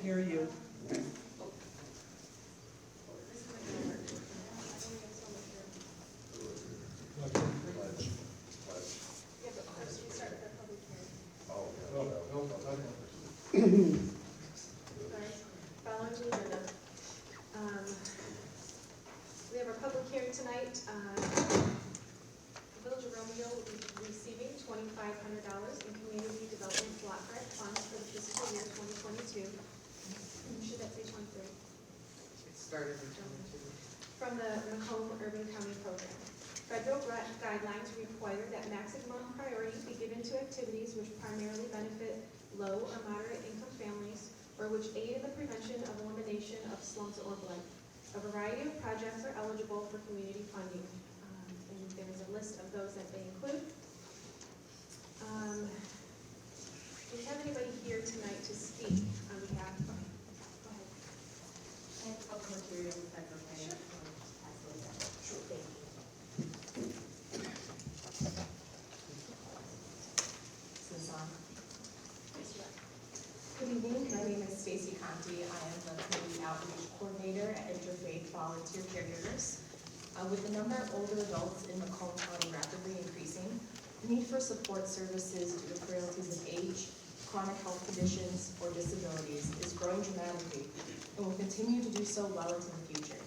hear you. Following the agenda. We have our public hearing tonight. The Village of Romeo will be receiving $2,500 in community development block grant funds for the fiscal year 2022. Should that say 23? It started in 22. From the Macomb Urban County Program. Federal guidelines require that maximum priority be given to activities which primarily benefit low or moderate income families or which aid in the prevention of elimination of slums or blight. A variety of projects are eligible for community funding, and there is a list of those that they include. Do we have anybody here tonight to speak on behalf of? Go ahead. I have a couple materials, if that's okay. Sure. Pass those down. Sure. Thank you. Is this on? Good evening, my name is Stacy Conti. I am the Community Outreach Coordinator at Interfaith Volunteer Caregivers. With the number of older adults in Macomb County rapidly increasing, the need for support services due to frailties of age, chronic health conditions, or disabilities is growing dramatically and will continue to do so well into the future.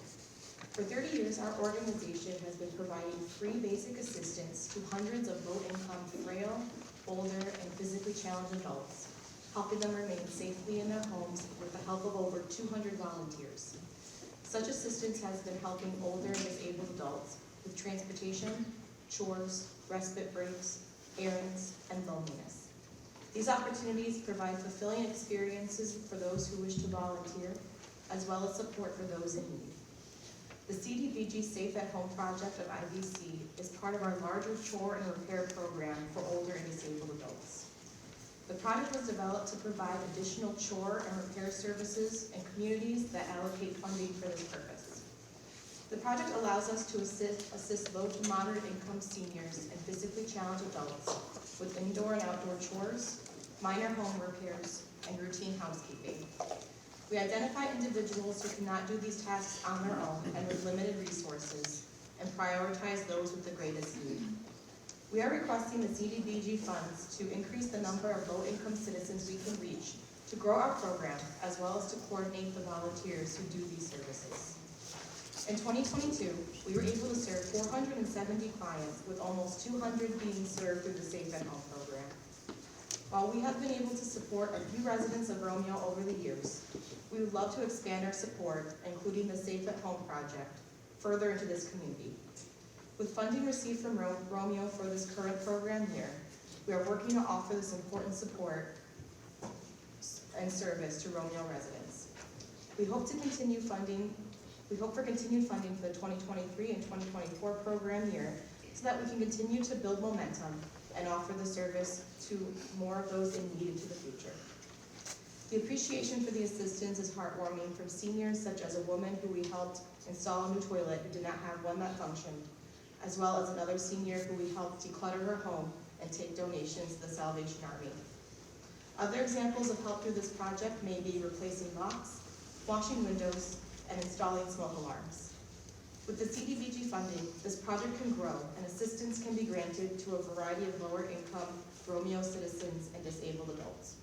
For 30 years, our organization has been providing free basic assistance to hundreds of low-income, frail, older, and physically challenged adults, helping them remain safely in their homes with the help of over 200 volunteers. Such assistance has been helping older and disabled adults with transportation, chores, respite breaks, errands, and loneliness. These opportunities provide fulfilling experiences for those who wish to volunteer, as well as support for those in need. The CDBG Safe at Home project of IVC is part of our larger chore and repair program for older and disabled adults. The project was developed to provide additional chore and repair services in communities that allocate funding for this purpose. The project allows us to assist low to moderate income seniors and physically challenged adults with indoor and outdoor chores, minor home repairs, and routine housekeeping. We identify individuals who cannot do these tasks on their own and with limited resources, and prioritize those with the greatest need. We are requesting the CDBG funds to increase the number of low-income citizens we can reach, to grow our program, as well as to coordinate the volunteers who do these services. In 2022, we were able to serve 470 clients, with almost 200 being served through the Safe at Home program. While we have been able to support a few residents of Romeo over the years, we would love to expand our support, including the Safe at Home project, further into this community. With funding received from Romeo for this current program year, we are working to offer this important support and service to Romeo residents. We hope for continued funding for the 2023 and 2024 program year so that we can continue to build momentum and offer the service to more of those in need into the future. The appreciation for the assistance is heartwarming from seniors such as a woman who we helped install a new toilet who did not have one that functioned, as well as another senior who we helped declutter her home and take donations to the Salvation Army. Other examples of help through this project may be replacing locks, washing windows, and installing smoke alarms. With the CDBG funding, this project can grow and assistance can be granted to a variety of lower income Romeo citizens and disabled adults.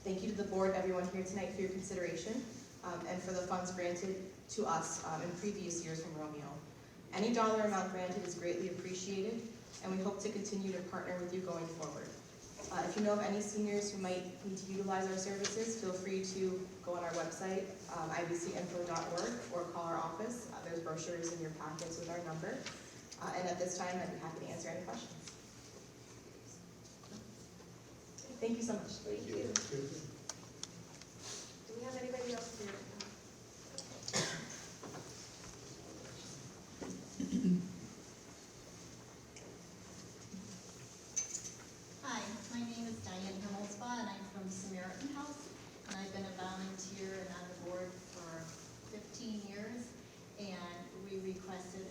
Thank you to the board, everyone here tonight for your consideration and for the funds granted to us in previous years from Romeo. Any dollar amount granted is greatly appreciated, and we hope to continue to partner with you going forward. If you know of any seniors who might need to utilize our services, feel free to go on our website, ivcinfo.org, or call our office. There's brochures in your packets with our number. And at this time, I'd be happy to answer any questions. Thank you so much. Thank you. Do we have anybody else here? Hi, my name is Diane Himmelsbaugh, and I'm from Samaritan House, and I've been a volunteer and on the board for 15 years, and we requested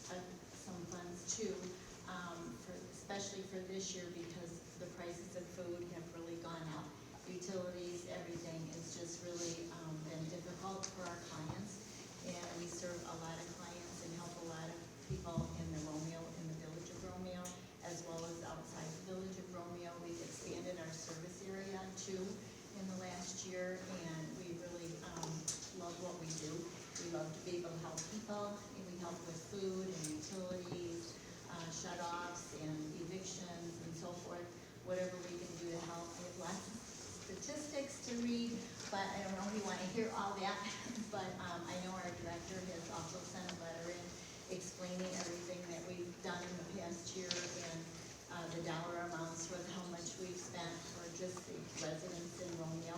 some funds too, especially for this year because the prices of food have really gone up. Utilities, everything is read, but I don't know if you want to hear all that. But I know our director has also sent a letter in explaining everything that we've done in the past year and the dollar amounts with how much we've spent for just the residents in Romeo.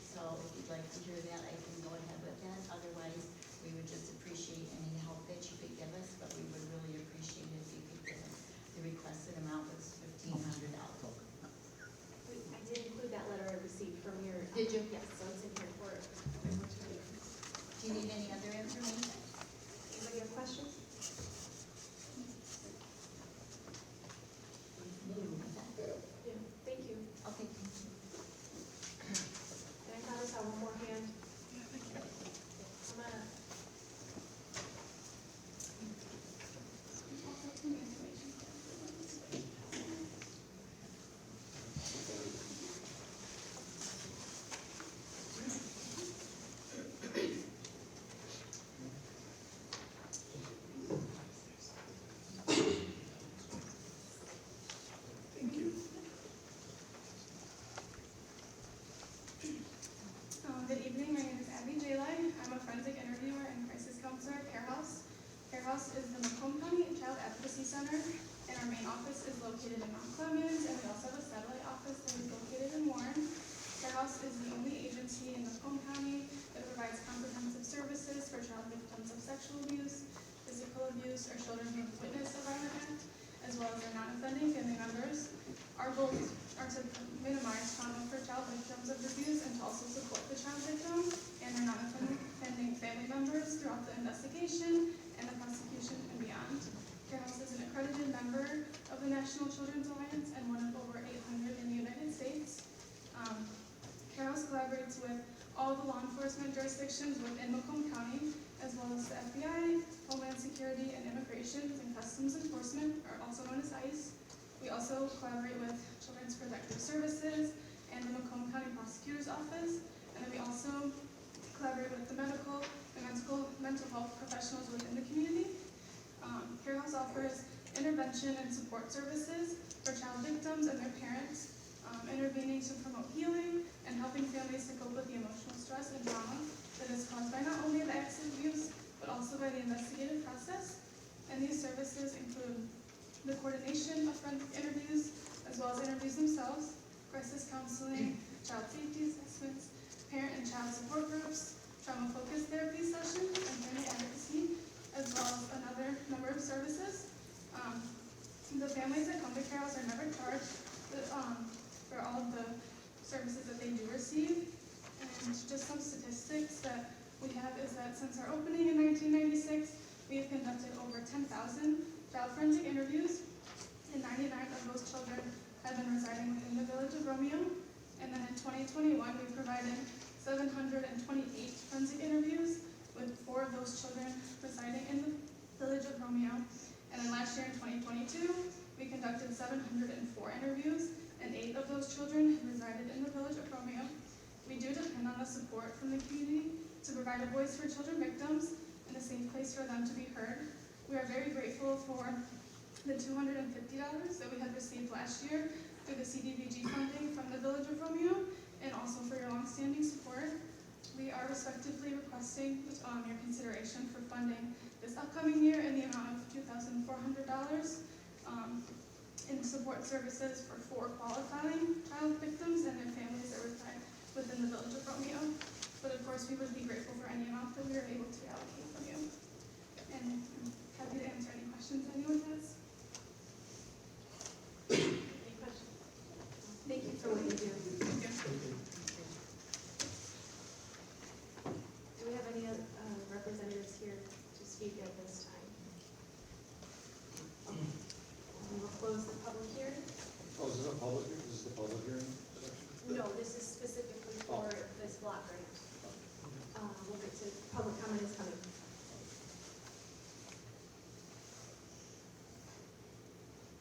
So if you'd like to hear that, I can go ahead with that. Otherwise, we would just appreciate any help that you could give us, but we would really appreciate it if you could give us the requested amount was $1,500. I did include that letter I received from your. Did you? Yes, so it's in here for. Do you need any other information? Anybody have questions? Yeah, thank you. Okay, thank you. And I thought I saw one more hand. Come on up. Good evening, my name is Abby Jalai. I'm a forensic interviewer and crisis counselor at Care House. Care House is the Macomb County Child Advocacy Center, and our main office is located in Mount Clemens, and we also have a satellite office that is located in Warren. Care House is the only agency in Macomb County that provides comprehensive services for child victims of sexual abuse, physical abuse, or children who have witnessed a violent act, as well as their non-offending family members. Our goals are to minimize trauma for child victims of abuse and to also support the child victim and their non-offending family members throughout the investigation and the prosecution and beyond. Care House is an accredited member of the National Children's Alliance and one of over 800 in the United States. Care House collaborates with all the law enforcement jurisdictions within Macomb County, as well as the FBI, Homeland Security, and Immigration and Customs Enforcement, or also known as ICE. We also collaborate with Children's Protective Services and the Macomb County Prosecutor's Office, and then we also collaborate with the medical and mental health professionals within the community. Care House offers intervention and support services for child victims and their parents, intervening to promote healing and helping families to cope with the emotional stress and trauma that is caused by not only the acts of abuse, but also by the investigative process. And these services include the coordination of forensic interviews, as well as interviews themselves, crisis counseling, child safety assessments, parent and child support groups, trauma-focused therapy sessions, and family advocacy, as well as another number of services. The families that come to Care House are never charged for all of the services that they do receive. And just some statistics that we have is that since our opening in 1996, we have conducted over 10,000 child forensic interviews, and 99 of those children have been residing within the village of Romeo. And then in 2021, we provided 728 forensic interviews, with 4 of those children residing in the village of Romeo. And then last year in 2022, we conducted 704 interviews, and 8 of those children have resided in the village of Romeo. We do depend on the support from the community to provide a voice for children victims and a safe place for them to be heard. We are very grateful for the $250 that we had received last year through the CDBG funding from the village of Romeo, and also for your longstanding support. We are respectively requesting your consideration for funding this upcoming year in the amount of $2,400 in support services for 4 qualifying child victims and their families that reside within the village of Romeo. But of course, we would be grateful for any amount that we are able to allocate from you. And I'm happy to answer any questions anyone has. Any questions? Thank you for what you do. Thank you. Do we have any representatives here to speak at this time? Okay. We will close the public hearing. Oh, is this a public, is this the public hearing section? No, this is specifically for this block grant. We'll get to, public comment is coming.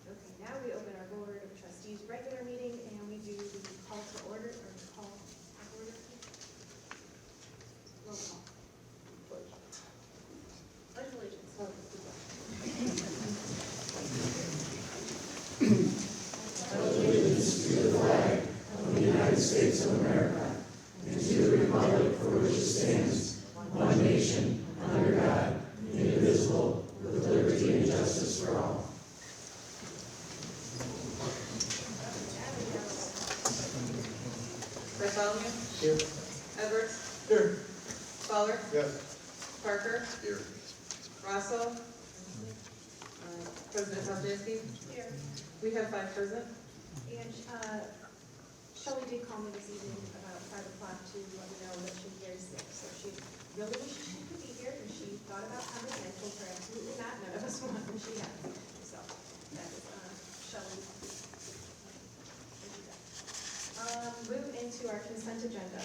Okay, now we open our Board of Trustees regular meeting, and we do the call to order, or call to order. Roll call. Pledge allegiance. Allegiance to the flag of the United States of America Bartholomew, Here. Edwards, Here. Fowler, Yes. Parker, Here. Rosso, President Pogowski. Here. We have 5 present. And Shelley did call me this evening about 5 o'clock to let me know that she's very sick. So she really wishes she could be here, and she thought about coming, and I told her absolutely not, none of us want, and she has. So that is Shelley. Move into our consent agenda.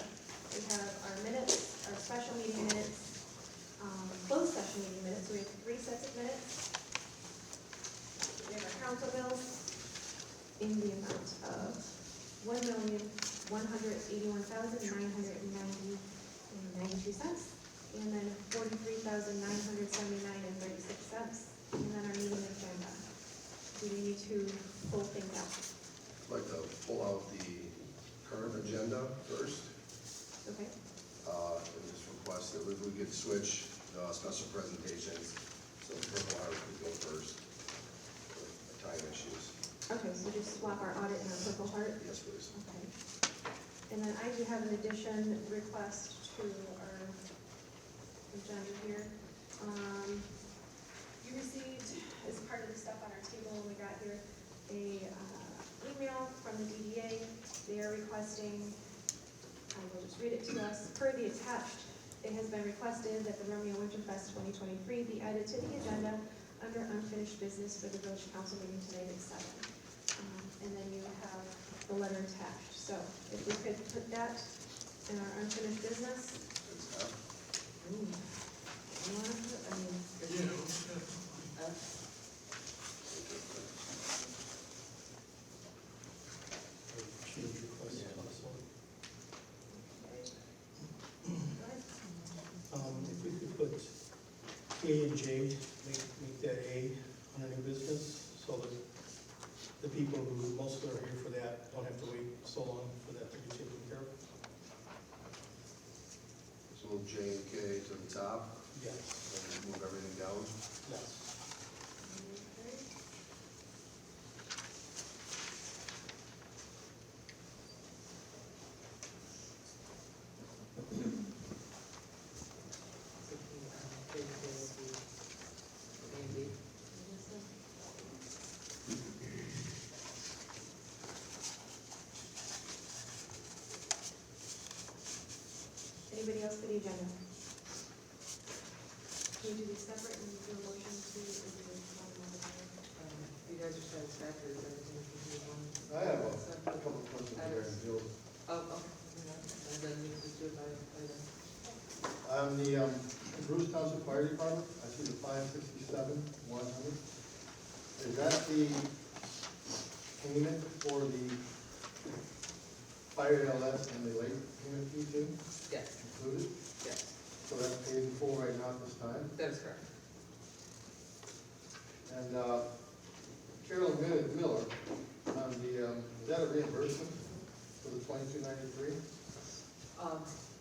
We have our minutes, our special meeting minutes, closed session meeting minutes. So we have 3 sets of minutes. We have our council bills in the amount of $1,181,990.92, and then $43,979.36, and then our meeting agenda. Do we need to pull things out? I'd like to pull out the current agenda first, Okay. and just request that we could switch special presentations, so Purple Heart could go first, for time issues. Okay, so just swap our audit and our Purple Heart? Yes, please. Okay. And then I do have an addition request to our agenda here. You received, as part of the stuff on our table when we got here, a email from the DDA. They are requesting, I will just read it to us, per the attached, it has been requested that the Romeo Winterfest 2023 be added to the agenda under unfinished business for the village council meeting tonight at 7. And then you have the letter attached. So if we could put that in our unfinished business. It's F. Change request also. If we could put A and J, make that A under new business, so that the people who mostly are here for that don't have to wait so long for that to be taken care of. So move J and K to the top, Yes, and move everything down. yes. Anybody else for the agenda? Can you do these separate and do a motion to, or do you want them all together? You guys are satisfactory with everything we can do one. I have a couple of questions there, Jill. Oh, okay. And then you can just do it by item. On the Bruce Township Fire Department, I see the 567,100. Is that the payment for the fire LS and the late payment fee too Yes, included? yes, So that's paid in full right now at this time? that is correct. And Carolyn Miller, on the, is that a reimbursement for the 2293?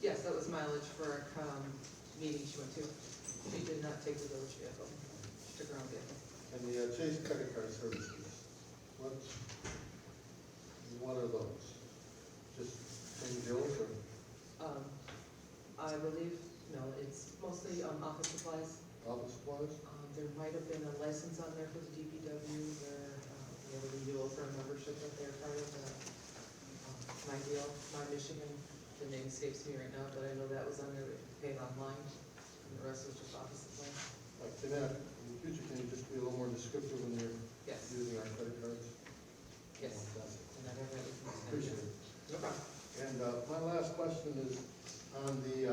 Yes, that was mileage for a meeting she went to. She did not take the village vehicle. She took her own vehicle. And the Chase credit card services, what are those? Just paying bills or? I believe, no, it's mostly office supplies. Office supplies? There might have been a license on there for the DPW, where we have a renewal for a membership that they're part of. My deal, my Michigan, the name escapes me right now, but I know that was on there, paid online, and the rest was just office supplies. Like, can that, in the future, can you just be a little more descriptive when you're Yes, using our credit cards? yes, and I have that with me. Appreciate it. No problem. And my last question is on the,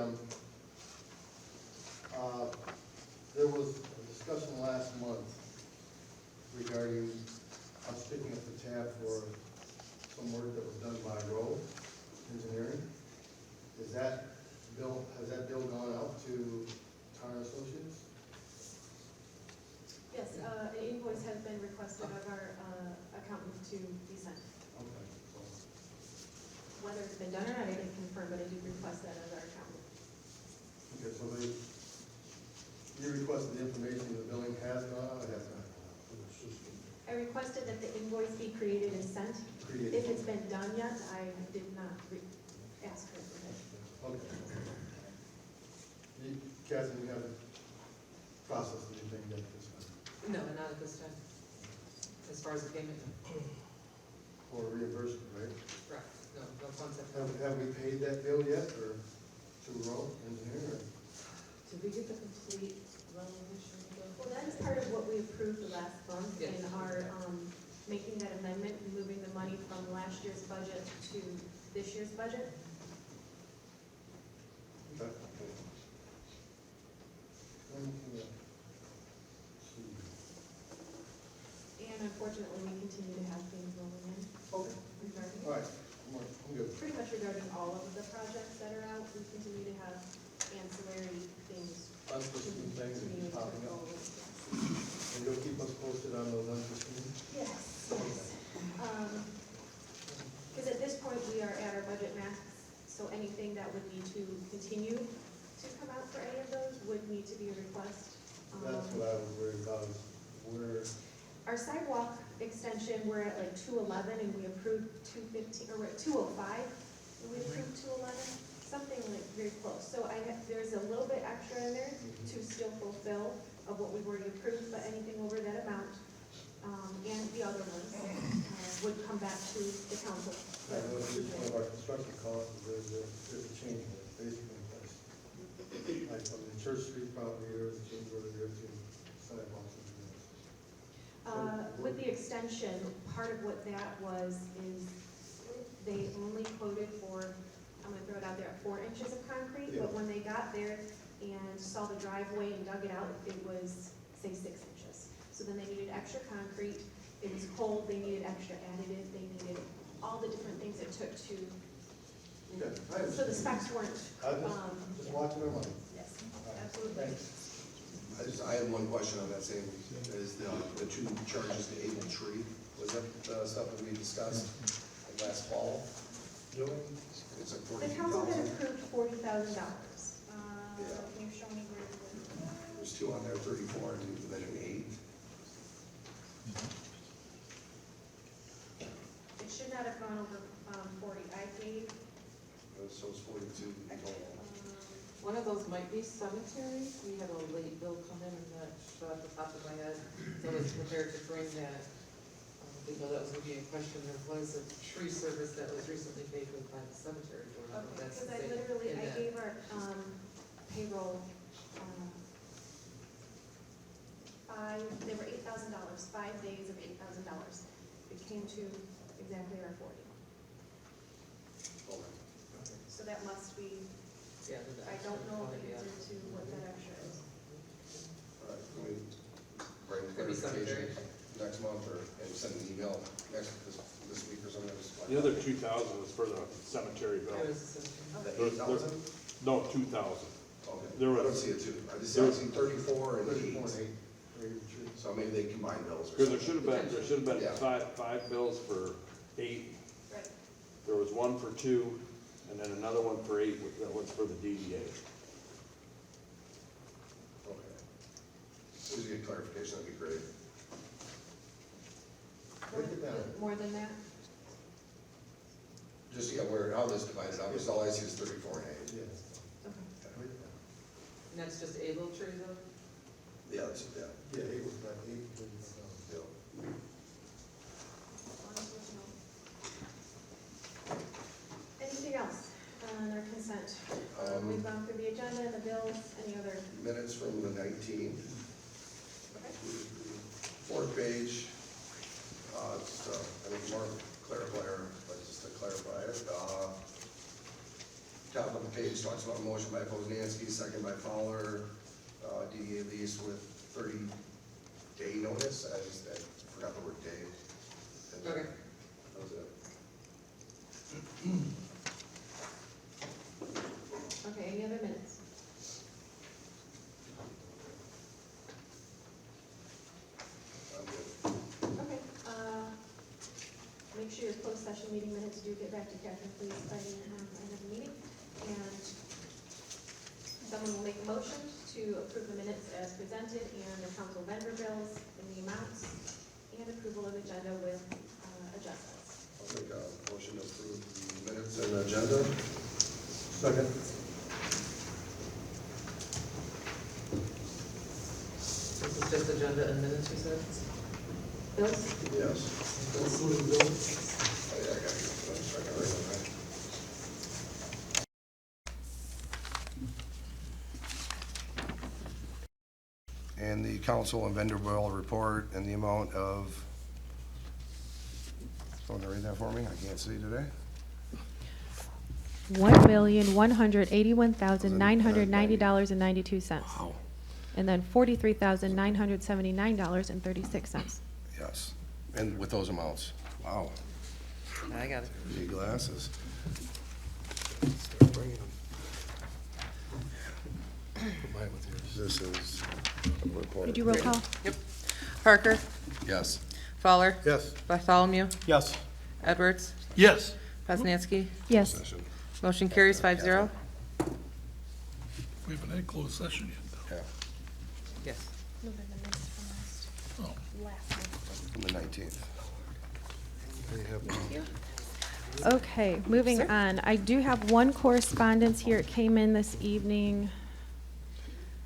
there was a discussion last month regarding us picking up the tab for some work that was done by Rowe Engineering. Is that bill, has that bill gone out to Turner Associates? Yes, an invoice has been requested of our accountant to be sent. Okay, so, When whether it's been done or not, I didn't confirm, but I did request that as our account. Okay, so you requested the information the billing has gone out, it has not gone out. It's just I requested that the invoice be created and sent. created. If it's been done yet, I did not ask her for it. Okay. Catherine, you haven't processed anything yet this time? No, not at this time. As far as the payment, no. For reimbursement, right? Correct. No, no funds have come. Have we paid that bill yet, or to Rowe Engineering, or? Did we get the complete resolution? Well, that is part of what we approved the last month in Yes. our, making that amendment, moving the money from last year's budget to this year's budget. Okay. And unfortunately, we continue to have things rolling in Okay, regarding, all right, I'm good. pretty much regarding all of the projects that are out, we continue to have ancillary things Unforeseen things that continuing keep to popping roll up, in. and you'll keep us posted on those unforeseen? Yes, yes. Because at this point, we are at our budget max, so anything that would need to continue to come out for any of those would need to be a request. That's what I was worried about, is where, Our sidewalk extension, we're at like 211 and we approved 215, or we're at 205, and we approved 211, something like very close. So there's a little bit extra in there to still fulfill of what we've already approved, but anything over that amount, and the other ones, would come back to the council. I know each one of our construction costs, there's a change in it, basically in place. Like from the Church Street property, there's a change order there to sidewalks and things. With the extension, part of what that was is they only quoted for, I'm gonna throw it out there, 4 inches of concrete, but Yeah. when they got there and saw the driveway and dug it out, it was, say, 6 inches. So then they needed extra concrete, it was cold, they needed extra additive, they needed all the different things it took to, Okay, I so the understand. specs weren't, Just watching our money. yes, All right, absolutely. Thanks. I had one question on that same, is the 2 charges to Able Tree, was that the stuff that we discussed like last fall? It's like The council had 42,000. approved $40,000. Yeah. Can you show me where it was? There's 2 on there, 34 and then an 8. It should not have gone over 40. I gave, So it's 42 in total. One of those might be cemetery. We had a late bill come in, I'm not sure off the top of my head. So I was prepared to bring that. Didn't know that was gonna be a question. There was a tree service that was recently paid for by the cemetery board. I don't know if that's because the I same literally, in I that. gave our payroll, 5, they were $8,000, 5 days of $8,000. It came to exactly our 40. Okay. So that must be, Yeah, I don't know the answer to what that extra is. All right, can we bring Could be cemetery. clarification next month or, and send an email this week or something? Just like- The other 2,000 was for the cemetery bill. There was a cemetery. The There- 8,000? No, 2,000. Okay. There I don't was- see it too. I just there- see 34 and 34 8. and 8, very true. So maybe they combine bills or Because something. there should have Yeah. been five bills for 8. Right. There was one for 2, and then another one for 8, that was for the DDA. Okay. Just to get clarification, that'd be great. Break it down. More than that? Just, yeah, how this divided up, because all I see is 34 and 8. Yeah. Okay. Break it down. And that's just able tree though? Yeah, that's, yeah. Yeah, 8 was about 8, 34,000. Yeah. Anything else on our consent? We've gone through the agenda and the bills, any other? Minutes from the 19th. Okay. 4th page, just, I think more clarifier, but just to clarify it. Top of the page talks about a motion by Poznanski, second by Fowler, DDA lease with 30-day notice. I forgot the word day. And Okay. That was it. Okay, any other minutes? I'm good. Okay, make sure you're close closed session meeting minutes do get back to Catherine, please, by the end of the meeting. And someone will make a motion to approve the minutes as presented and the council vendor bills in the amounts and approval of agenda with adjustments. I'll make a motion to approve the minutes and agenda. Second. This is just agenda and minutes, you said? Bills? Yes. Including Bill? Oh, yeah, I gotta get that second right on that. And the council and vendor bill report in the amount of, someone to read that for me? I can't see today. $1,181,990.92. Wow. And then $43,979.36. Yes, and with those amounts. Wow. I got it. Need glasses. Start bringing them. This is a report. Did you roll call? Yep. Parker, Yes. Fowler, Yes. Bartholomew, Yes. Edwards, Yes. Poznanski. Yes. Session. Motion carries 5-0. We haven't had closed session yet, though. Yeah, Yes. Oh. from the 19th. Okay, moving on. I do have one correspondence here. It came in this evening.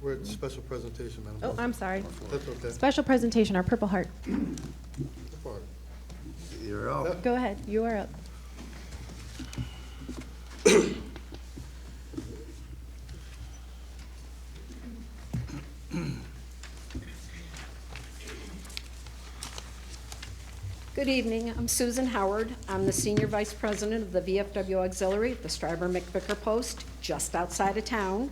We're at special presentation, Madam Oh, I'm sorry. That's okay. Special presentation, our Purple Heart. You're out. Go ahead, you are up. Good evening, I'm Susan Howard. I'm the Senior Vice President of the VFW Auxiliary at the Stryber-McVicker Post, just outside of town.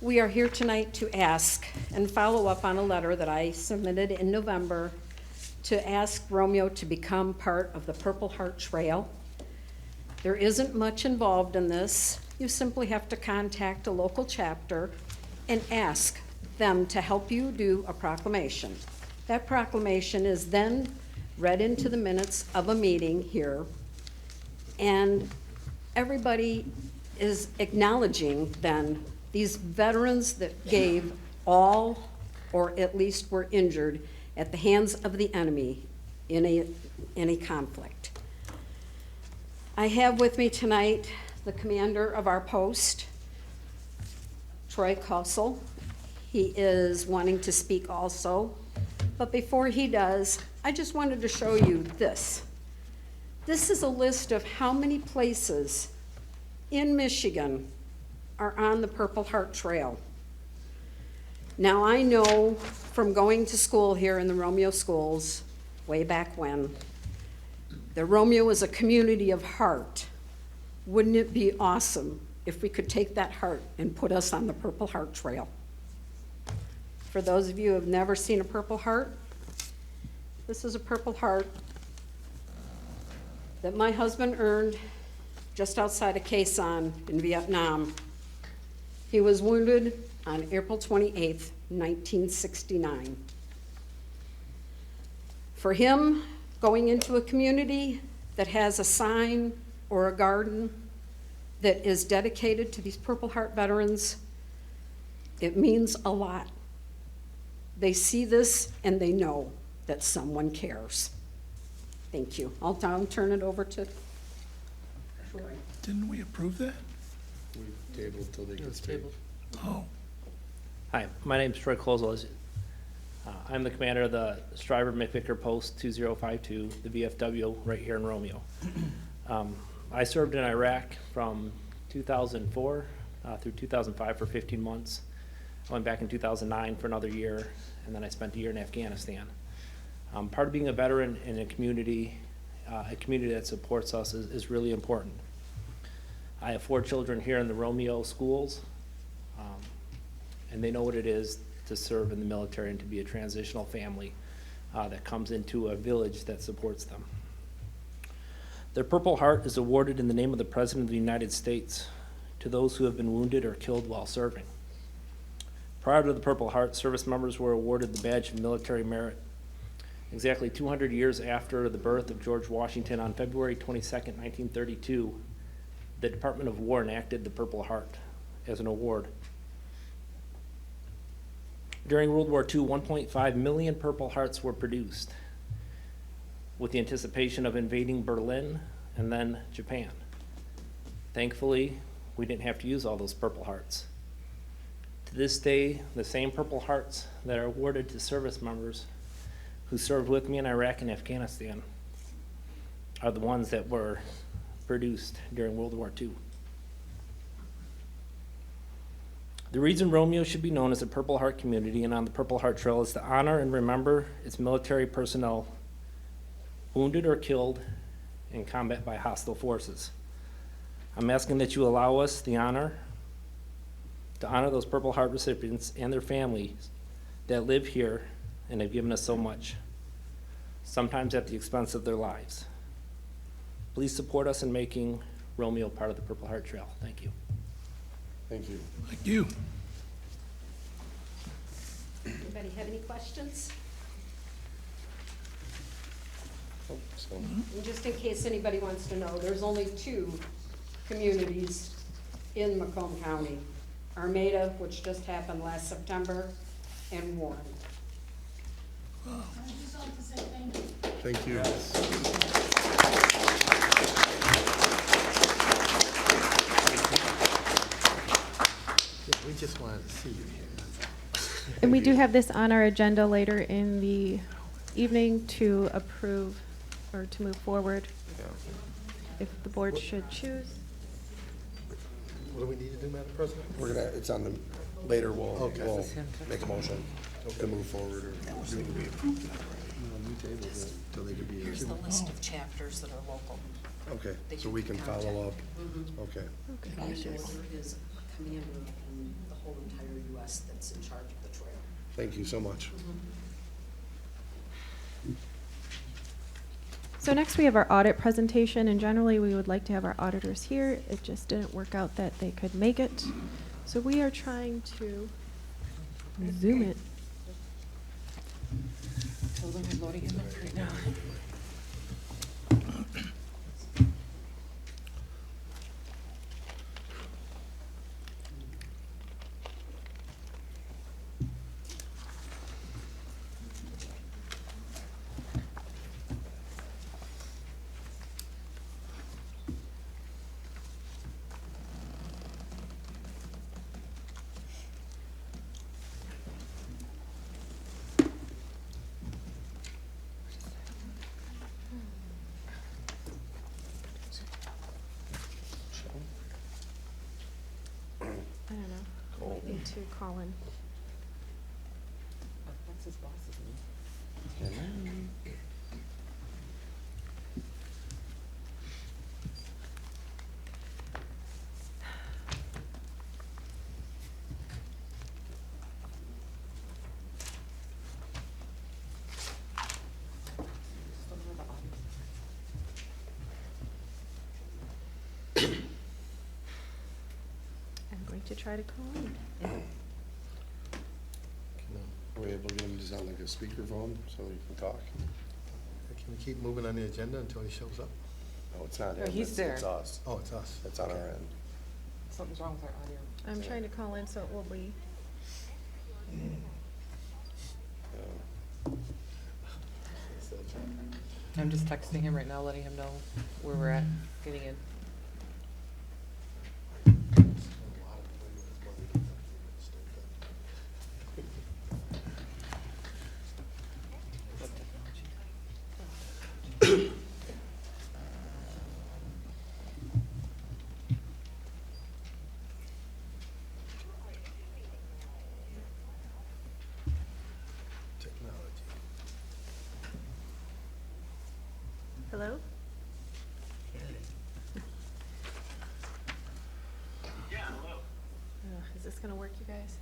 We are here tonight to ask and follow up on a letter that I submitted in November to ask Romeo to become part of the Purple Heart Trail. There isn't much involved in this. You simply have to contact a local chapter and ask them to help you do a proclamation. That proclamation is then read into the minutes of a meeting here, and everybody is acknowledging then these veterans that gave all, or at least were injured, at the hands of the enemy in a conflict. I have with me tonight the commander of our post, Troy Kossel. He is wanting to speak also, but before he does, I just wanted to show you this. This is a list of how many places in Michigan are on the Purple Heart Trail. Now, I know from going to school here in the Romeo schools way back when, that Romeo is a community of heart. Wouldn't it be awesome if we could take that heart and put us on the Purple Heart Trail? For those of you who have never seen a Purple Heart, this is a Purple Heart that my husband earned just outside of Quezon in Vietnam. He was wounded on April 28th, 1969. For him, going into a community that has a sign or a garden that is dedicated to these Purple Heart veterans, it means a lot. They see this and they know that someone cares. Thank you. I'll now turn it over to Troy. Didn't we approve that? We tabled till they It get was paid. tabled. Oh. Hi, my name is Troy Kozel. I'm the commander of the Stryber-McVicker Post 2052, the VFW, right here in Romeo. I served in Iraq from 2004 through 2005 for 15 months. I went back in 2009 for another year, and then I spent a year in Afghanistan. Part of being a veteran in a community that supports us is really important. I have 4 children here in the Romeo schools, and they know what it is to serve in the military and to be a transitional family that comes into a village that supports them. Their Purple Heart is awarded in the name of the President of the United States to those who have been wounded or killed while serving. Prior to the Purple Heart, service members were awarded the Badge of Military Merit Exactly 200 years after the birth of George Washington on February 22nd, 1932, the Department of War enacted the Purple Heart as an award. During World War II, 1.5 million Purple Hearts were produced with the anticipation of invading Berlin and then Japan. Thankfully, we didn't have to use all those Purple Hearts. To this day, the same Purple Hearts that are awarded to service members who served with me in Iraq and Afghanistan are the ones that were produced during World War II. The reason Romeo should be known as a Purple Heart community and on the Purple Heart Trail is to honor and remember its military personnel wounded or killed in combat by hostile forces. I'm asking that you allow us the honor to honor those Purple Heart recipients and their families that live here and have given us so much, sometimes at the expense of their lives. Please support us in making Romeo part of the Purple Heart Trail. Thank you. Thank you. Thank you. Anybody have any questions? Oh, so, And just in case anybody wants to know, there's only 2 communities in Macomb County. Armada, which just happened last September, and Warren. Wow. I just like to say thank you. Thank you. We just wanted to see you here. And we do have this on our agenda later in the evening to approve or to move forward if the board should choose. What do we need to do, Madam President? We're gonna, it's on the, later we'll, Okay. we'll make a motion to move forward or do we approve that? So they could be. Here's the list of chapters that are local. Okay, so we can follow up, okay. And there is a commander in the whole entire US that's in charge of the trail. Thank you so much. So next we have our audit presentation, and generally we would like to have our auditors here. It just didn't work out that they could make it. So we are trying to Zoom it. Hold on, I'm loading him up right now. I don't know. Cool. I need to call in. What's his boss's name? I'm going to try to call in. Are we able to get him to sound like a speakerphone so he can talk? Can we keep moving on the agenda until he shows up? No, it's not No, him, he's it's there. us. Oh, it's us. It's on our Okay. end. Something's wrong with our audio. I'm trying to call in, so it will be. I'm just texting him right now, letting him know where we're at, getting in. Technology. Hello? Is this gonna work, you guys?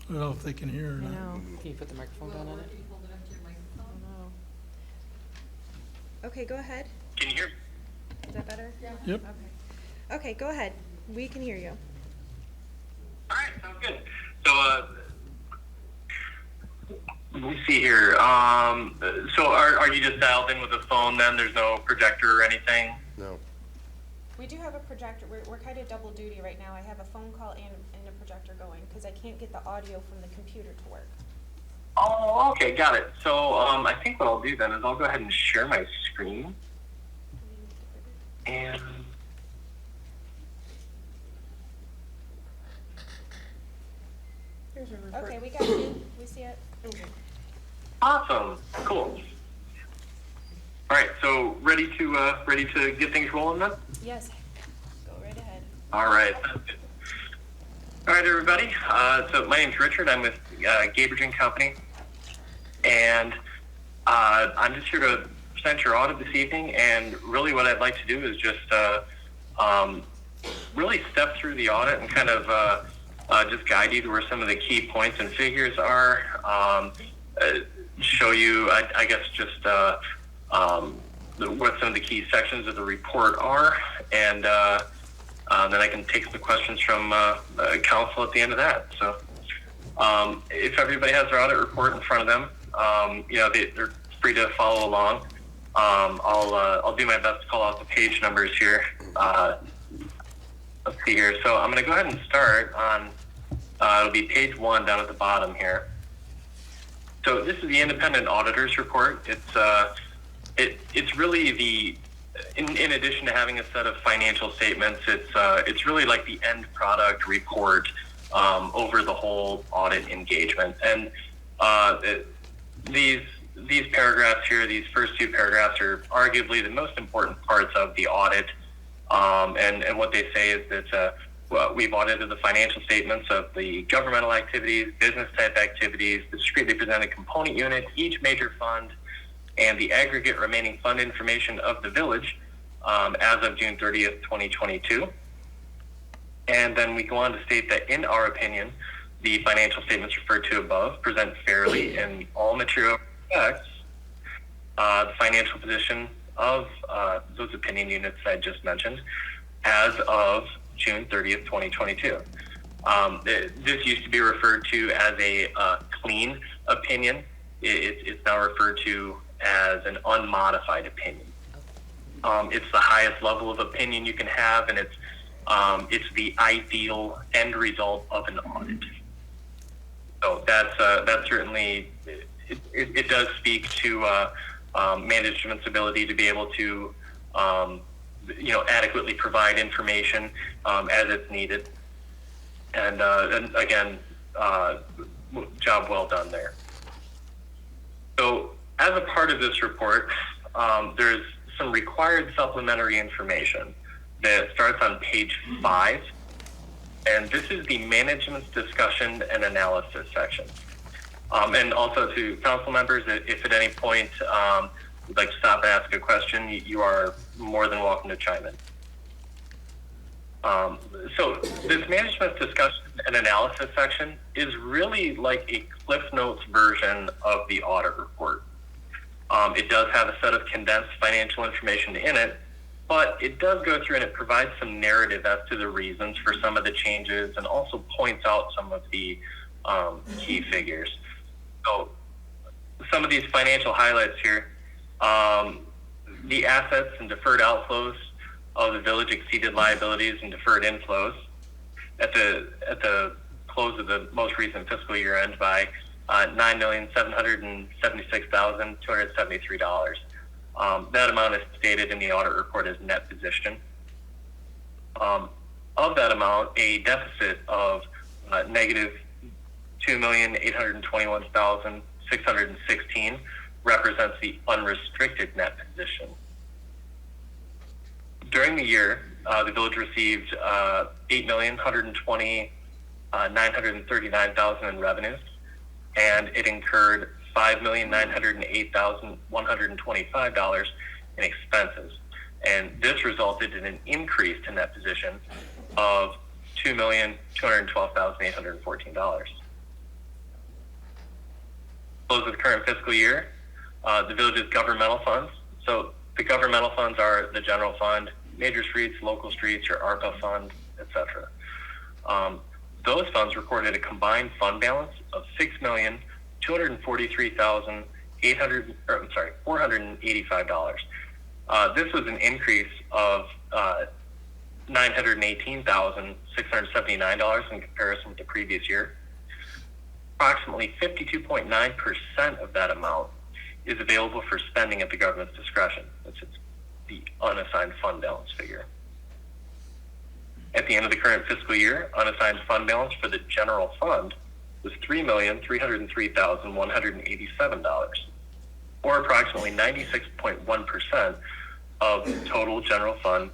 I don't know if they can hear or I not. know. Can you put the microphone down on it? I don't know. Okay, go ahead. Can you hear? Is that better? Yeah. Yep. Okay. Okay, go ahead. We can hear you. All right, sounds good. So Let me see here. So are you just dialed in with a phone then? There's no projector or anything? No. We do have a projector. We're kind of double duty right now. I have a phone call and a projector going because I can't get the audio from the computer to work. Oh, okay, got it. So I think what I'll do then is I'll go ahead and share my screen. And Here's your report. Okay, we got you. We see it. awesome, cool. All right, so ready to get things rolling then? Yes. Go right ahead. All right. All right, everybody. So my name's Richard. I'm with Gabriel Company, and I'm just here to present your audit this evening. And really, what I'd like to do is just really step through the audit and kind of just guide you to where some of the key points and figures are. Show you, I guess, just what some of the key sections of the report are, and then I can take some questions from council at the end of that. So if everybody has their audit report in front of them, they're free to follow along. I'll do my best to call out the page numbers here. Let's see here. So I'm going to go ahead and start on, it'll be page 1 down at the bottom here. So this is the independent auditor's report. It's really the, in addition to having a set of financial statements, it's really like the end product report over the whole audit engagement. And these paragraphs here, these first 2 paragraphs, are arguably the most important parts of the audit. And what they say is that we've audited the financial statements of the governmental activities, business type activities, the discretely presented component unit, each major fund, and the aggregate remaining fund information of the village as of June 30th, 2022. And then we go on to state that, in our opinion, the financial statements referred to above present fairly in all material respects the financial position of those opinion units I just mentioned as of June 30th, 2022. This used to be referred to as a clean opinion. It's now referred to as an unmodified opinion. It's the highest level of opinion you can have, and it's the ideal end result of an audit. So that's certainly, it does speak to management's ability to be able to adequately provide information as it's needed. And again, job well done there. So as a part of this report, there's some required supplementary information that starts on page 5. And this is the management's discussion and analysis section. And also to council members, if at any point you'd like to stop and ask a question, you are more than welcome to chime in. So this management discussion and analysis section is really like a Cliff Notes version of the audit report. It does have a set of condensed financial information in it, but it does go through and it provides some narrative as to the reasons for some of the changes and also points out some of the key figures. So some of these financial highlights here, the assets and deferred outflows of the village exceeded liabilities and deferred inflows at the close of the most recent fiscal year end by $9,776,273. That amount is stated in the audit report as net position. Of that amount, a deficit of negative $2,821,616 represents the unrestricted net position. During the year, the village received $8,120,939 in revenues, and it incurred $5,908,125 in expenses. And this resulted in an increase to net position of $2,212,814. Close of the current fiscal year, the village's governmental funds. So the governmental funds are the general fund, major streets, local streets, your ARPA fund, etc. Those funds recorded a combined fund balance of $6,212,814. $485. This was an increase of $918,679 in comparison with the previous year. Approximately 52.9% of that amount is available for spending at the government's discretion. That's the unassigned fund balance figure. At the end of the current fiscal year, unassigned fund balance for the general fund was $3,303,187, or approximately 96.1% of total general fund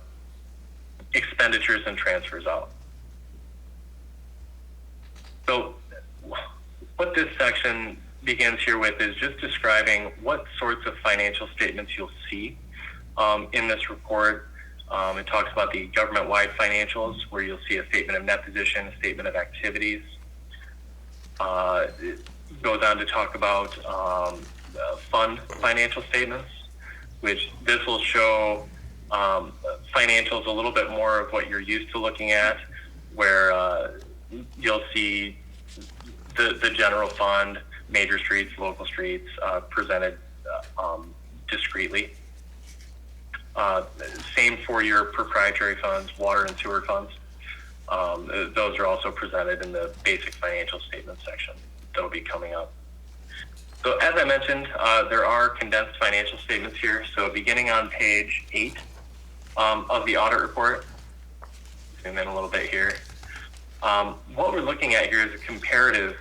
expenditures and transfers out. So what this section begins here with is just describing what sorts of financial statements you'll see in this report. It talks about the government-wide financials, where you'll see a statement of net position, a statement of activities. It goes on to talk about fund financial statements, which this will show financials a little bit more of what you're used to looking at, where you'll see the general fund, major streets, local streets presented discreetly. Same for your proprietary funds, water and sewer funds. Those are also presented in the basic financial statement section that will be coming up. So as I mentioned, there are condensed financial statements here. So beginning on page 8 of the audit report, zoom in a little bit here. What we're looking at here is a comparative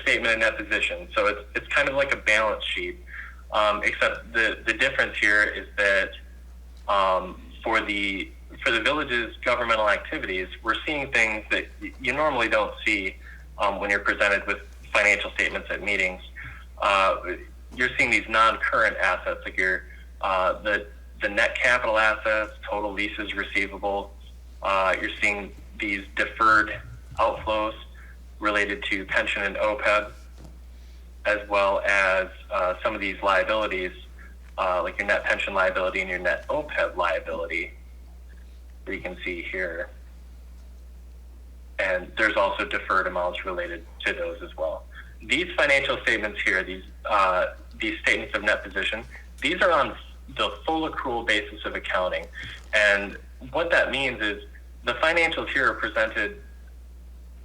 statement of net position. So it's kind of like a balance sheet, except the difference here is that for the village's governmental activities, we're seeing things that you normally don't see when you're presented with financial statements at meetings. You're seeing these non-current assets, like the net capital assets, total leases receivable. You're seeing these deferred outflows related to pension and OPEB, as well as some of these liabilities, like your net pension liability and your net OPEB liability, that you can see here. And there's also deferred amounts related to those as well. These financial statements here, these statements of net position, these are on the full accrual basis of accounting. And what that means is the financials here are presented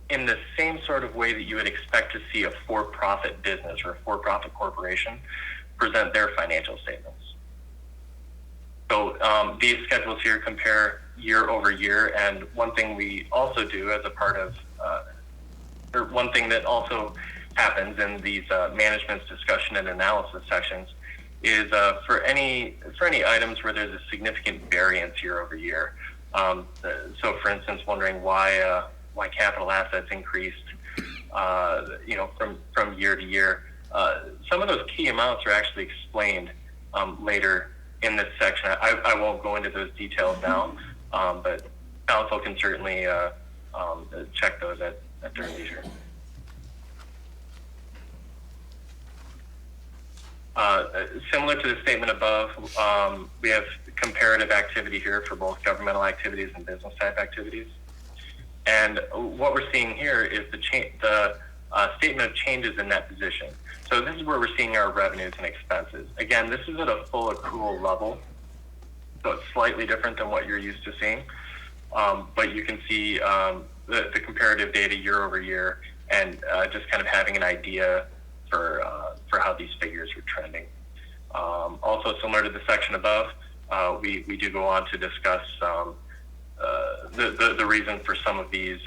in the same sort of way that you would expect to see a for-profit business or a for-profit corporation present their financial statements. So these schedules here compare year over year, and one thing we also do as a part of, or one thing that also happens in these management's discussion and analysis sections is for any items where there's a significant variance year over year. So for instance, wondering why capital assets increased, from year to year. Some of those key amounts are actually explained later in this section. I won't go into those details now, but council can certainly check those at their leisure. Similar to the statement above, we have comparative activity here for both governmental activities and business type activities. And what we're seeing here is the statement of changes in net position. So this is where we're seeing our revenues and expenses. Again, this is at a full accrual level, so it's slightly different than what you're used to seeing. But you can see the comparative data year over year, and just kind of having an idea for how these figures are trending. Also similar to the section above, we do go on to discuss the reason for some of these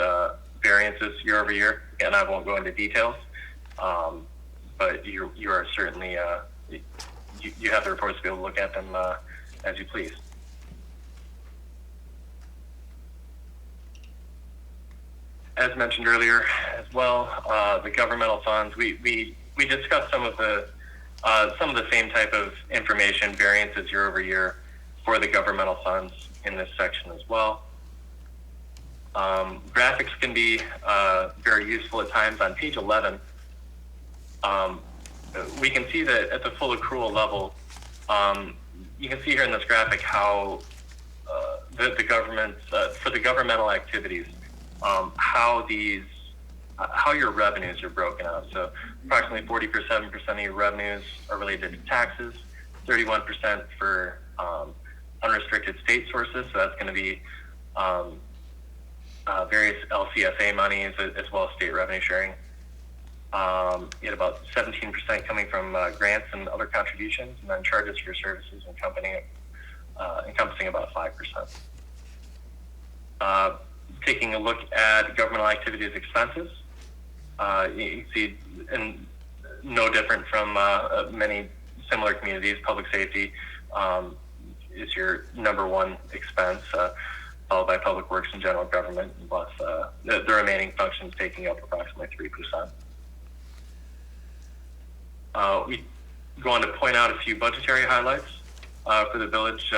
variances year over year. Again, I won't go into details, but you are certainly, you have the reports to be able to look at them as you please. As mentioned earlier as well, the governmental funds, we discussed some of the same type of information, variances year over year for the governmental funds in this section as well. Graphics can be very useful at times. On page 11, we can see that at the full accrual level, you can see here in this graphic how the government, for the governmental activities, how these how your revenues are broken out. So approximately 47% of your revenues are related to taxes, 31% for unrestricted state sources, so that's going to be various LCSA monies as well as state revenue sharing. You had about 17% coming from grants and other contributions, and then charges for services encompassing about 5%. Taking a look at governmental activities expenses, you can see, and no different from many similar communities, public safety is your number one expense, followed by public works and general government, plus the remaining functions taking up approximately 3%. We go on to point out a few budgetary highlights for the village.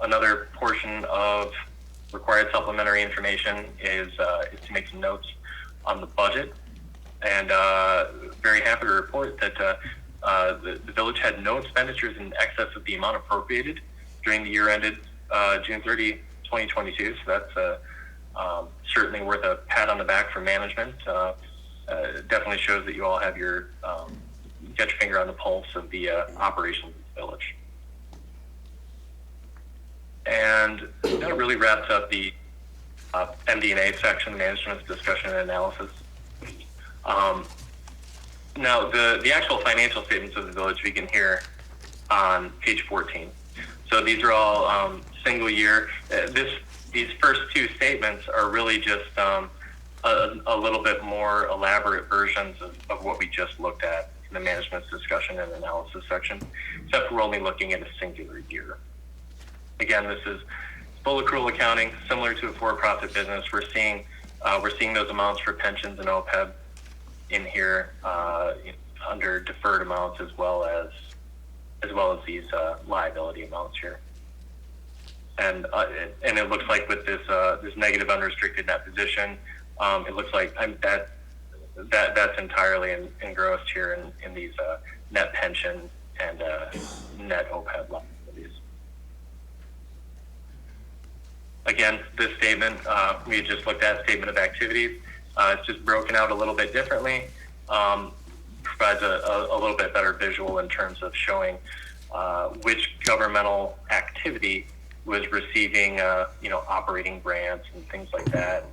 Another portion of required supplementary information is to make some notes on the budget, and very happy to report that the village had no expenditures in excess of the amount appropriated during the year ended June 30, 2022. So that's certainly worth a pat on the back for management. Definitely shows that you all have your get your finger on the pulse of the operations of the village. And that really wraps up the MD&A section, management's discussion and analysis. Now, the actual financial statements of the village begin here on page 14. So these are all single year. These first two statements are really just a little bit more elaborate versions of what we just looked at in the management's discussion and analysis section, except we're only looking at a singular year. Again, this is full accrual accounting, similar to a for-profit business. We're seeing those amounts for pensions and OPEB in here under deferred amounts as well as these liability amounts here. And it looks like with this negative unrestricted net position, it looks like that's entirely engrossed here in these net pension and net OPEB liabilities. Again, this statement, we just looked at statement of activities. It's just broken out a little bit differently. Provides a little bit better visual in terms of showing which governmental activity was receiving, operating grants and things like that.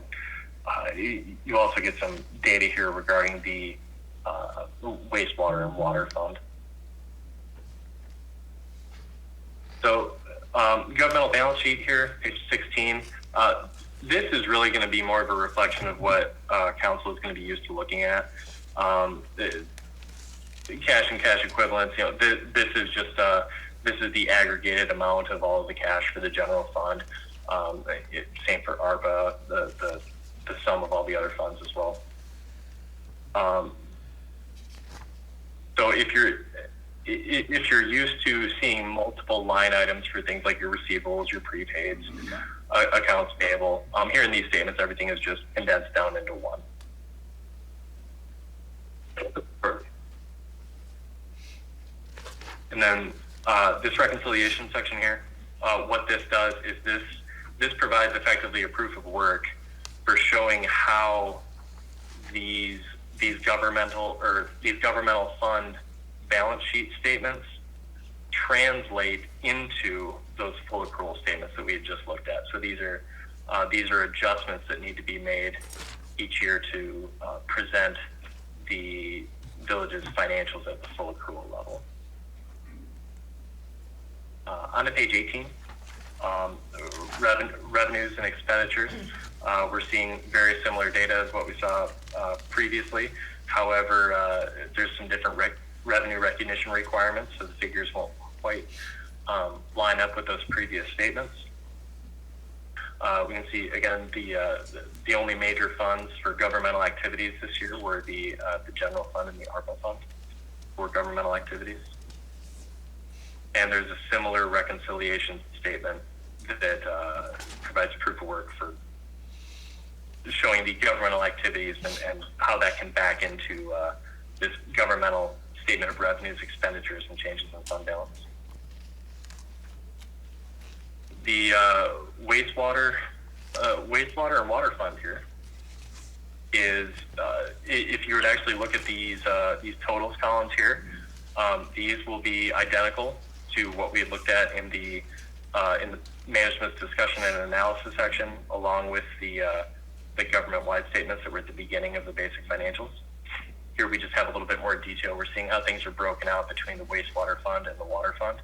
You also get some data here regarding the wastewater and water fund. So, governmental balance sheet here, page 16. This is really going to be more of a reflection of what council is going to be used to looking at. The cash and cash equivalents. This is just this is the aggregated amount of all of the cash for the general fund. Same for ARPA, the sum of all the other funds as well. So if you're used to seeing multiple line items for things like your receivables, your prepaids, accounts payable, here in these statements, everything is just condensed down into one. And then this reconciliation section here, what this does is this provides effectively a proof of work for showing how these governmental fund balance sheet statements translate into those full accrual statements that we had just looked at. So these are adjustments that need to be made each year to present the village's financials at the full accrual level. On to page 18, revenues and expenditures. We're seeing very similar data as what we saw previously. However, there's some different revenue recognition requirements, so the figures won't quite line up with those previous statements. We can see, again, the only major funds for governmental activities this year were the general fund and the ARPA fund for governmental activities. And there's a similar reconciliation statement that provides proof of work for showing the governmental activities and how that can back into this governmental statement of revenues, expenditures, and changes in fund balance. The wastewater and water fund here. is if you were to actually look at these totals columns here, these will be identical to what we had looked at in the management's discussion and analysis section, along with the government-wide statements that were at the beginning of the basic financials. Here we just have a little bit more detail. We're seeing how things are broken out between the wastewater fund and the water fund.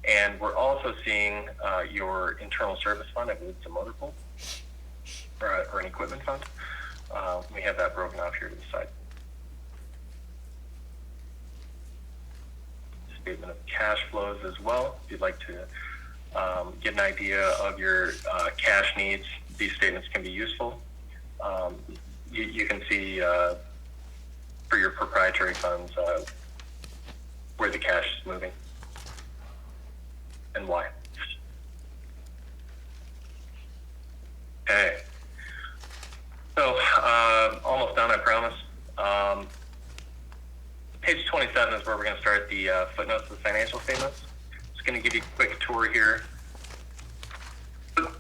And we're also seeing your internal service fund, I believe it's a motor pool, or an equipment fund. We have that broken out here to the side. Statement of cash flows as well. If you'd like to get an idea of your cash needs, these statements can be useful. You can see for your proprietary funds where the cash is moving and why. Okay. So, almost done, I promise. Page 27 is where we're going to start the footnotes of the financial statements. Just going to give you a quick tour here.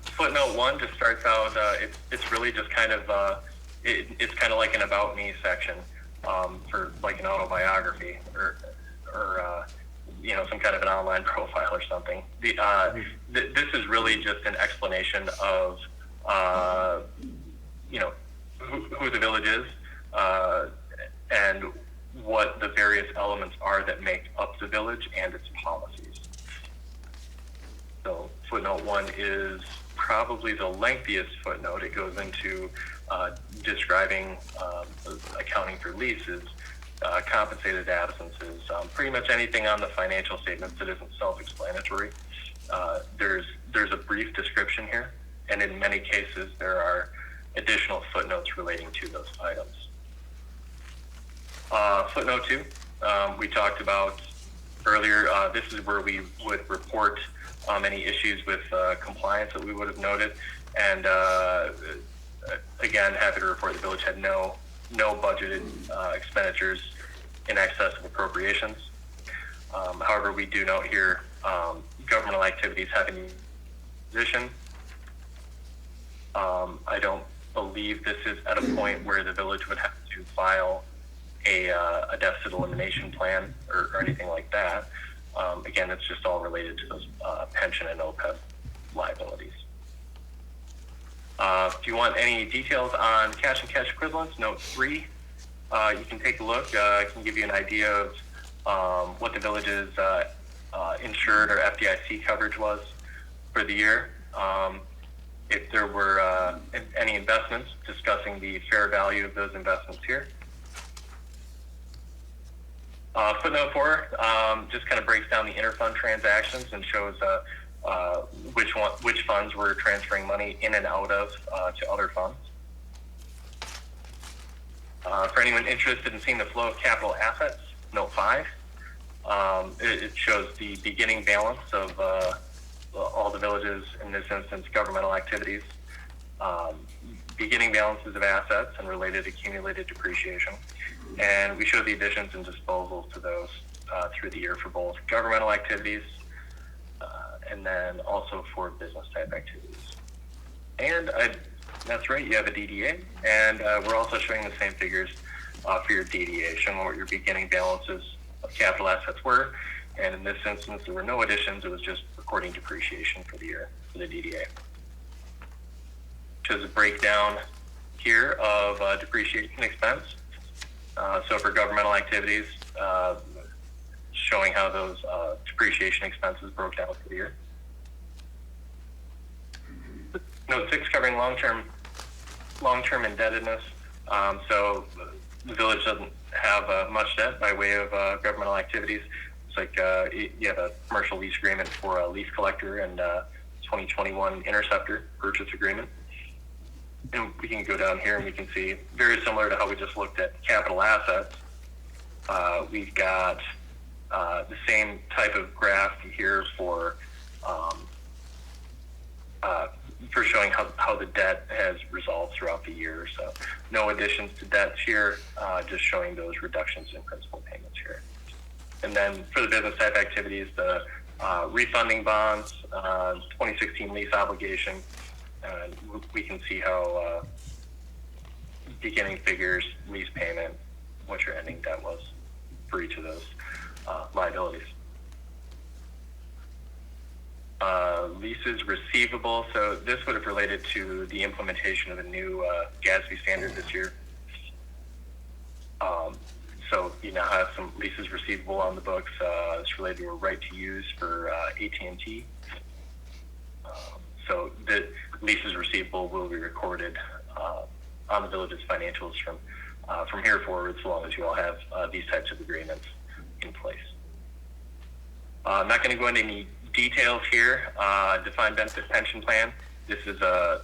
Footnote 1 just starts out, it's really just kind of, it's kind of like an about me section for like an autobiography or some kind of an online profile or something. This is really just an explanation of, who the village is and what the various elements are that make up the village and its policies. So footnote 1 is probably the lengthiest footnote. It goes into describing accounting for leases, compensated absences, pretty much anything on the financial statements that isn't self-explanatory. There's a brief description here, and in many cases there are additional footnotes relating to those items. Footnote 2, we talked about earlier. This is where we would report any issues with compliance that we would have noted. And again, happy to report the village had no budgeted expenditures in excess of appropriations. However, we do note here governmental activities having position. I don't believe this is at a point where the village would have to file a deficit elimination plan or anything like that. Again, it's just all related to those pension and OPEB liabilities. If you want any details on cash and cash equivalents, note 3, you can take a look. I can give you an idea of what the village's insured or FDIC coverage was for the year. If there were any investments, discussing the fair value of those investments here. Footnote 4 just kind of breaks down the interfund transactions and shows which funds were transferring money in and out of to other funds. For anyone interested in seeing the flow of capital assets, note 5. It shows the beginning balance of all the villages, in this instance, governmental activities, beginning balances of assets and related accumulated depreciation. And we show the additions and disposals to those through the year for both governmental activities and then also for business type activities. And that's right, you have a DDA, and we're also showing the same figures for your DDA, showing what your beginning balances of capital assets were. And in this instance, there were no additions, it was just recording depreciation for the year for the DDA. Shows a breakdown here of depreciation expense. So for governmental activities, showing how those depreciation expenses broke down for the year. Note 6 covering long-term indebtedness. So the village doesn't have much debt by way of governmental activities. It's like you have a commercial lease agreement for a leaf collector and 2021 interceptor purchase agreement. And we can go down here and we can see, very similar to how we just looked at capital assets, we've got the same type of graph here for showing how the debt has resolved throughout the year. So no additions to debt here, just showing those reductions in principal payments here. And then for the business type activities, the refunding bonds, 2016 lease obligation, we can see how beginning figures, lease payment, what your ending debt was for each of those liabilities. Leases receivable, so this would have related to the implementation of a new GASB standard this year. So you now have some leases receivable on the books. It's related to a right to use for AT&T. So the leases receivable will be recorded on the village's financials from here forward, so long as you all have these types of agreements in place. I'm not going to go into any details here. Defined benefit pension plan. This is a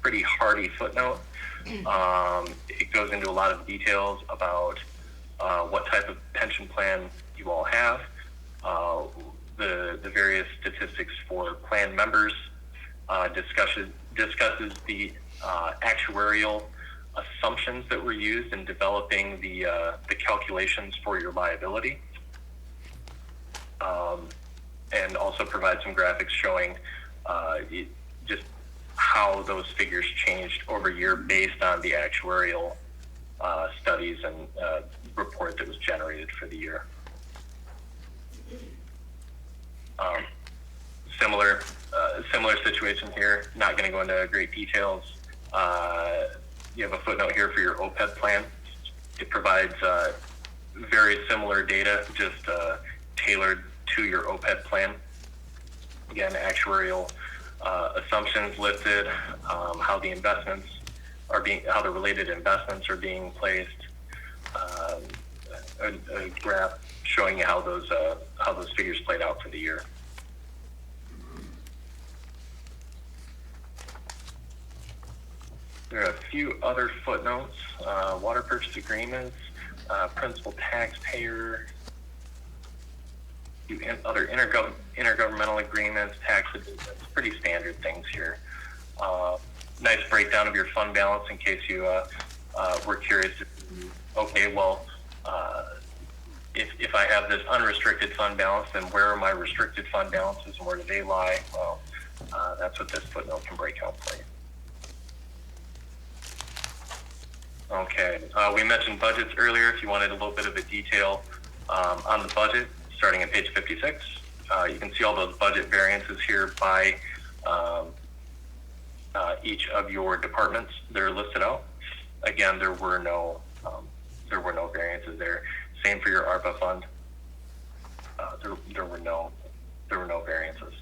pretty hardy footnote. It goes into a lot of details about what type of pension plan you all have, the various statistics for plan members, discusses the actuarial assumptions that were used in developing the calculations for your liability, and also provide some graphics showing just how those figures changed over year based on the actuarial studies and report that was generated for the year. Similar situation here. Not going to go into great details. You have a footnote here for your OPEB plan. It provides very similar data, just tailored to your OPEB plan. Again, actuarial assumptions listed, how the investments are how the related investments are being placed, a graph showing you how those figures played out for the year. There are a few other footnotes: water purchase agreements, principal taxpayer, other intergovernmental agreements, tax agreements, pretty standard things here. Nice breakdown of your fund balance in case you were curious. Okay, well, if I have this unrestricted fund balance, then where are my restricted fund balances and where do they lie? Well, that's what this footnote can break out for you. Okay, we mentioned budgets earlier. If you wanted a little bit of a detail on the budget, starting at page 56, you can see all those budget variances here by each of your departments that are listed out. Again, there were no variances there. Same for your ARPA fund. There were no variances.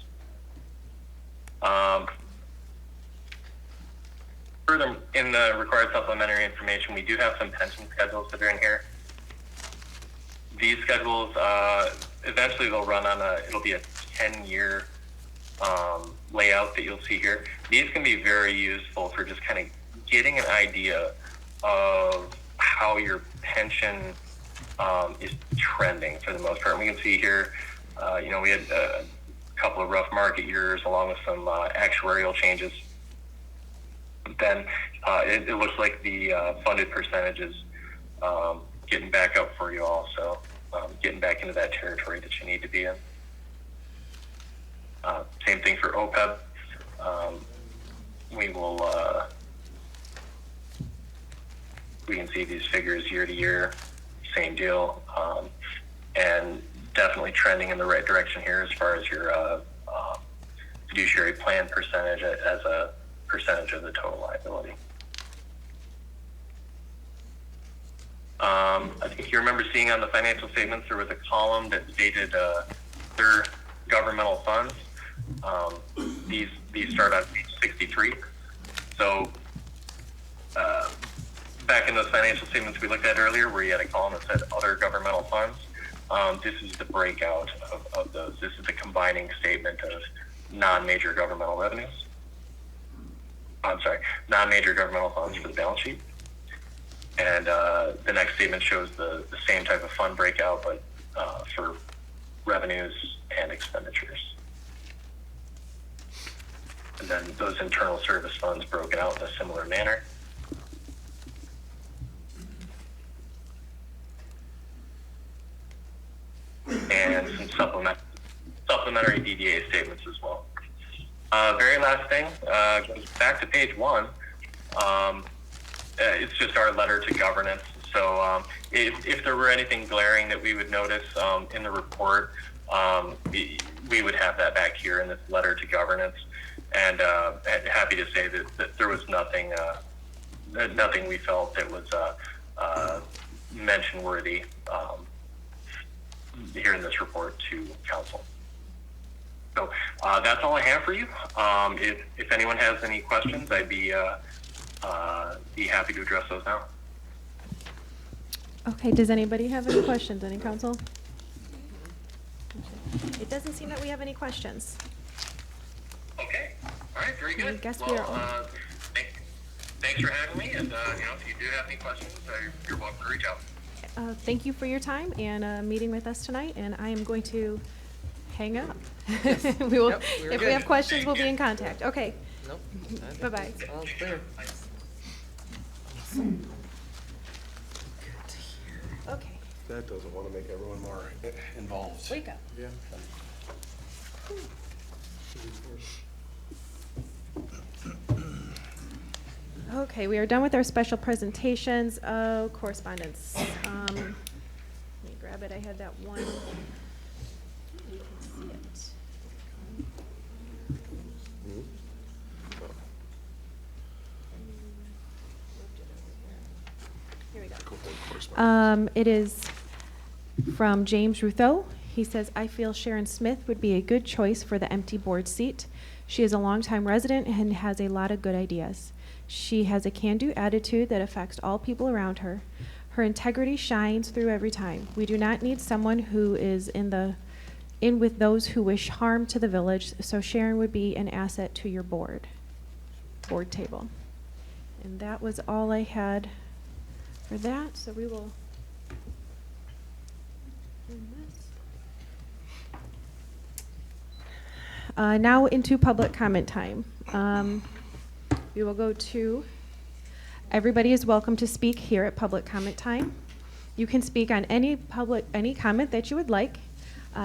Further, in the required supplementary information, we do have some pension schedules that are in here. These schedules, eventually they'll run on it'll be a 10-year layout that you'll see here. These can be very useful for just kind of getting an idea of how your pension is trending for the most part. And we can see here, we had a couple of rough market years along with some actuarial changes. Then it looks like the funded percentage is getting back up for you all, so getting back into that territory that you need to be in. Same thing for OPEB. We can see these figures year to year, same deal, and definitely trending in the right direction here as far as your fiduciary plan percentage as a percentage of the total liability. I think you remember seeing on the financial statements there was a column that stated other governmental funds. These start on page 63. So back in those financial statements we looked at earlier, where you had a column that said other governmental funds, this is the breakout of those. This is the combining statement of non-major governmental revenues. Non-major governmental funds for the balance sheet. And the next statement shows the same type of fund breakout, but for revenues and expenditures. And then those internal service funds broken out in a similar manner. And some supplementary DDA statements as well. Very last thing, goes back to page 1. it's just our letter to governance. So if there were anything glaring that we would notice in the report, we would have that back here in this letter to governance. And happy to say that there was nothing we felt that was mention worthy here in this report to council. So that's all I have for you. If anyone has any questions, I'd be happy to address those now. Okay, does anybody have any questions? Any council? It doesn't seem that we have any questions. Okay. All right. Very good. I guess we are on. Thanks for having me. And if you do have any questions, you're welcome to reach out. Thank you for your time and meeting with us tonight, and I am going to hang up. We will, Yep, we're if we good. have questions, we'll be in contact. Okay. Nope. Bye-bye. All clear. Okay, That doesn't want to make everyone more involved. wake up. Yeah. Okay, we are done with our special presentations. Correspondence. Let me grab it. I had that one. You can see it. Here we go. It is from James Rutho. He says, I feel Sharon Smith would be a good choice for the empty board seat. She is a longtime resident and has a lot of good ideas. She has a can-do attitude that affects all people around her. Her integrity shines through every time. We do not need someone who is in with those who wish harm to the village, so Sharon would be an asset to your board table. And that was all I had for that, so we will end this. Now into public comment time. We will go to, everybody is welcome to speak here at public comment time. You can speak on any comment that you would like.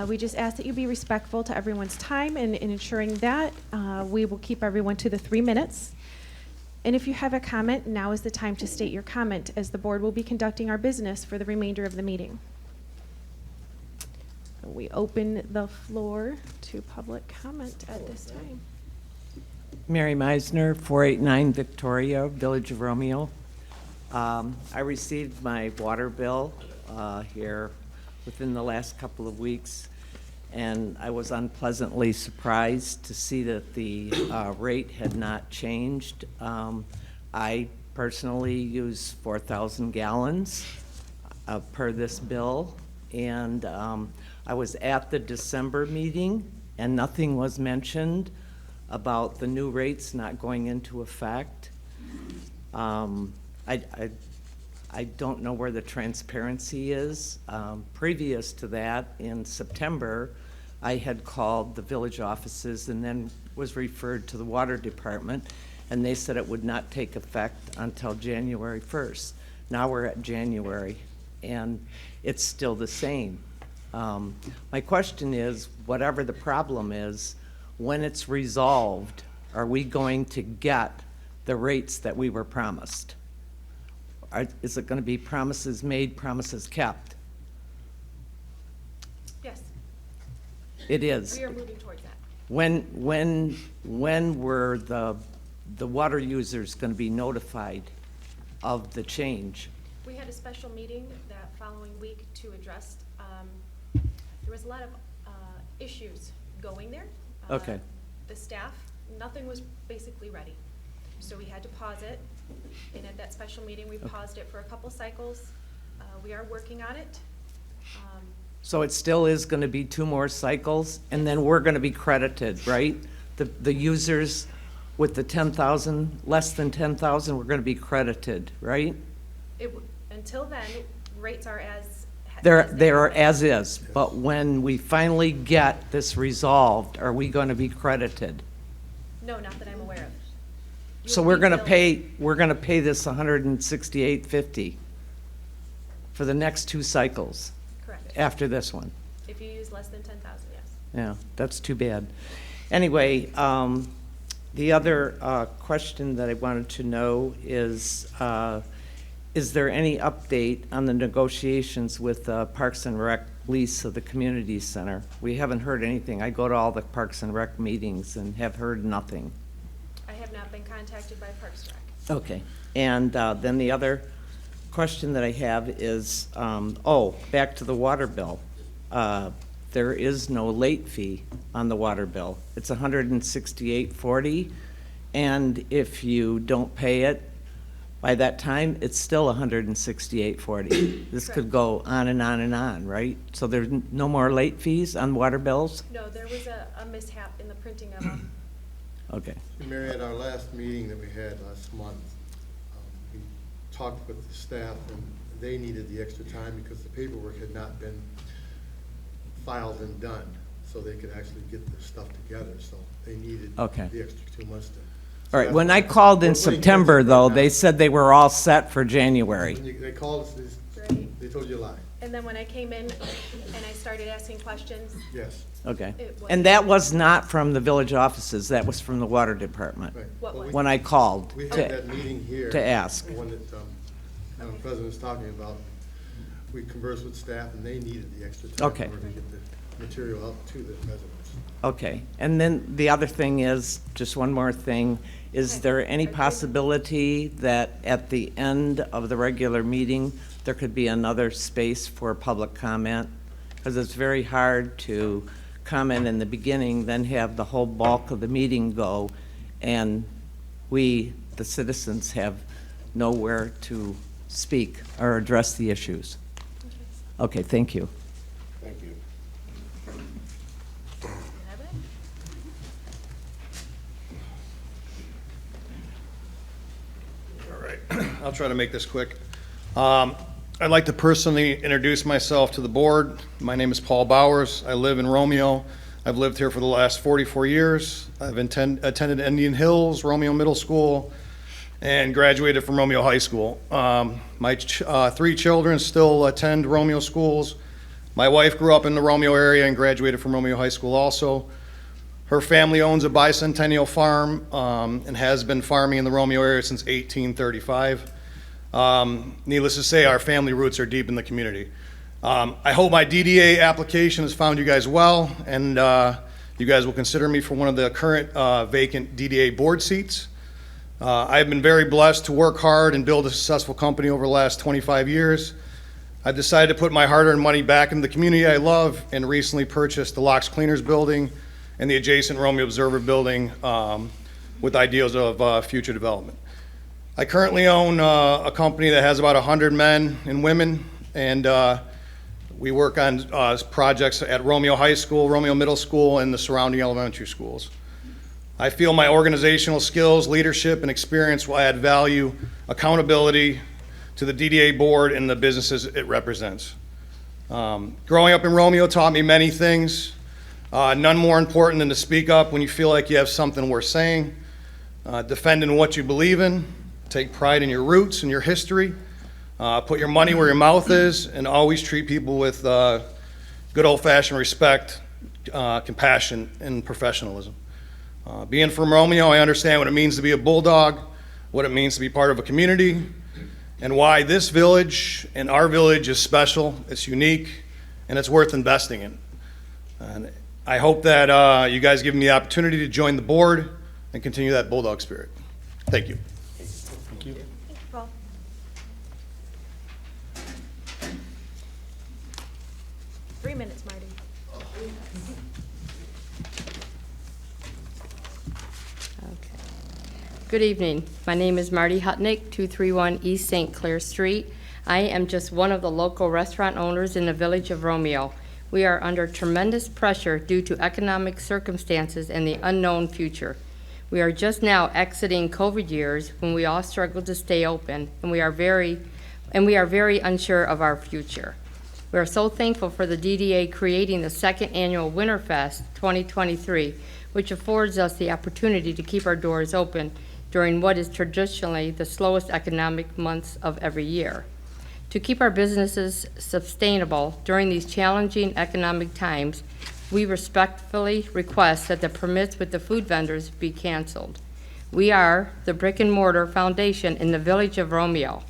We just ask that you be respectful to everyone's time, and in ensuring that we will keep everyone to the 3 minutes. And if you have a comment, now is the time to state your comment, as the board will be conducting our business for the remainder of the meeting. We open the floor to public comment at this time. Mary Meisner, 489 Victoria, Village of Romeo. I received my water bill here within the last couple of weeks, and I was unpleasantly surprised to see that the rate had not changed. I personally use 4,000 gallons per this bill, and I was at the December meeting, and nothing was mentioned about the new rates not going into effect. I don't know where the transparency is. Previous to that, in September, I had called the village offices and then was referred to the water department, and they said it would not take effect until January 1st. Now we're at January, and it's still the same. My question is, whatever the problem is, when it's resolved, are we going to get the rates that we were promised? Is it going to be promises made, promises kept? Yes. It is. We are moving towards that. When were the water users going to be notified of the change? We had a special meeting that following week to address, there was a lot of issues going there. Okay. The staff, nothing was basically ready. So we had to pause it, and at that special meeting, we paused it for a couple cycles. We are working on it. So it still is going to be 2 more cycles, and then we're going to be credited, right? The users with the 10,000, less than 10,000, we're going to be credited, right? Until then, rates are as They are as is, but when we finally get this resolved, are we going to be credited? No, not that I'm aware of. So we're going to pay this $168.50 for the next 2 cycles. Correct. After this one. If you use less than 10,000, yes. Yeah, that's too bad. Anyway, The other question that I wanted to know is there any update on the negotiations with Parks and Rec lease of the community center? We haven't heard anything. I go to all the Parks and Rec meetings and have heard nothing. I have not been contacted by Parks and Rec. Okay. And then the other question that I have is, back to the water bill. There is no late fee on the water bill. It's $168.40, and if you don't pay it by that time, it's still $168.40. This could go on and on and on, right? So there's no more late fees on water bills? No, there was a mishap in the printing of them. Okay. Mary, at our last meeting that we had last month, we talked with the staff, and they needed the extra time because the paperwork had not been filed and done, so they could actually get their stuff together, so they needed the extra 2 months to. All right, when I called in September, though, they said they were all set for January. They called us, they told you a lie. And then when I came in and I started asking questions, Yes. Okay. It was- And that was not from the village offices, that was from the water department, Right. What was? when I called We had that meeting here. to ask. The one that, Madam President was talking about. We conversed with staff, and they needed the extra time Okay. in order to get the material out to the residents. Okay, and then the other thing is, just one more thing, is there any possibility that at the end of the regular meeting, there could be another space for public comment? Because it's very hard to comment in the beginning, then have the whole bulk of the meeting go, and we, the citizens, have nowhere to speak or address the issues. Okay, thank you. Thank you. All right, I'll try to make this quick. I'd like to personally introduce myself to the board. My name is Paul Bowers. I live in Romeo. I've lived here for the last 44 years. I've attended Indian Hills, Romeo Middle School, and graduated from Romeo High School. My 3 children still attend Romeo schools. My wife grew up in the Romeo area and graduated from Romeo High School also. Her family owns a bicentennial farm and has been farming in the Romeo area since 1835. Needless to say, our family roots are deep in the community. I hope my DDA application has found you guys well, and you guys will consider me for one of the current vacant DDA board seats. I've been very blessed to work hard and build a successful company over the last 25 years. I've decided to put my hard-earned money back into the community I love, and recently purchased the Locks Cleaners building and the adjacent Romeo Observer building with ideas of future development. I currently own a company that has about 100 men and women, and we work on projects at Romeo High School, Romeo Middle School, and the surrounding elementary schools. I feel my organizational skills, leadership, and experience will add value, accountability to the DDA board and the businesses it represents. Growing up in Romeo taught me many things, none more important than to speak up when you feel like you have something worth saying, defend in what you believe in, take pride in your roots and your history, put your money where your mouth is, and always treat people with good old-fashioned respect, compassion, and professionalism. Being from Romeo, I understand what it means to be a bulldog, what it means to be part of a community, and why this village and our village is special, it's unique, and it's worth investing in. And I hope that you guys give me the opportunity to join the board and continue that bulldog spirit. Thank you. Thank you. Thank you, Paul. 3 minutes, Marty. Good evening. My name is Marty Hutnick, 231 East St. Clair Street. I am just one of the local restaurant owners in the village of Romeo. We are under tremendous pressure due to economic circumstances and the unknown future. We are just now exiting COVID years when we all struggled to stay open, and we are very unsure of our future. We are so thankful for the DDA creating the second annual Winterfest 2023, which affords us the opportunity to keep our doors open during what is traditionally the slowest economic months of every year. To keep our businesses sustainable during these challenging economic times, We respectfully request that the permits with the food vendors be canceled. We are the brick and mortar foundation in the Village of Romeo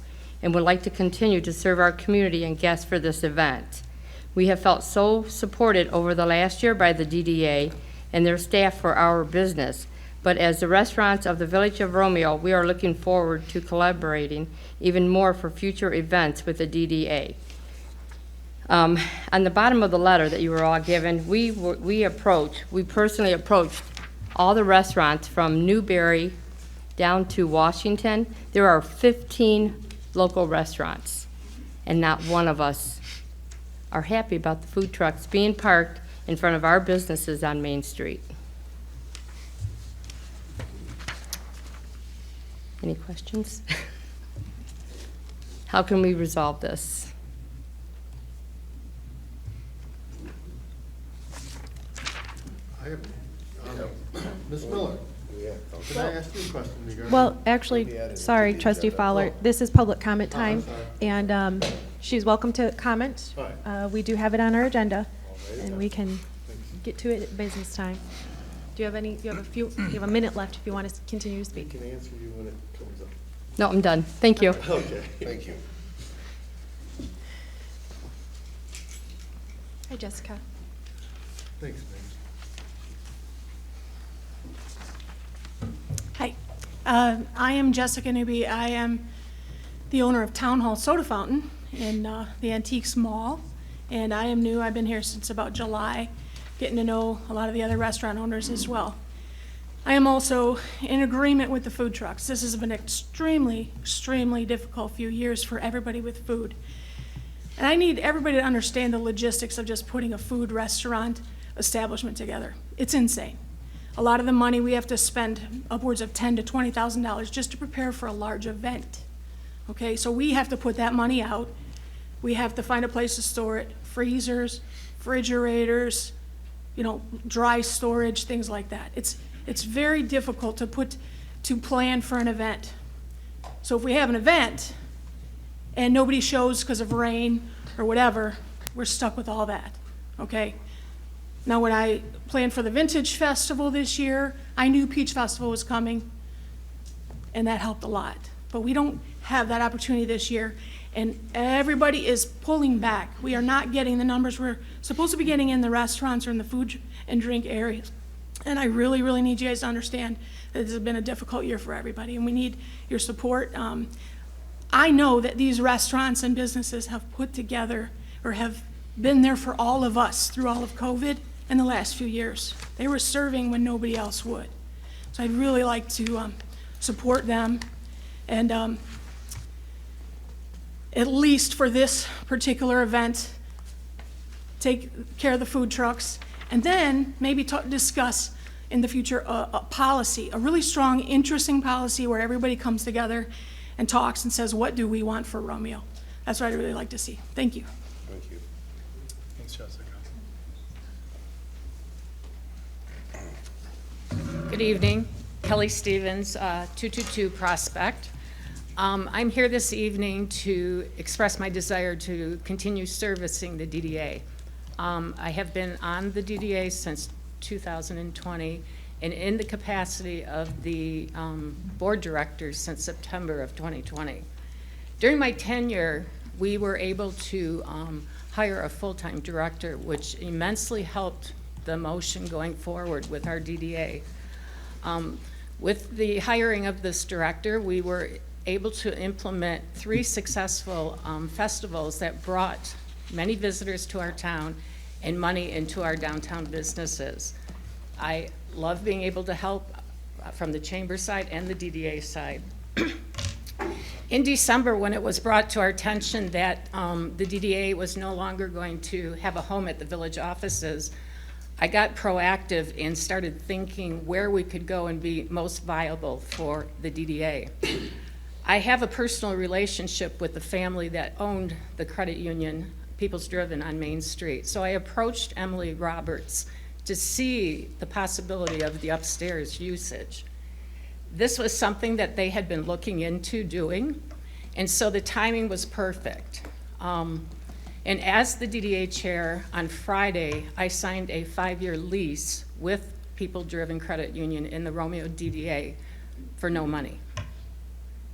and would like to continue to serve our community and guests for this event. We have felt so supported over the last year by the DDA and their staff for our business, but as the restaurants of the Village of Romeo, we are looking forward to collaborating even more for future events with the DDA. On the bottom of the letter that you were all given, we personally approached all the restaurants from Newberry down to Washington. There are 15 local restaurants, and not one of us are happy about the food trucks being parked in front of our businesses on Main Street. Any questions? How can we resolve this? I have, Ms. Miller, can I ask you a question regarding? Well, actually, sorry, Trustee Fowler, this is public comment time, and she's welcome to comment. We do have it on our agenda, and we can get to it at business time. Do you have any, you have a minute left if you want to continue to speak. I can answer you when it comes up. No, I'm done. Thank you. Okay, thank you. Hi, Jessica. Thanks, Meg. Hi, I am Jessica Newby. I am the owner of Town Hall Soda Fountain in the Antiques Mall, and I am new. I've been here since about July, getting to know a lot of the other restaurant owners as well. I am also in agreement with the food trucks. This has been an extremely, extremely difficult few years for everybody with food. And I need everybody to understand the logistics of just putting a food restaurant establishment together. It's insane. A lot of the money we have to spend, upwards of $10,000 to $20,000 just to prepare for a large event. Okay, so we have to put that money out. We have to find a place to store it, freezers, refrigerators, you know, dry storage, things like that. It's very difficult to plan for an event. So if we have an event and nobody shows because of rain or whatever, we're stuck with all that, okay? Now, when I planned for the Vintage Festival this year, I knew Peach Festival was coming, and that helped a lot. But we don't have that opportunity this year, and everybody is pulling back. We are not getting the numbers we're supposed to be getting in the restaurants or in the food and drink areas. And I really, really need you guys to understand that this has been a difficult year for everybody, and we need your support. I know that these restaurants and businesses have put together or have been there for all of us through all of COVID in the last few years. They were serving when nobody else would. So I'd really like to support them and at least for this particular event, take care of the food trucks, and then maybe discuss in the future a policy, a really strong, interesting policy where everybody comes together and talks and says, what do we want for Romeo? That's what I'd really like to see. Thank you. Thank you. Thanks, Jessica. Good evening, Kelly Stevens, 222 Prospect. I'm here this evening to express my desire to continue servicing the DDA. I have been on the DDA since 2020 and in the capacity of the board directors since September of 2020. During my tenure, we were able to hire a full-time director, which immensely helped the motion going forward with our DDA. With the hiring of this director, we were able to implement 3 successful festivals that brought many visitors to our town and money into our downtown businesses. I love being able to help from the chamber side and the DDA side. In December, when it was brought to our attention that the DDA was no longer going to have a home at the village offices, I got proactive and started thinking where we could go and be most viable for the DDA. I have a personal relationship with the family that owned the credit union, People's Driven on Main Street. So I approached Emily Roberts to see the possibility of the upstairs usage. This was something that they had been looking into doing, and so the timing was perfect. And as the DDA chair, on Friday, I signed a 5-year lease with People Driven Credit Union in the Romeo DDA for no money.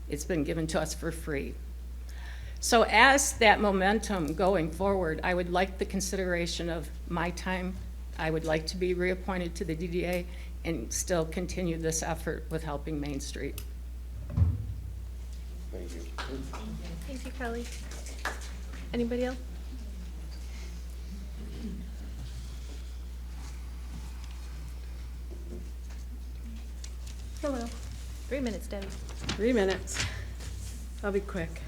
It's been given to us for free. So as that momentum going forward, I would like the consideration of my time. I would like to be reappointed to the DDA and still continue this effort with helping Main Street. Thank you. Thank you, Kelly. Anybody else? Hello. 3 minutes, Debbie. 3 minutes. I'll be quick.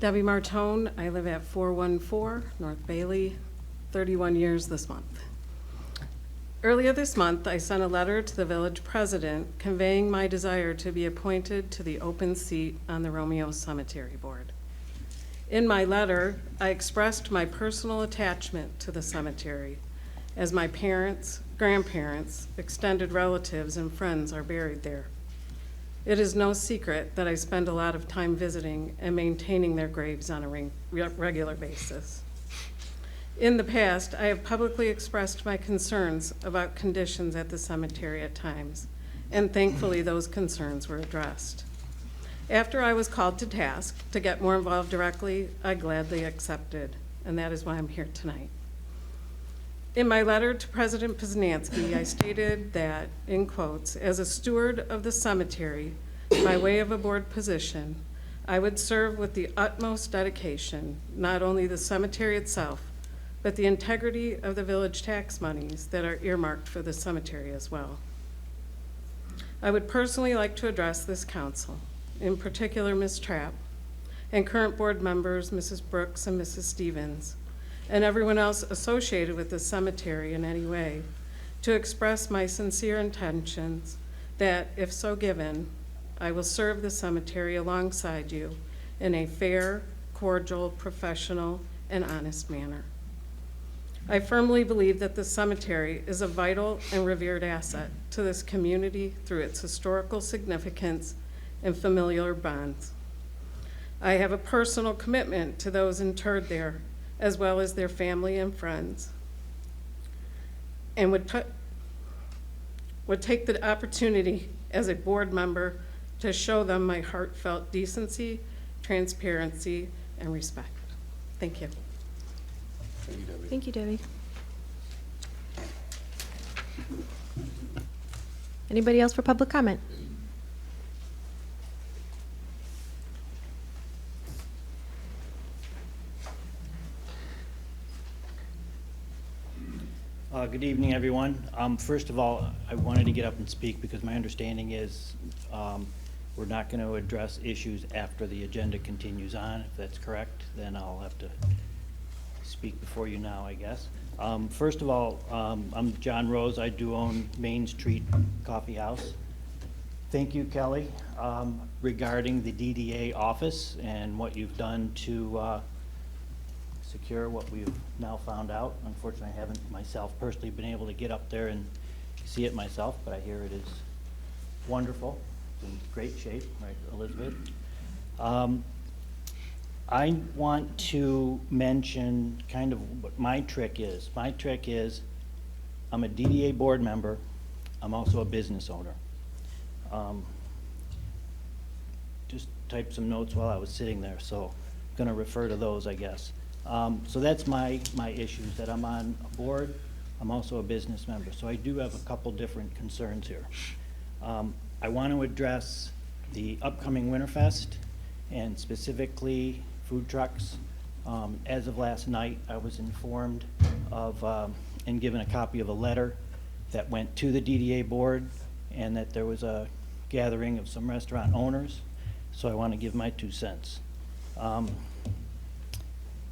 Debbie Martone, I live at 414 North Bailey, 31 years this month. Earlier this month, I sent a letter to the village president conveying my desire to be appointed to the open seat on the Romeo Cemetery Board. In my letter, I expressed my personal attachment to the cemetery, as my parents, grandparents, extended relatives, and friends are buried there. It is no secret that I spend a lot of time visiting and maintaining their graves on a regular basis. In the past, I have publicly expressed my concerns about conditions at the cemetery at times, and thankfully those concerns were addressed. After I was called to task to get more involved directly, I gladly accepted, and that is why I'm here tonight. In my letter to President Poznansky, I stated that, in quotes, as a steward of the cemetery, by way of a board position, I would serve with the utmost dedication, not only the cemetery itself, but the integrity of the village tax monies that are earmarked for the cemetery as well. I would personally like to address this council, in particular Ms. Trapp, and current board members, Mrs. Brooks and Mrs. Stevens, and everyone else associated with the cemetery in any way, to express my sincere intentions that, if so given, I will serve the cemetery alongside you in a fair, cordial, professional, and honest manner. I firmly believe that the cemetery is a vital and revered asset to this community through its historical significance and familiar bonds. I have a personal commitment to those interred there, as well as their family and friends, and would take the opportunity as a board member to show them my heartfelt decency, transparency, and respect. Thank you. Thank you, Debbie. Thank you, Debbie. Anybody else for public comment? Good evening, everyone. First of all, I wanted to get up and speak because my understanding is we're not going to address issues after the agenda continues on. If that's correct, then I'll have to speak before you now, I guess. First of all, I'm John Rose. I do own Main Street Coffee House. Thank you, Kelly, regarding the DDA office and what you've done to secure what we've now found out. Unfortunately, I haven't myself personally been able to get up there and see it myself, but I hear it is wonderful. It's in great shape, right, Elizabeth? I want to mention kind of what my trick is. My trick is I'm a DDA board member. I'm also a business owner. Just typed some notes while I was sitting there, so I'm going to refer to those, I guess. So that's my issues, that I'm on a board. I'm also a business member, so I do have a couple different concerns here. I want to address the upcoming Winterfest and specifically food trucks. As of last night, I was informed of and given a copy of a letter that went to the DDA board and that there was a gathering of some restaurant owners, so I want to give my 2 cents.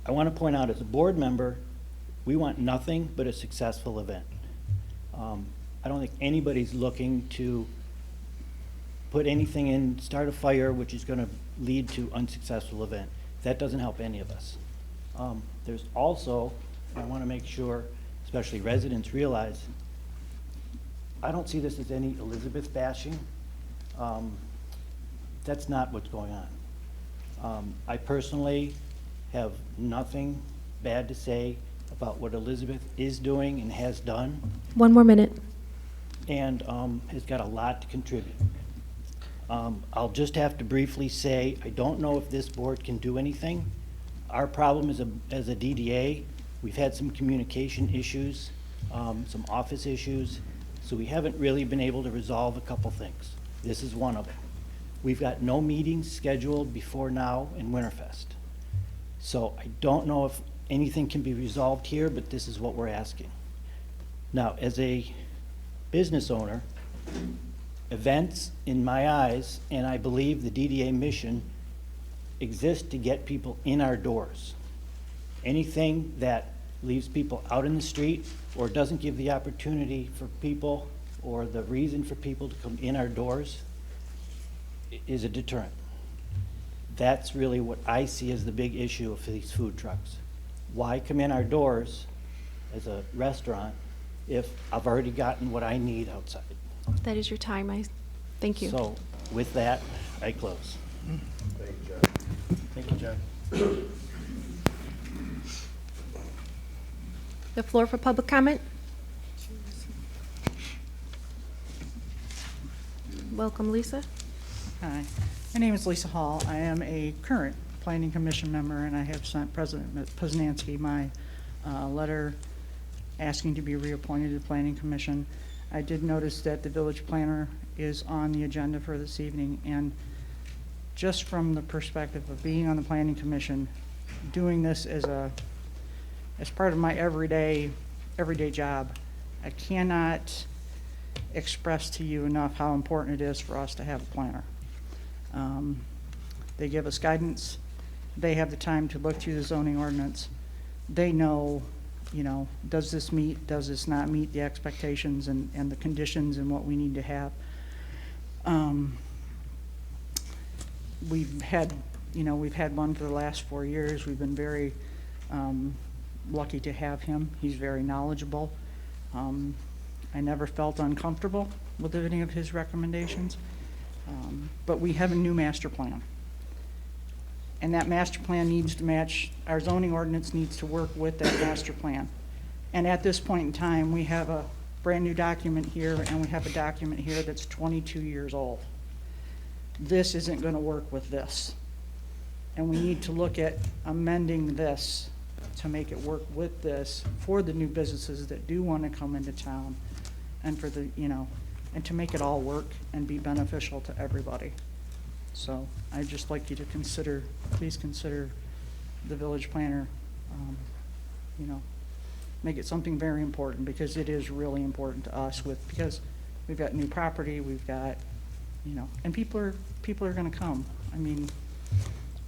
I want to point out, as a board member, we want nothing but a successful event. I don't think anybody's looking to put anything in, start a fire, which is going to lead to unsuccessful event. That doesn't help any of us. There's also, I want to make sure, especially residents realize, I don't see this as any Elizabeth bashing. That's not what's going on. I personally have nothing bad to say about what Elizabeth is doing and has done, One more minute. and has got a lot to contribute. I'll just have to briefly say, I don't know if this board can do anything. Our problem as a DDA, we've had some communication issues, some office issues, so we haven't really been able to resolve a couple things. This is one of them. We've got no meetings scheduled before now in Winterfest. So I don't know if anything can be resolved here, but this is what we're asking. Now, as a business owner, events, in my eyes, and I believe the DDA mission, exist to get people in our doors. Anything that leaves people out in the street or doesn't give the opportunity for people or the reason for people to come in our doors is a deterrent. That's really what I see as the big issue of these food trucks. Why come in our doors as a restaurant if I've already gotten what I need outside? That is your time. Thank you. So with that, I close. Thank you, John. Thank you, John. The floor for public comment. Welcome, Lisa. Hi, my name is Lisa Hall. I am a current Planning Commission member, and I have sent President Poznanski my letter asking to be reappointed to the Planning Commission. I did notice that the village planner is on the agenda for this evening, and just from the perspective of being on the Planning Commission, doing this as part of my everyday job, I cannot express to you enough how important it is for us to have a planner. They give us guidance. They have the time to look through the zoning ordinance. They know, does this meet, does this not meet the expectations and the conditions and what we need to have. We've had one for the last 4 years. We've been very lucky to have him. He's very knowledgeable. I never felt uncomfortable with any of his recommendations. But we have a new master plan. And that master plan needs to match, our zoning ordinance needs to work with that master plan. And at this point in time, we have a brand new document here and we have a document here that's 22 years old. This isn't going to work with this. And we need to look at amending this to make it work with this for the new businesses that do want to come into town and for the, and to make it all work and be beneficial to everybody. So I'd just like you to please consider the village planner, make it something very important, because it is really important to us because we've got new property, we've got, and people are gonna come. I mean,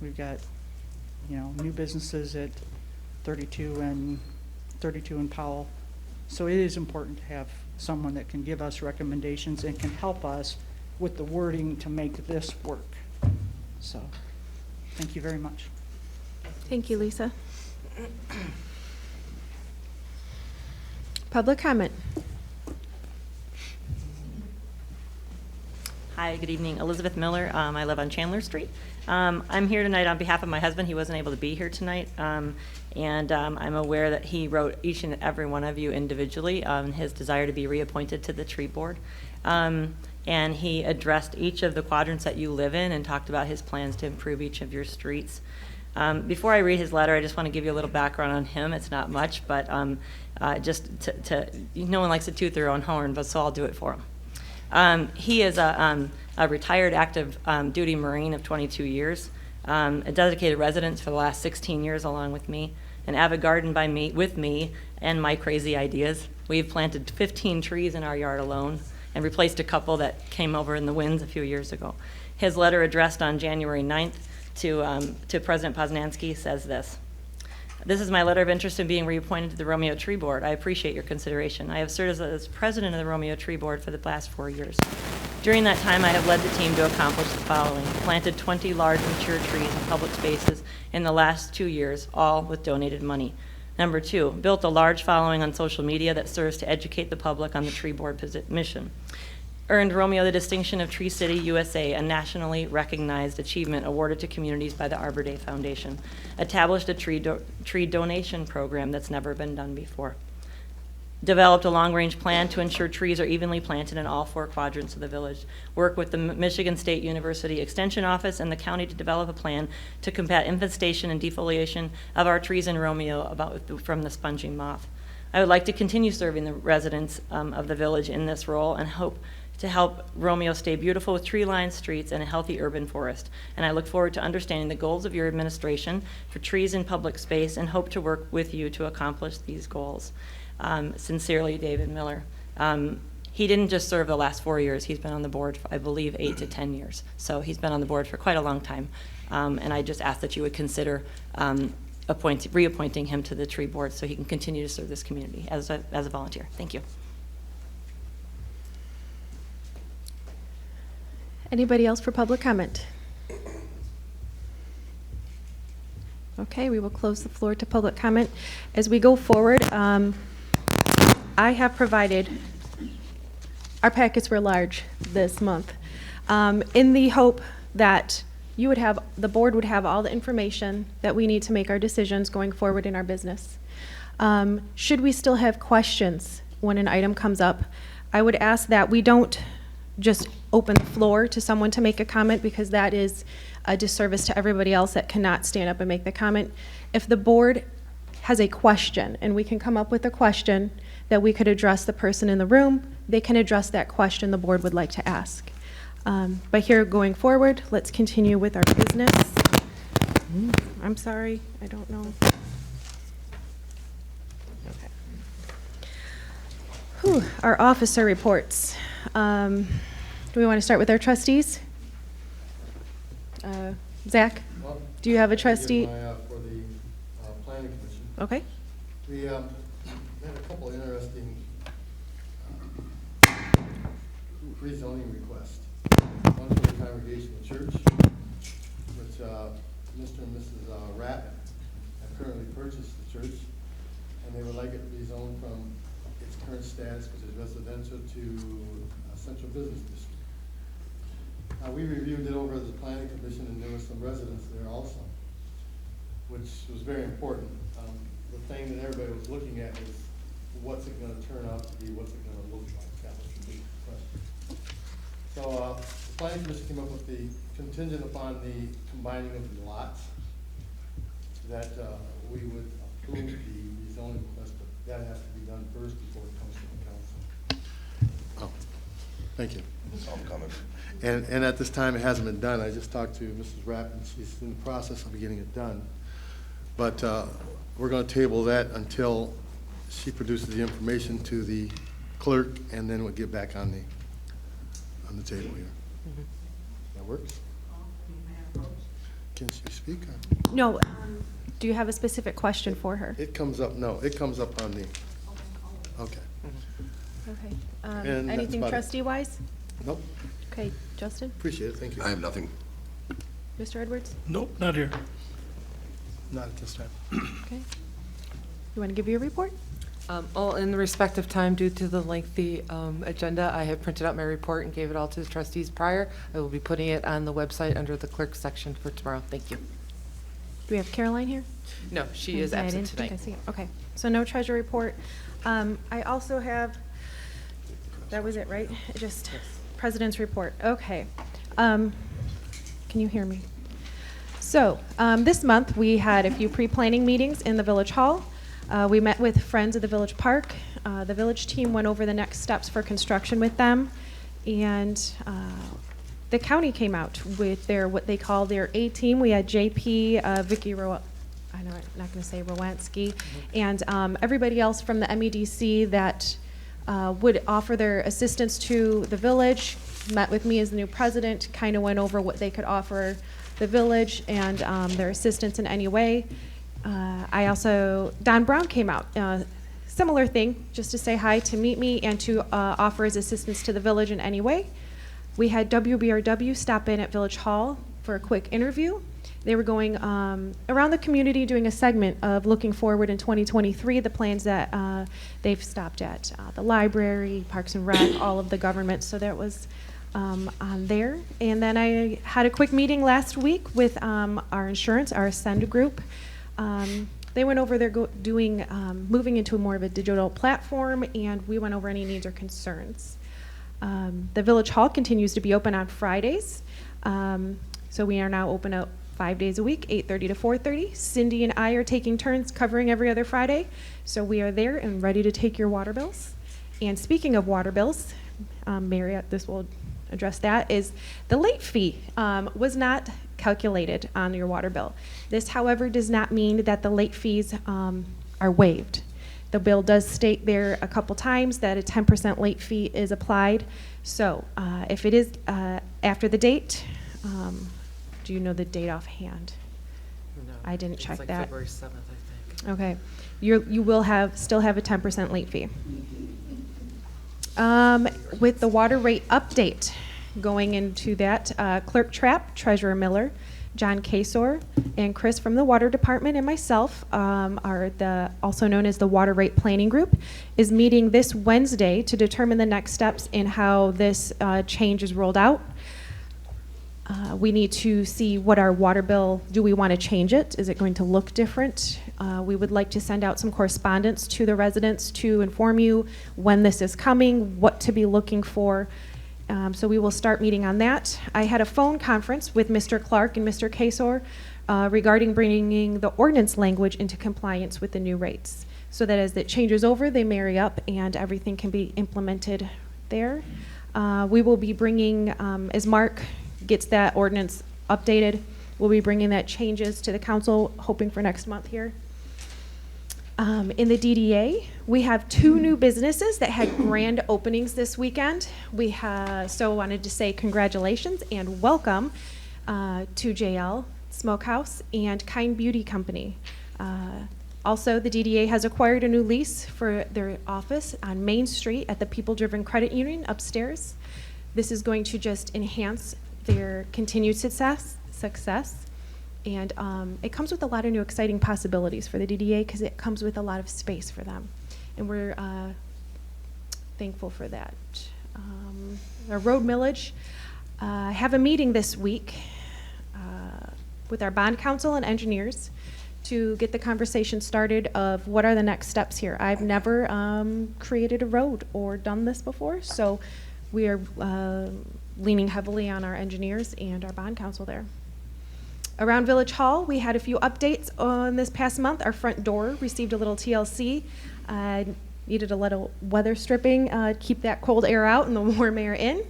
we've got, new businesses at 32 and Powell. So it is important to have someone that can give us recommendations and can help us with the wording to make this work. So, thank you very much. Thank you, Lisa. Public comment. Hi, good evening. Elizabeth Miller. I live on Chandler Street. I'm here tonight on behalf of my husband. He wasn't able to be here tonight. And I'm aware that he wrote each and every one of you individually on his desire to be reappointed to the tree board. And he addressed each of the quadrants that you live in and talked about his plans to improve each of your streets. Before I read his letter, I just want to give you a little background on him. It's not much, but just no one likes to toot their own horn, but so I'll do it for him. He is a retired active duty Marine of 22 years, a dedicated resident for the last 16 years along with me, an avid garden with me and my crazy ideas. We've planted 15 trees in our yard alone and replaced a couple that came over in the winds a few years ago. His letter addressed on January 9th to President Poznanski says this. This is my letter of interest in being reappointed to the Romeo Tree Board. I appreciate your consideration. I have served as president of the Romeo Tree Board for the last 4 years. During that time, I have led the team to accomplish the following: planted 20 large mature trees in public spaces in the last 2 years, all with donated money. Number 2, built a large following on social media that serves to educate the public on the tree board mission. earned Romeo the distinction of Tree City USA, a nationally recognized achievement awarded to communities by the Arbor Day Foundation. Established a tree donation program that's never been done before. Developed a long-range plan to ensure trees are evenly planted in all 4 quadrants of the village. Worked with the Michigan State University Extension Office and the county to develop a plan to combat infestation and defoliation of our trees in Romeo from the sponging moth. I would like to continue serving the residents of the village in this role and hope to help Romeo stay beautiful with tree-lined streets and a healthy urban forest. And I look forward to understanding the goals of your administration for trees in public space and hope to work with you to accomplish these goals. Sincerely, David Miller. He didn't just serve the last 4 years. He's been on the board for, I believe, 8 to 10 years. So he's been on the board for quite a long time. And I just ask that you would consider reappointing him to the tree board so he can continue to serve this community as a volunteer. Thank you. Anybody else for public comment? Okay, we will close the floor to public comment. As we go forward, I have provided, our packets were large this month, in the hope that you would have, the board would have all the information that we need to make our decisions going forward in our business. Should we still have questions when an item comes up, I would ask that we don't just open the floor to someone to make a comment, because that is a disservice to everybody else that cannot stand up and make the comment. If the board has a question and we can come up with a question that we could address the person in the room, they can address that question the board would like to ask. But here going forward, let's continue with our business. I'm sorry, I don't know. Okay. Whew, our officer reports. Do we want to start with our trustees? Zach, Well, do you have a I give trustee? for the planning commission. Okay. We had a couple interesting rezoning requests. One for the Congregational Church, which Mr. and Mrs. Rapp have currently purchased the church, and they would like it rezoned from its current status, which is residential, to a central business district. We reviewed it over as a planning commission, and there were some residents there also, which was very important. The thing that everybody was looking at is, what's it gonna turn out to be, what's it gonna look like? That was the big question. So, the planning commission came up with the contingent upon the combining of the lots, that we would approve the rezoning request, but that has to be done first before it comes to the council. Oh, thank you. I'm coming. And at this time, it hasn't been done. I just talked to Mrs. Rapp, and she's in the process of getting it done. But we're going to table that until she produces the information to the clerk, and then we'll get back on the table here. Mm-hmm. That works? Can she speak? No. Do you have a specific question for her? It comes up, no, it comes up on the, okay. Okay. And that's Anything about it. trustee-wise? Nope, Okay, Justin? appreciate it, thank you. I have nothing. Mr. Edwards? Nope, not here. Not at this time. Okay. You want to give your report? In the respective time, due to the lengthy agenda, I have printed out my report and gave it all to the trustees prior. I will be putting it on the website under the clerk section for tomorrow. Thank you. Do we have Caroline here? No, she is Okay, absent I didn't think I tonight. see it. Okay, so no treasure report. I also have, that was it, right? Just president's report. Okay. Can you hear me? So this month, we had a few pre-planning meetings in the Village Hall. We met with Friends of the Village Park. The village team went over the next steps for construction with them. And the county came out with their, what they call their A-team. We had JP, Vicky I'm not going to say Rowanski, and everybody else from the MEDC that would offer their assistance to the village, met with me as the new president, kind of went over what they could offer the village and their assistance in any way. I also, Don Brown came out, similar thing, just to say hi, to meet me, and to offer his assistance to the village in any way. We had WBRW stop in at Village Hall for a quick interview, They were going around the community doing a segment of looking forward in 2023, the plans that they've stopped at the library, Parks and Rec, all of the government. So that was on there. And then I had a quick meeting last week with our insurance, our Ascend group. They went over their moving into more of a digital platform, and we went over any needs or concerns. The Village Hall continues to be open on Fridays. So we are now open out 5 days a week, 8:30 to 4:30. Cindy and I are taking turns covering every other Friday. So we are there and ready to take your water bills. And speaking of water bills, Marriott, this will address that, is the late fee was not calculated on your water bill. This, however, does not mean that the late fees are waived. The bill does state there a couple times that a 10% late fee is applied. So if it is after the date, do you know the date offhand? No, I didn't it's check like that. February 7th, I think. Okay. You will still have a 10% late fee. With the water rate update, going into that, Clerk Trapp, Treasurer Miller, John Kasor, and Chris from the Water Department, and myself, are also known as the Water Rate Planning Group, is meeting this Wednesday to determine the next steps in how this change is rolled out. We need to see what our water bill, do we want to change it? Is it going to look different? We would like to send out some correspondence to the residents to inform you when this is coming, what to be looking for. So we will start meeting on that. I had a phone conference with Mr. Clark and Mr. Kasor regarding bringing the ordinance language into compliance with the new rates, so that as it changes over, they marry up and everything can be implemented there. We will be bringing, as Mark gets that ordinance updated, we'll be bringing that changes to the council, hoping for next month here. In the DDA, we have 2 new businesses that had grand openings this weekend. So wanted to say congratulations and welcome to JL Smokehouse and Kind Beauty Company. Also, the DDA has acquired a new lease for their office on Main Street at the People Driven Credit Union upstairs. This is going to just enhance their continued success. And it comes with a lot of new exciting possibilities for the DDA because it comes with a lot of space for them. And we're thankful for that. Our road millage, I have a meeting this week with our bond counsel and engineers to get the conversation started of what are the next steps here. I've never created a road or done this before, so we are leaning heavily on our engineers and our bond counsel there. Around Village Hall, we had a few updates on this past month. Our front door received a little TLC. Needed a little weather stripping, keep that cold air out and the warm air in.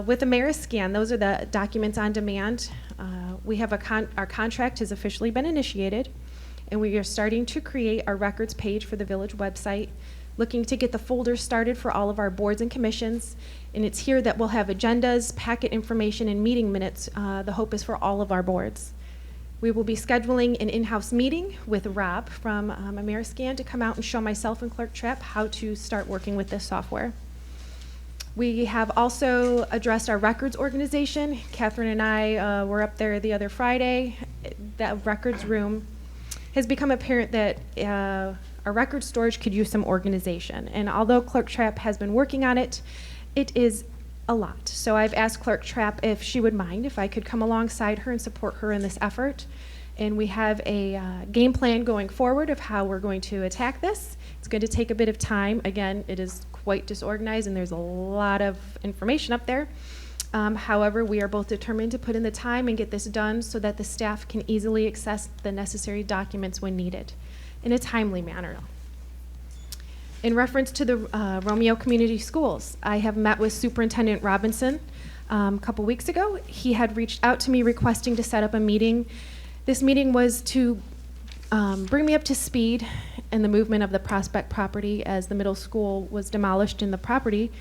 With the mayor's scan, those are the documents on demand. We have our contract has officially been initiated, and we are starting to create our records page for the village website, looking to get the folder started for all of our boards and commissions. And it's here that we'll have agendas, packet information, and meeting minutes. The hope is for all of our boards. We will be scheduling an in-house meeting with Rob from Ameriscan to come out and show myself and Clerk Trapp how to start working with this software. We have also addressed our records organization. Catherine and I were up there the other Friday. That records room has become apparent that our record storage could use some organization. And although Clerk Trapp has been working on it, it is a lot. So I've asked Clerk Trapp if she would mind if I could come alongside her and support her in this effort. And we have a game plan going forward of how we're going to attack this. It's going to take a bit of time. Again, it is quite disorganized and there's a lot of information up there. However, we are both determined to put in the time and get this done so that the staff can easily access the necessary documents when needed in a timely manner. In reference to the Romeo Community Schools, I have met with Superintendent Robinson a couple weeks ago. He had reached out to me requesting to set up a meeting. This meeting was to bring me up to speed in the movement of the Prospect property, as the middle school was demolished and the property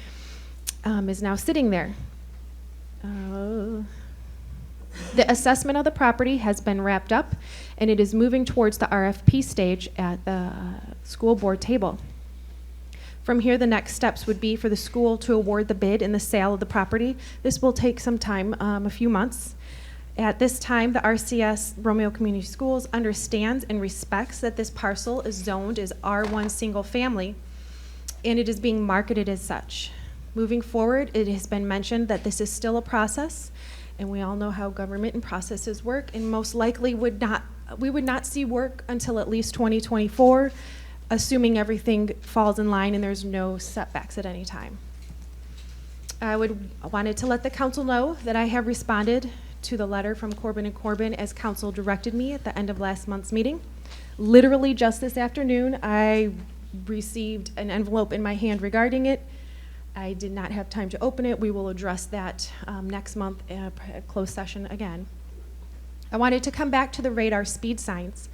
is now sitting there. The assessment of the property has been wrapped up and it is moving towards the RFP stage at the school board table. From here, the next steps would be for the school to award the bid in the sale of the property. This will take some time, a few months. At this time, the RCS Romeo Community Schools understands and respects that this parcel is zoned as R1 single family, and it is being marketed as such. Moving forward, it has been mentioned that this is still a process, and we all know how government and processes work, and most likely we would not see work until at least 2024, assuming everything falls in line and there's no setbacks at any time. I wanted to let the council know that I have responded to the letter from Corbin and Corbin as council directed me at the end of last month's meeting. Literally just this afternoon, I received an envelope in my hand regarding it. I did not have time to open it. We will address that next month in a closed session again. I wanted to come back to the radar speed signs.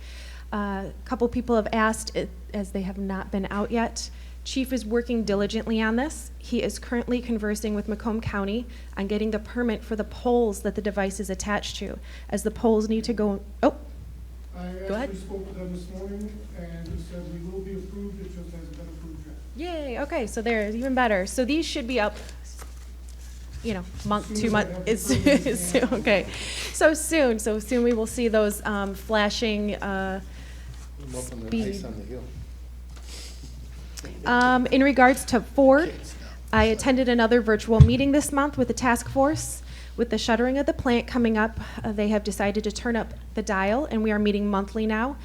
A couple people have asked, as they have not been out yet. Chief is working diligently on this. He is currently conversing with Macomb County on getting the permit for the poles that the device is attached to, as the poles need to go, I go ahead. actually spoke with them this morning, and he said we will be approved, it just hasn't been approved yet. Yay, okay, so there's even better. So these should be up, month, 2 months, it's okay. So soon we will see those flashing speed. In regards to Ford, I attended another virtual meeting this month with the task force. With the shuttering of the plant coming up, they have decided to turn up the dial, and we are meeting monthly now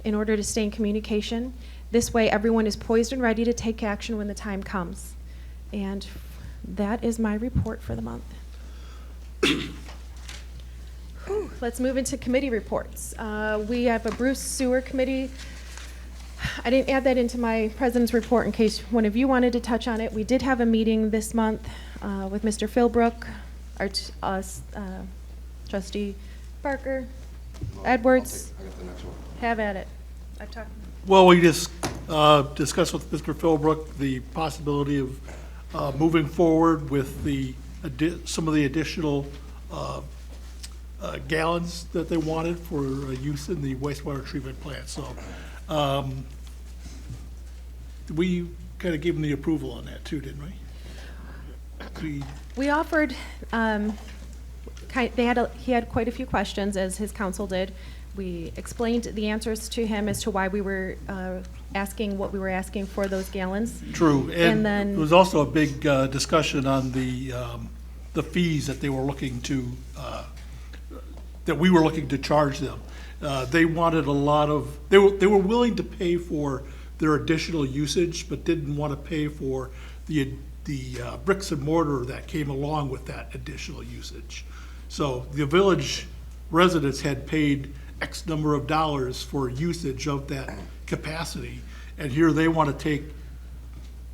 in order to stay in communication. This way, everyone is poised and ready to take action when the time comes. And that is my report for the month. Whew, let's move into committee reports. We have a Bruce Sewer Committee. I didn't add that into my president's report in case one of you wanted to touch on it. We did have a meeting this month with Mr. Philbrook, Trustee Parker, Edwards. I got the next one. Have at it. I've talked. Well, we just discussed with Mr. Philbrook the possibility of moving forward with some of the additional gallons that they wanted for use in the wastewater treatment plant. So we kind of gave them the approval on that too, didn't we? We offered, he had quite a few questions, as his counsel did. We explained the answers to him as to why we were asking what we were asking for those gallons. True, and then there was also a big discussion on the fees that they were looking to, that we were looking to charge them. They wanted a lot of, they were willing to pay for their additional usage, but didn't want to pay for the bricks and mortar that came along with that additional usage. So the village residents had paid X number of dollars for usage of that capacity, and here they want to take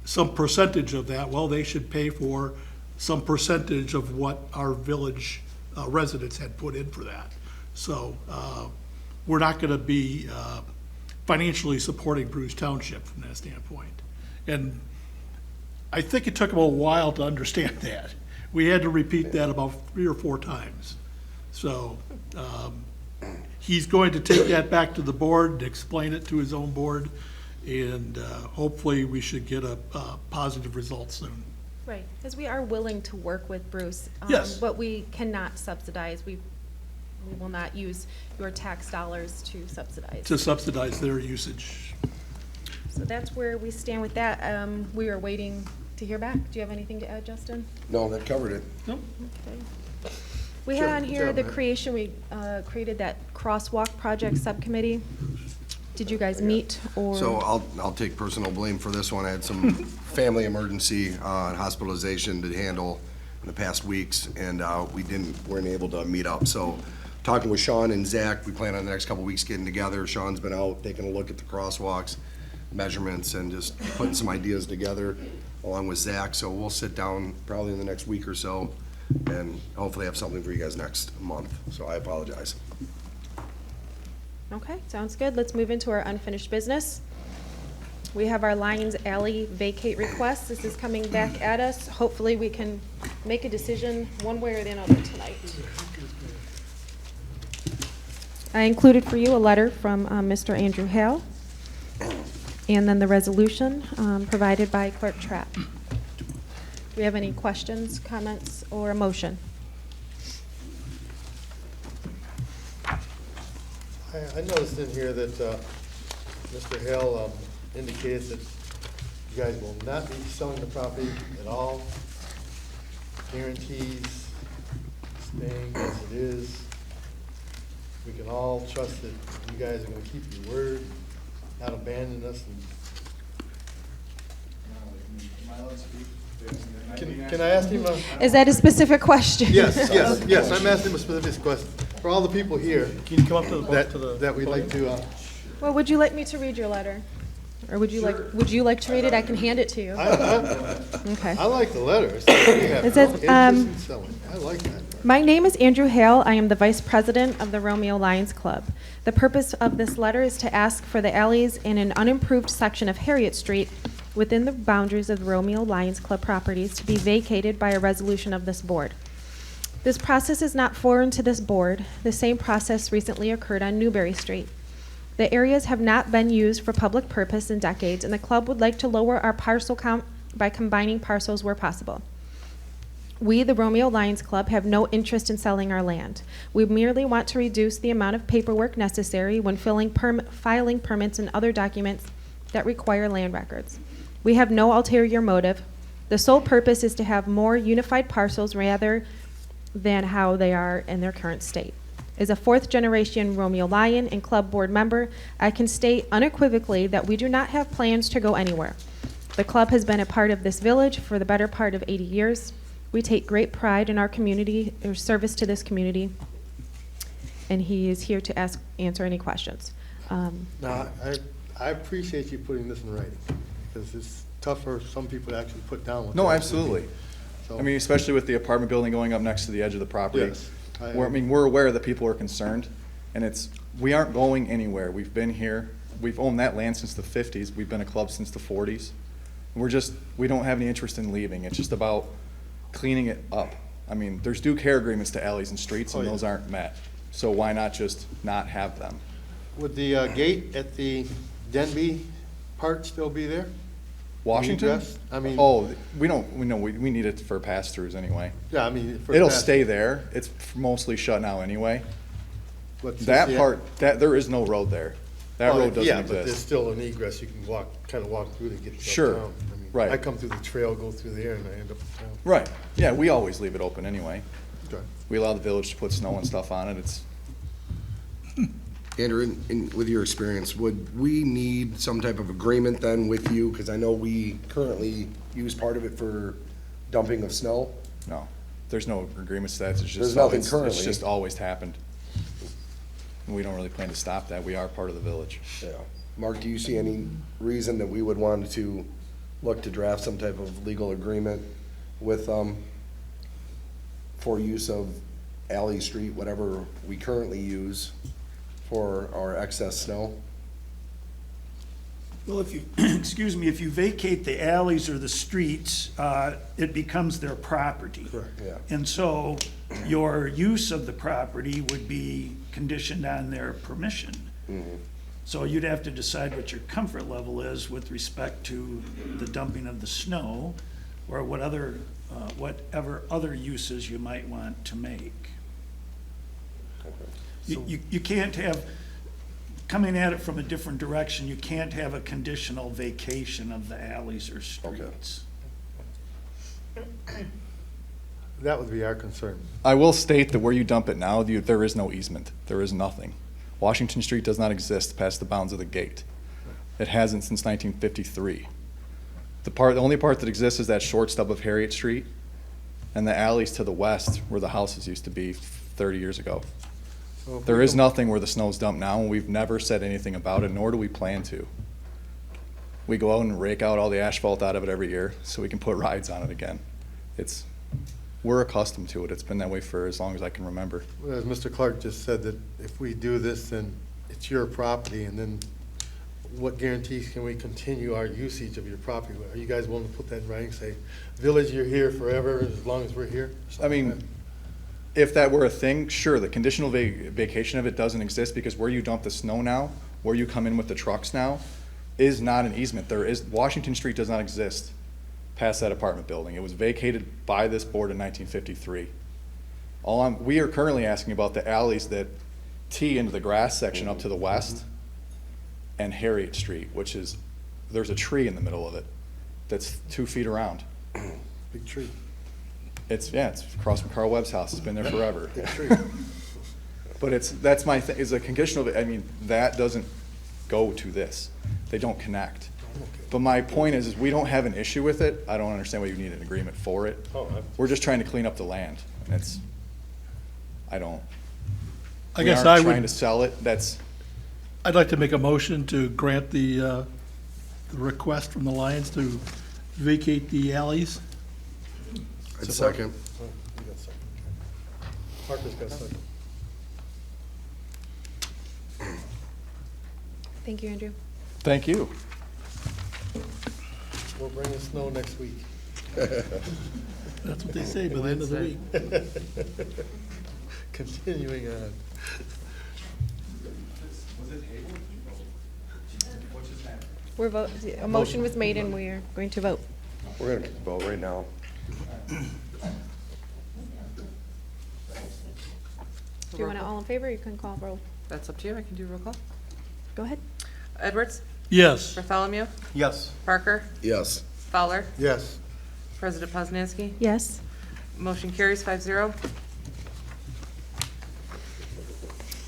some percentage of that. Well, they should pay for some percentage of what our village residents had put in for that. So we're not going to be financially supporting Bruce Township from that standpoint. And I think it took them a while to understand that. We had to repeat that about 3 or 4 times. So he's going to take that back to the board and explain it to his own board, and hopefully we should get a positive result soon. Right, because we are willing to work with Bruce. Yes. But we cannot subsidize. We will not use your tax dollars to subsidize. To subsidize their usage. So that's where we stand with that. We are waiting to hear back. Do you have anything to add, Justin? No, that covered it. Nope. Okay. We Sure, had on here sure, the man. creation, we created that crosswalk project subcommittee. Did you guys meet or? So I'll take personal blame for this one. I had some family emergency and hospitalization to handle in the past weeks, and weren't able to meet up. So talking with Sean and Zach, we plan on the next couple of weeks getting together. Sean's been out taking a look at the crosswalks, measurements, and just putting some ideas together along with Zach. So we'll sit down probably in the next week or so and hopefully have something for you guys next month. So I apologize. Okay, sounds good. Let's move into our unfinished business. We have our Lions Alley vacate request. This is coming back at us. Hopefully we can make a decision one way or the other tonight. I included for you a letter from Mr. Andrew Hale, and then the resolution provided by Clerk Trapp. Do we have any questions, comments, or a motion? I noticed in here that Mr. Hale indicated that you guys will not be selling the property at all. Guarantees staying as it is. We can all trust that you guys are gonna keep your word, not abandon us. Can I ask him Is that a specific question? Yes, I'm asking him a specific question. For all the people here. Can you come up to the that we'd like to, Well, would you like me to read your letter? Or would you like to read it? I can hand it to you. Okay. I like the letter. It says we have It says, no interest in selling. I like that. My name is Andrew Hale. I am the Vice President of the Romeo Lions Club. The purpose of this letter is to ask for the alleys in an unimproved section of Harriet Street within the boundaries of the Romeo Lions Club properties to be vacated by a resolution of this board. This process is not foreign to this board. The same process recently occurred on Newberry Street. The areas have not been used for public purpose in decades, and the club would like to lower our parcel count by combining parcels where possible. We, the Romeo Lions Club, have no interest in selling our land. We merely want to reduce the amount of paperwork necessary when filing permits and other documents that require land records. We have no ulterior motive. The sole purpose is to have more unified parcels rather than how they are in their current state. As a fourth-generation Romeo Lion and club board member, I can state unequivocally that we do not have plans to go anywhere. The club has been a part of this village for the better part of 80 years. We take great pride in our community, or service to this community, and he is here to answer any questions. Now, I appreciate you putting this in writing, because it's tough for some people to actually put down what No, they absolutely. So- I mean, especially with the apartment building going up next to the edge of the property. Yes. We're aware that people are concerned, and we aren't going anywhere. We've been here, we've owned that land since the 50s, we've been a club since the 40s. We don't have any interest in leaving. It's just about cleaning it up. I mean, there's due care agreements to alleys and streets, and those aren't met. So why not just not have them? Would the gate at the Denby part still be there? Washington? Egress? I mean. Oh, we need it for pass-throughs anyway. Yeah, I mean. for It'll pass- stay there. It's mostly shut now anyway. But since That the- part, there is no road there. That Oh, road doesn't Yeah, but there's exist. still an egress. You can kind of walk through to get Sure. uptown. I mean, Right. I come through the trail, go through there, and I end up in town. Right, yeah, we always leave it open anyway. Okay. We allow the village to put snow and stuff on it. Andrew, with your experience, would we need some type of agreement then with you? Because I know we currently use part of it for dumping of snow. No, there's no agreements to that. It's just. There's nothing It's currently. just always happened. And we don't really plan to stop that. We are part of the village. Yeah. Mark, do you see any reason that we would want to look to draft some type of legal agreement with, for use of alley, street, whatever we currently use for our excess snow? Well, if you, excuse me, if you vacate the alleys or the streets, it becomes their property. Correct. Yeah. And so your use of the property would be conditioned on their permission. Mhm. So you'd have to decide what your comfort level is with respect to the dumping of the snow or whatever other uses you might want to make. You can't have, coming at it from a different direction, you can't have a conditional vacation of the alleys or streets. That would be our concern. I will state that where you dump it now, there is no easement. There is nothing. Washington Street does not exist past the bounds of the gate. It hasn't since 1953. The only part that exists is that short stub of Harriet Street and the alleys to the west where the houses used to be 30 years ago. So if There we is can- nothing where the snow's dumped now, and we've never said anything about it, nor do we plan to. We go out and rake out all the asphalt out of it every year so we can put rides on it again. We're accustomed to it. It's been that way for as long as I can remember. Well, as Mr. Clark just said, that if we do this, then it's your property, and then what guarantees can we continue our usage of your property? Are you guys willing to put that in writing, say, village, you're here forever, as long as we're here? I mean, if that were a thing, sure, the conditional vacation of it doesn't exist because where you dump the snow now, where you come in with the trucks now, is not an easement. Washington Street does not exist past that apartment building. It was vacated by this board in 1953. We are currently asking about the alleys that tee into the grass section up to the west, and Harriet Street, which is, there's a tree in the middle of it that's 2 feet around. Big tree. It's across from Carl Webb's house. It's been there forever. Big tree. But that's my thing, is a condition of it, I mean, that doesn't go to this. They don't connect. But my point is we don't have an issue with it. I don't understand why you need an agreement for it. We're just trying to clean up the land. That's, I we guess aren't I trying to would, sell it. That's, I'd like to make a motion to grant the request from the Lions to vacate the alleys. I'd second. Oh, you got a second. Parker's got a second. Thank you, Andrew. thank you. We'll bring the snow next week. That's what they say by the end of the week. Continuing on. A motion was made and we are going to vote. We're gonna vote right now. Do you want to all in favor? You can call roll. That's up to you. I can do roll call. Go ahead. Edwards? Yes. Bartholomew? Yes. Parker? Yes. Fowler? Yes. President Poznanski? Yes. Motion carries 5-0.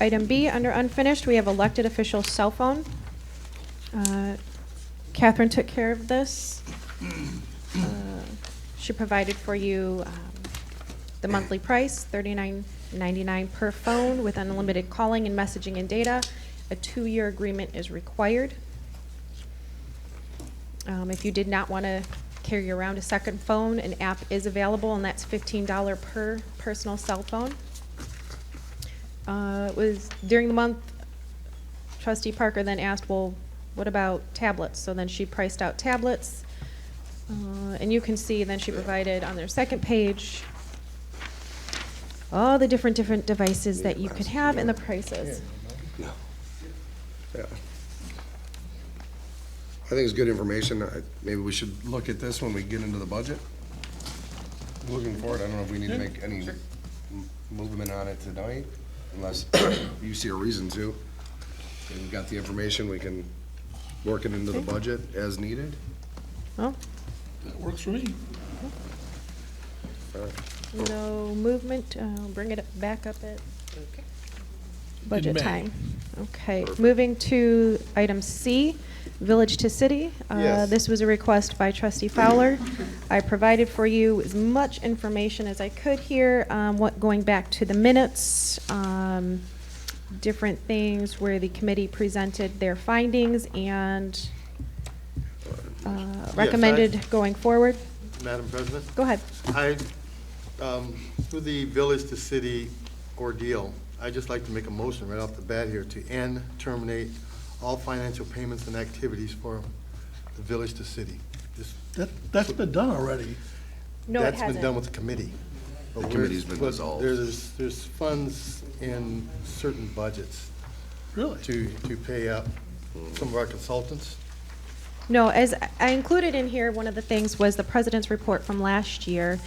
Item B, under unfinished, we have elected official cell phone. Catherine took care of this. She provided for you the monthly price, $39.99 per phone with unlimited calling and messaging and data. A 2-year agreement is required. If you did not want to carry around a second phone, an app is available, and that's $15 per personal cell phone. It was during the month, Trustee Parker then asked, well, what about tablets? So then she priced out tablets. And you can see then she provided on their second page all the different devices that you could have and the prices. No. Yeah. I think it's good information. Maybe we should look at this when we get into the budget. Looking forward, I don't know if we need to make any movement on it tonight, unless you see a reason to. We've got the information, we can work it into the budget as needed. Well, That works for me. no movement, bring it back up at budget May. time. Okay, moving to item C, Village to City. Yes. This was a request by Trustee Fowler. I provided for you as much information as I could here, going back to the minutes, different things where the committee presented their findings and recommended going forward. Madam President? Go ahead. Through the village to city ordeal, I'd just like to make a motion right off the bat here to end, terminate all financial payments and activities for the village to city. That's been done already. No, it That's been hasn't. done with the committee. The But committee's been dissolved. There's funds in certain budgets Really? to pay up some of our consultants. No, as I included in here, one of the things was the president's report from last year,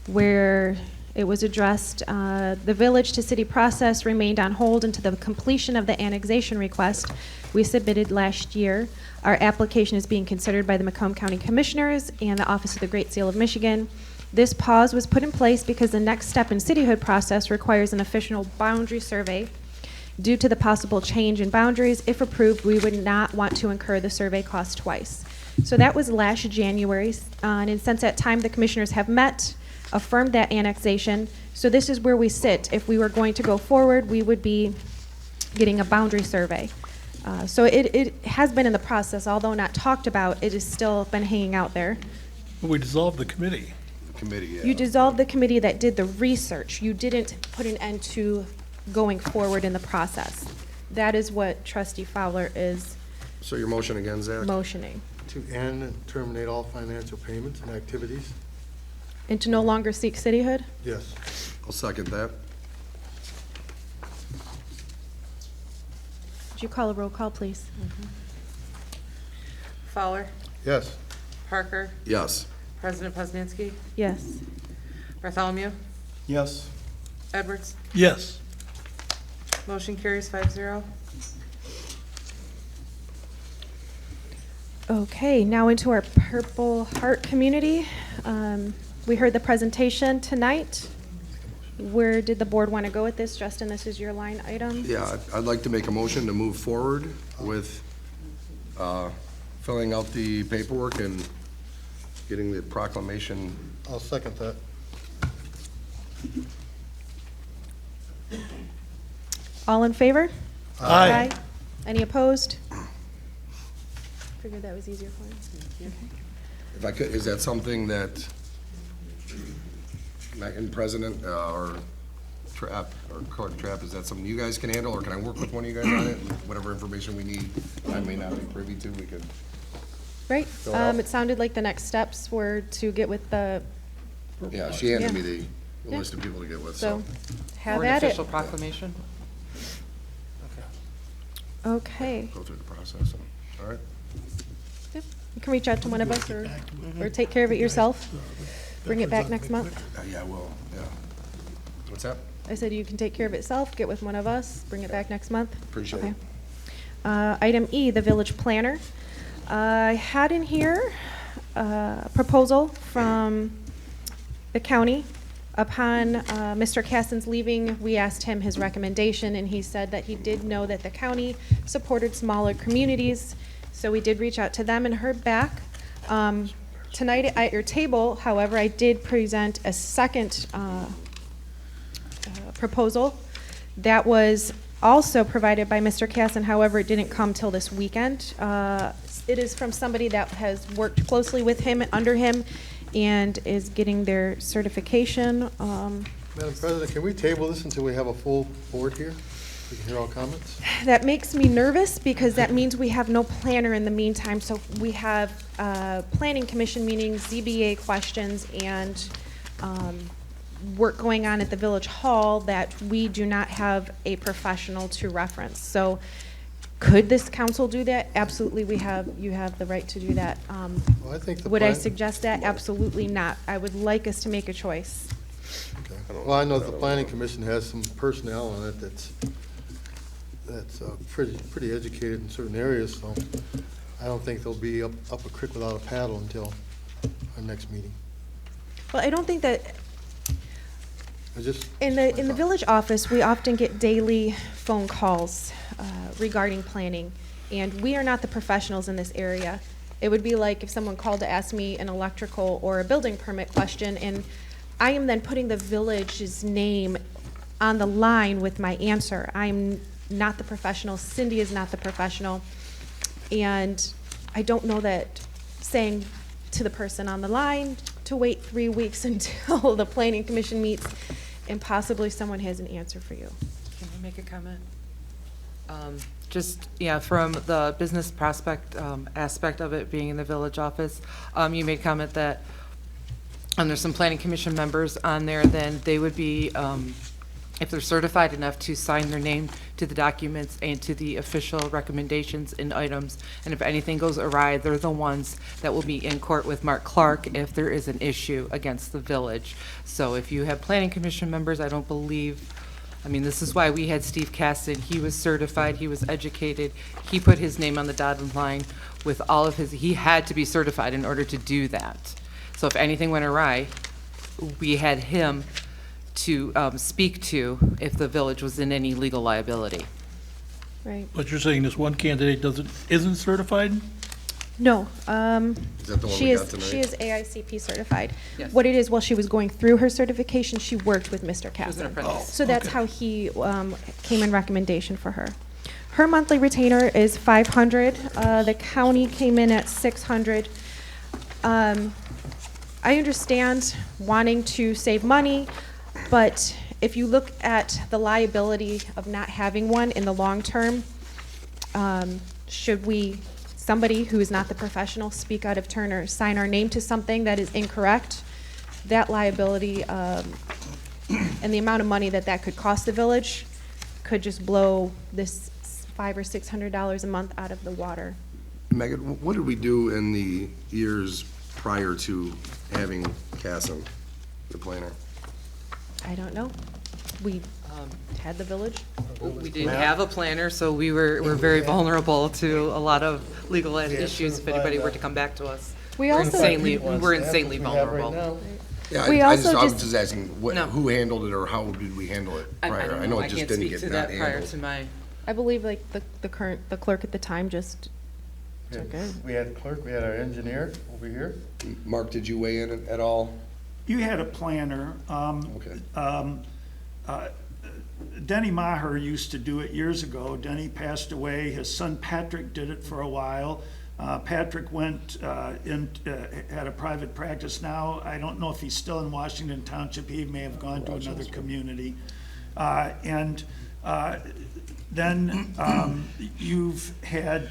where it was addressed, the village to city process remained on hold until the completion of the annexation request we submitted last year. Our application is being considered by the Macomb County Commissioners and the Office of the Great Seal of Michigan. This pause was put in place because the next step in cityhood process requires an official boundary survey. Due to the possible change in boundaries, if approved, we would not want to incur the survey cost twice. So that was last January, and since that time, the commissioners have met, affirmed that annexation. So this is where we sit. If we were going to go forward, we would be getting a boundary survey. So it has been in the process, although not talked about, it has still been hanging out there. We dissolved the committee. Committee, yeah. You dissolved the committee that did the research. You didn't put an end to going forward in the process. That is what Trustee Fowler is So your motion again, Zach? motioning. To end and terminate all financial payments and activities? And to no longer seek cityhood? Yes. I'll second that. Would you call a roll call, please? Fowler? Yes. Parker? Yes. President Poznanski? Yes. Bartholomew? Yes. Edwards? Yes. Motion carries 5-0. Okay, now into our Purple Heart community. We heard the presentation tonight. Where did the board want to go with this? Justin, this is your line item. Yeah, I'd like to make a motion to move forward with filling out the paperwork and getting the proclamation. I'll second that. All in favor? Aye. Any opposed? Figured that was easier for you. If I could, is that something that Megan, President, or Trap, or Court Trap, is that something you guys can handle, or can I work with one of you guys on it? And whatever information we need, I may not be privy to, we could. Right. Fill it out. It sounded like the next steps were to get with the. Yeah, she handed Yeah. me the Yeah. list of people to get with, So, so. have Or an at it. official proclamation. Okay. Go through the process, all right? Yep. You can reach out to one of us or take care of it yourself. Bring it back next month. Yeah, well, yeah. What's that? I said you can take care of it yourself, get with one of us, bring it back next month. Appreciate Okay. it. Item E, the village planner. I had in here a proposal from the county. Upon Mr. Caston's leaving, we asked him his recommendation, and he said that he did know that the county supported smaller communities, so we did reach out to them and heard back. Tonight at your table, however, I did present a second proposal that was also provided by Mr. Caston. However, it didn't come till this weekend. It is from somebody that has worked closely with him, under him, and is getting their certification. Madam President, can we table this until we have a full board here? We can hear all comments? That makes me nervous because that means we have no planner in the meantime. So we have planning commission meetings, ZBA questions, and work going on at the village hall that we do not have a professional to reference. So could this council do that? Absolutely, you have the right to do that. Well, I think the Would I plan- suggest that? Absolutely not. I would like us to make a choice. Well, I know the planning commission has some personnel on it that's pretty educated in certain areas, so I don't think they'll be up a creek without a paddle until our next meeting. Well, I don't think that, I just, in the village office, we often get daily phone calls regarding planning, and we are not the professionals in this area. It would be like if someone called to ask me an electrical or a building permit question, and I am then putting the village's name on the line with my answer. I'm not the professional. Cindy is not the professional. And I don't know that saying to the person on the line to wait 3 weeks until the planning commission meets and possibly someone has an answer for you. Can I make a comment? Just, yeah, from the business prospect aspect of it being in the village office, you made comment that there's some planning commission members on there, then they would be, if they're certified enough to sign their name to the documents and to the official recommendations and items, and if anything goes awry, they're the ones that will be in court with Mark Clark if there is an issue against the village. So if you have planning commission members, I don't believe, I mean, this is why we had Steve Caston. He was certified, he was educated, he put his name on the dotted line with all of his, he had to be certified in order to do that. So if anything went awry, we had him to speak to if the village was in any legal liability. Right. But you're saying this one candidate isn't certified? No. Is that the one she we is, got tonight? She is AICP certified. Yes. What it is, while she was going through her certification, she worked with Mr. was an Caston. apprentice. So that's how he came in recommendation for her. Her monthly retainer is $500. The county came in at $600. I understand wanting to save money, but if you look at the liability of not having one in the long term, should we, somebody who is not the professional, speak out of turn or sign our name to something that is incorrect, that liability and the amount of money that could cost the village could just blow this $500 or $600 a month out of the water. Megan, what did we do in the years prior to having Casson, the planner? I don't know. We had the village. We didn't have a planner, so we're very vulnerable to a lot of legal issues if anybody were to come back to us. We also- We're insanely vulnerable. Yeah, We I also was just- just asking, No. who handled it or how did we handle it prior? I know it just didn't get not handled. I believe like the clerk at the time just took it. We had clerk, we had our engineer over here. Mark, did you weigh in at all? You had a planner. Okay. Denny Maher used to do it years ago. Denny passed away. His son Patrick did it for a while. Patrick went had a private practice now. I don't know if he's still in Washington Township. He may have gone to another community. Then you've had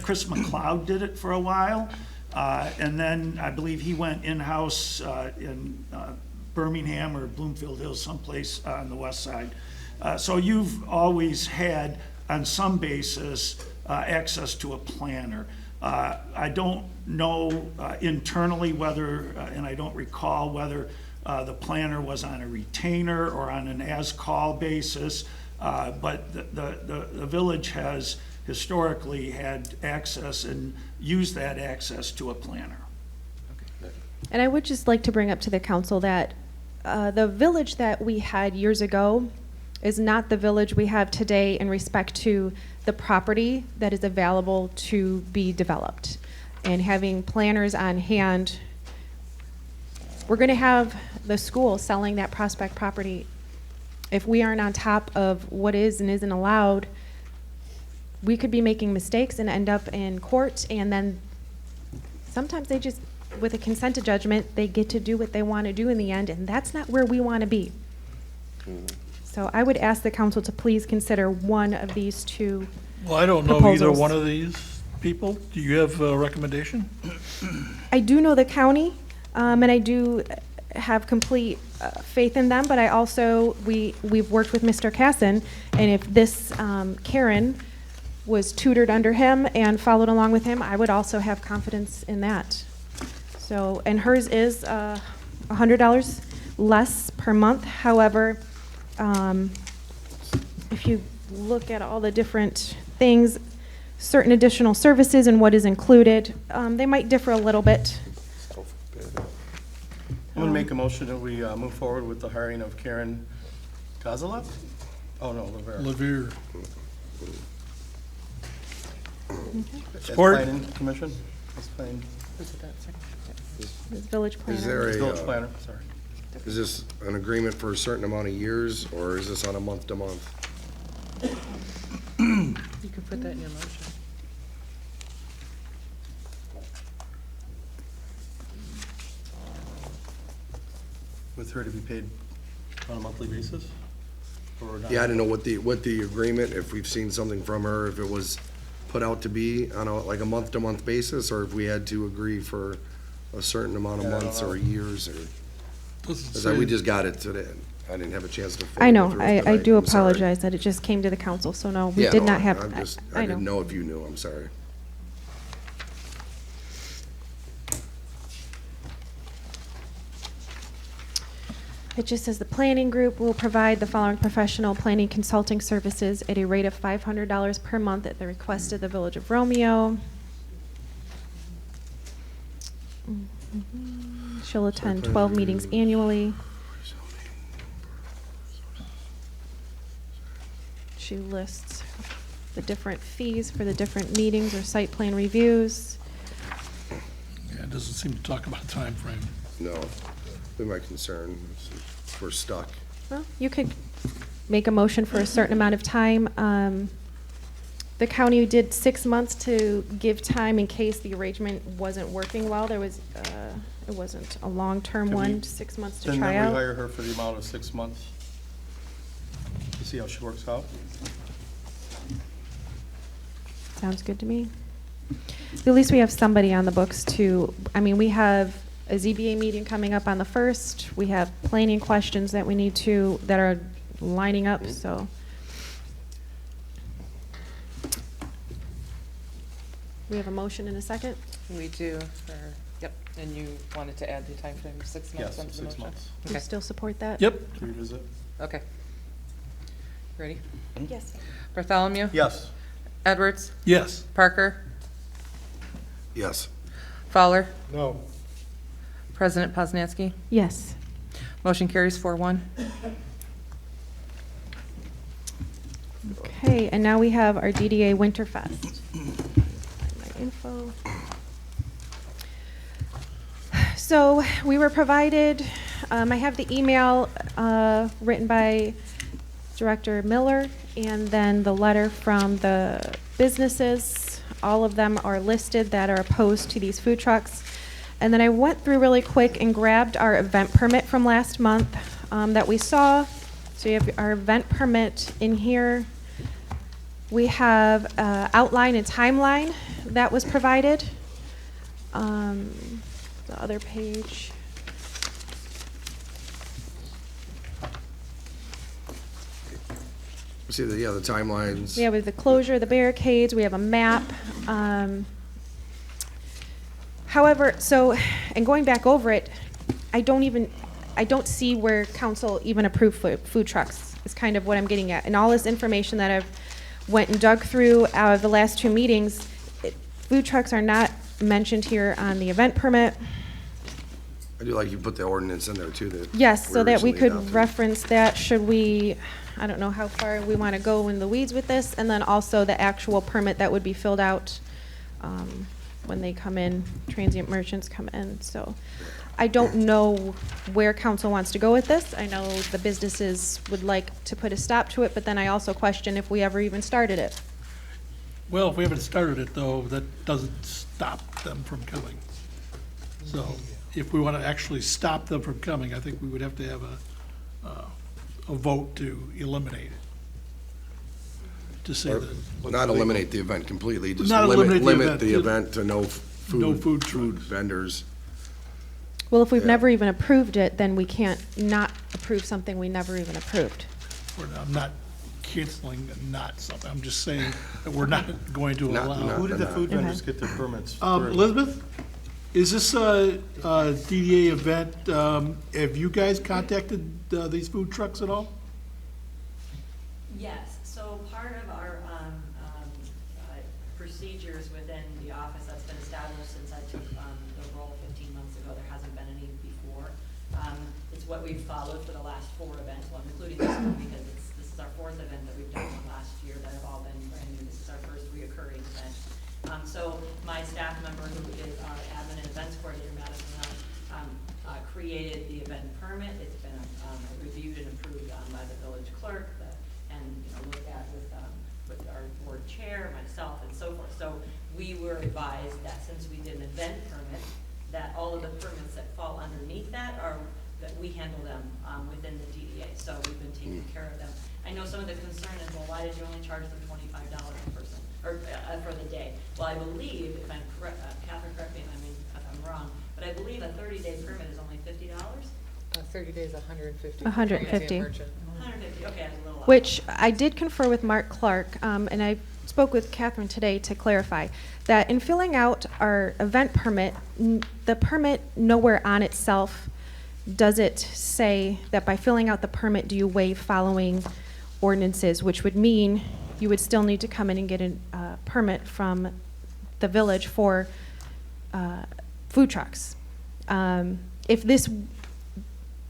Chris McLeod did it for a while. And then I believe he went in-house in Birmingham or Bloomfield Hills, someplace on the west side. So you've always had, on some basis, access to a planner. I don't know internally whether, and I don't recall whether the planner was on a retainer or on an as-call basis, but the village has historically had access and used that access to a planner. And I would just like to bring up to the council that the village that we had years ago is not the village we have today in respect to the property that is available to be developed. And having planners on hand, we're going to have the school selling that Prospect property. If we aren't on top of what is and isn't allowed, we could be making mistakes and end up in court, and then sometimes they just, with a consent judgment, they get to do what they want to do in the end, and that's not where we want to be. So I would ask the council to please consider one of these two Well, I don't know either proposals. one of these people. Do you have a recommendation? I do know the county, and I do have complete faith in them, but I also, we've worked with Mr. Casson, and if this Karen was tutored under him and followed along with him, I would also have confidence in that. So, and hers is $100 less per month. However, if you look at all the different things, certain additional services and what is included, they might differ a little bit. I'm gonna make a motion that we move forward with the hiring of Karen Kozalov? Oh, no, Lavera. Levere. That's Support. Planning Commission? That's planning. This village planner. Is there a, Village planner, sorry. is this an agreement for a certain amount of years, or is this on a month-to-month? You could put that in your motion. With her to be paid on a monthly basis? Or not? Yeah, I didn't know what the agreement, if we've seen something from her, if it was put out to be on like a month-to-month basis, or if we had to agree for a certain amount of Yeah, I don't months know. or years, or, Doesn't because we say- just got it today. I didn't have a chance to. I know, forward through it I tonight. do I'm sorry. apologize that it just came to the council, so no, we Yeah, did no, not have, I didn't know if you knew, I'm sorry. It just says the planning group will provide the following professional planning consulting services at a rate of $500 per month at the request of the Village of Romeo. She'll attend 12 meetings annually. She lists the different fees for the different meetings or site plan reviews. Yeah, it doesn't seem to talk about time frame. No, be my concern, if we're stuck. Well, you could make a motion for a certain amount of time. The county did 6 months to give time in case the arrangement wasn't working well. There was, it wasn't a long-term Can we- one, 6 months to Then try we out. hire her for the amount of 6 months? To see how she works out? Sounds good to me. At least we have somebody on the books to, I mean, we have a ZBA meeting coming up on the 1st. We have planning questions that we need to, that are lining up, so. We have a motion in a second? We do, yep, and you wanted to add the time frame of 6 months Yes, onto the 6 motion? months. Do you still support that? Yep. To revisit. Okay. Ready? Yes. Bartholomew? Yes. Edwards? Yes. Parker? Yes. Fowler? No. President Poznanski? Yes. Motion carries 4-1. Okay, and now we have our DDA Winterfest. My info. So we were provided, I have the email written by Director Miller, and then the letter from the businesses. All of them are listed that are opposed to these food trucks. And then I went through really quick and grabbed our event permit from last month that we saw. So you have our event permit in here. We have outline and timeline that was provided. The other page. See the timelines. Yeah, with the closure, the barricades, we have a map. However, so, and going back over it, I don't see where council even approved food trucks, is kind of what I'm getting at. And all this information that I've went and dug through out of the last two meetings, food trucks are not mentioned here on the event permit. I do like you put the ordinance in there too. That Yes, so that we recently could adopted. reference that, should we, I don't know how far we want to go in the weeds with this, and then also the actual permit that would be filled out when they come in, transient merchants come in. So I don't know where council wants to go with this. I know the businesses would like to put a stop to it, but then I also question if we ever even started it. Well, if we haven't started it, though, that doesn't stop them from coming. So if we want to actually stop them from coming, I think we would have to have a vote to eliminate it. To say Or that. not eliminate the event completely, just Not eliminate the limit event, the just event to no food trucks. vendors. Well, if we've Yeah. never even approved it, then we can't not approve something we never even approved. I'm not canceling not something, I'm just saying that we're not going to Not- allow. not- Who did the not- food vendors get their permits? Elizabeth, is this a DDA event, have you guys contacted these food trucks at all? Yes, so part of our procedures within the office that's been established since I took the role 15 months ago, there hasn't been any before. It's what we've followed for the last 4 events, well, including this one, because this is our 4th event that we've done last year that have all been brand new. This is our first reoccurring event. So my staff member, who is our admin and events coordinator, Madison, created the event permit. It's been reviewed and approved by the village clerk, and looked at with our board chair, myself, and so forth. So we were advised that since we did an event permit, that all of the permits that fall underneath that we handle them within the DDA. So we've been taking care of them. I know some of the concern is, well, why did you only charge them $25 a person, or for the day? Well, I believe, if I'm correct, Catherine, correct me if I'm wrong, but I believe a 30-day permit is only $50. 30 days, 150. 150. 150, okay, that's a little off. Which I did confer with Mark Clark, and I spoke with Catherine today to clarify that in filling out our event permit, the permit nowhere on itself does it say that by filling out the permit, do you waive following ordinances, which would mean you would still need to come in and get a permit from the village for food trucks. If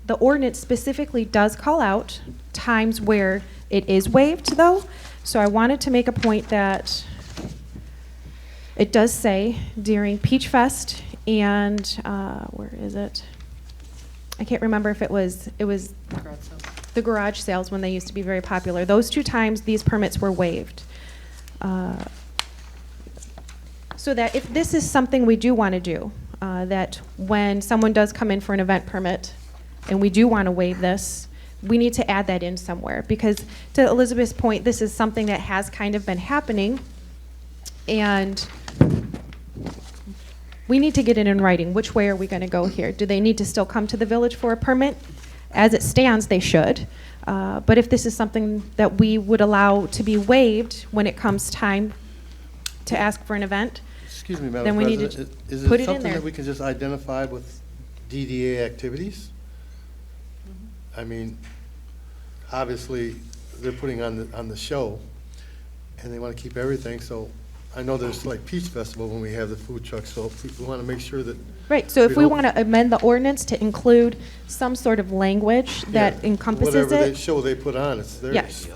the ordinance specifically does call out times where it is waived, though, so I wanted to make a point that it does say during Peach Fest and, where is it? I can't remember if it was the garage sales when they used to be very popular. Those 2 times, these permits were waived. So that if this is something we do want to do, that when someone does come in for an event permit, and we do want to waive this, we need to add that in somewhere. Because to Elizabeth's point, this is something that has kind of been happening, and we need to get it in writing. Which way are we going to go here? Do they need to still come to the village for a permit? As it stands, they should. But if this is something that we would allow to be waived when it comes time to ask for an event, Excuse me, Madam then we need President, to is put it it in something there. that we can just identify with DDA activities? I mean, obviously, they're putting on the show, and they want to keep everything, so I know there's like Peach Festival when we have the food trucks, so we want to make sure that. Right, so if we don't- want to amend the ordinance to include some sort of language that Yeah, encompasses Whatever it. show they put on, it's theirs. Yes.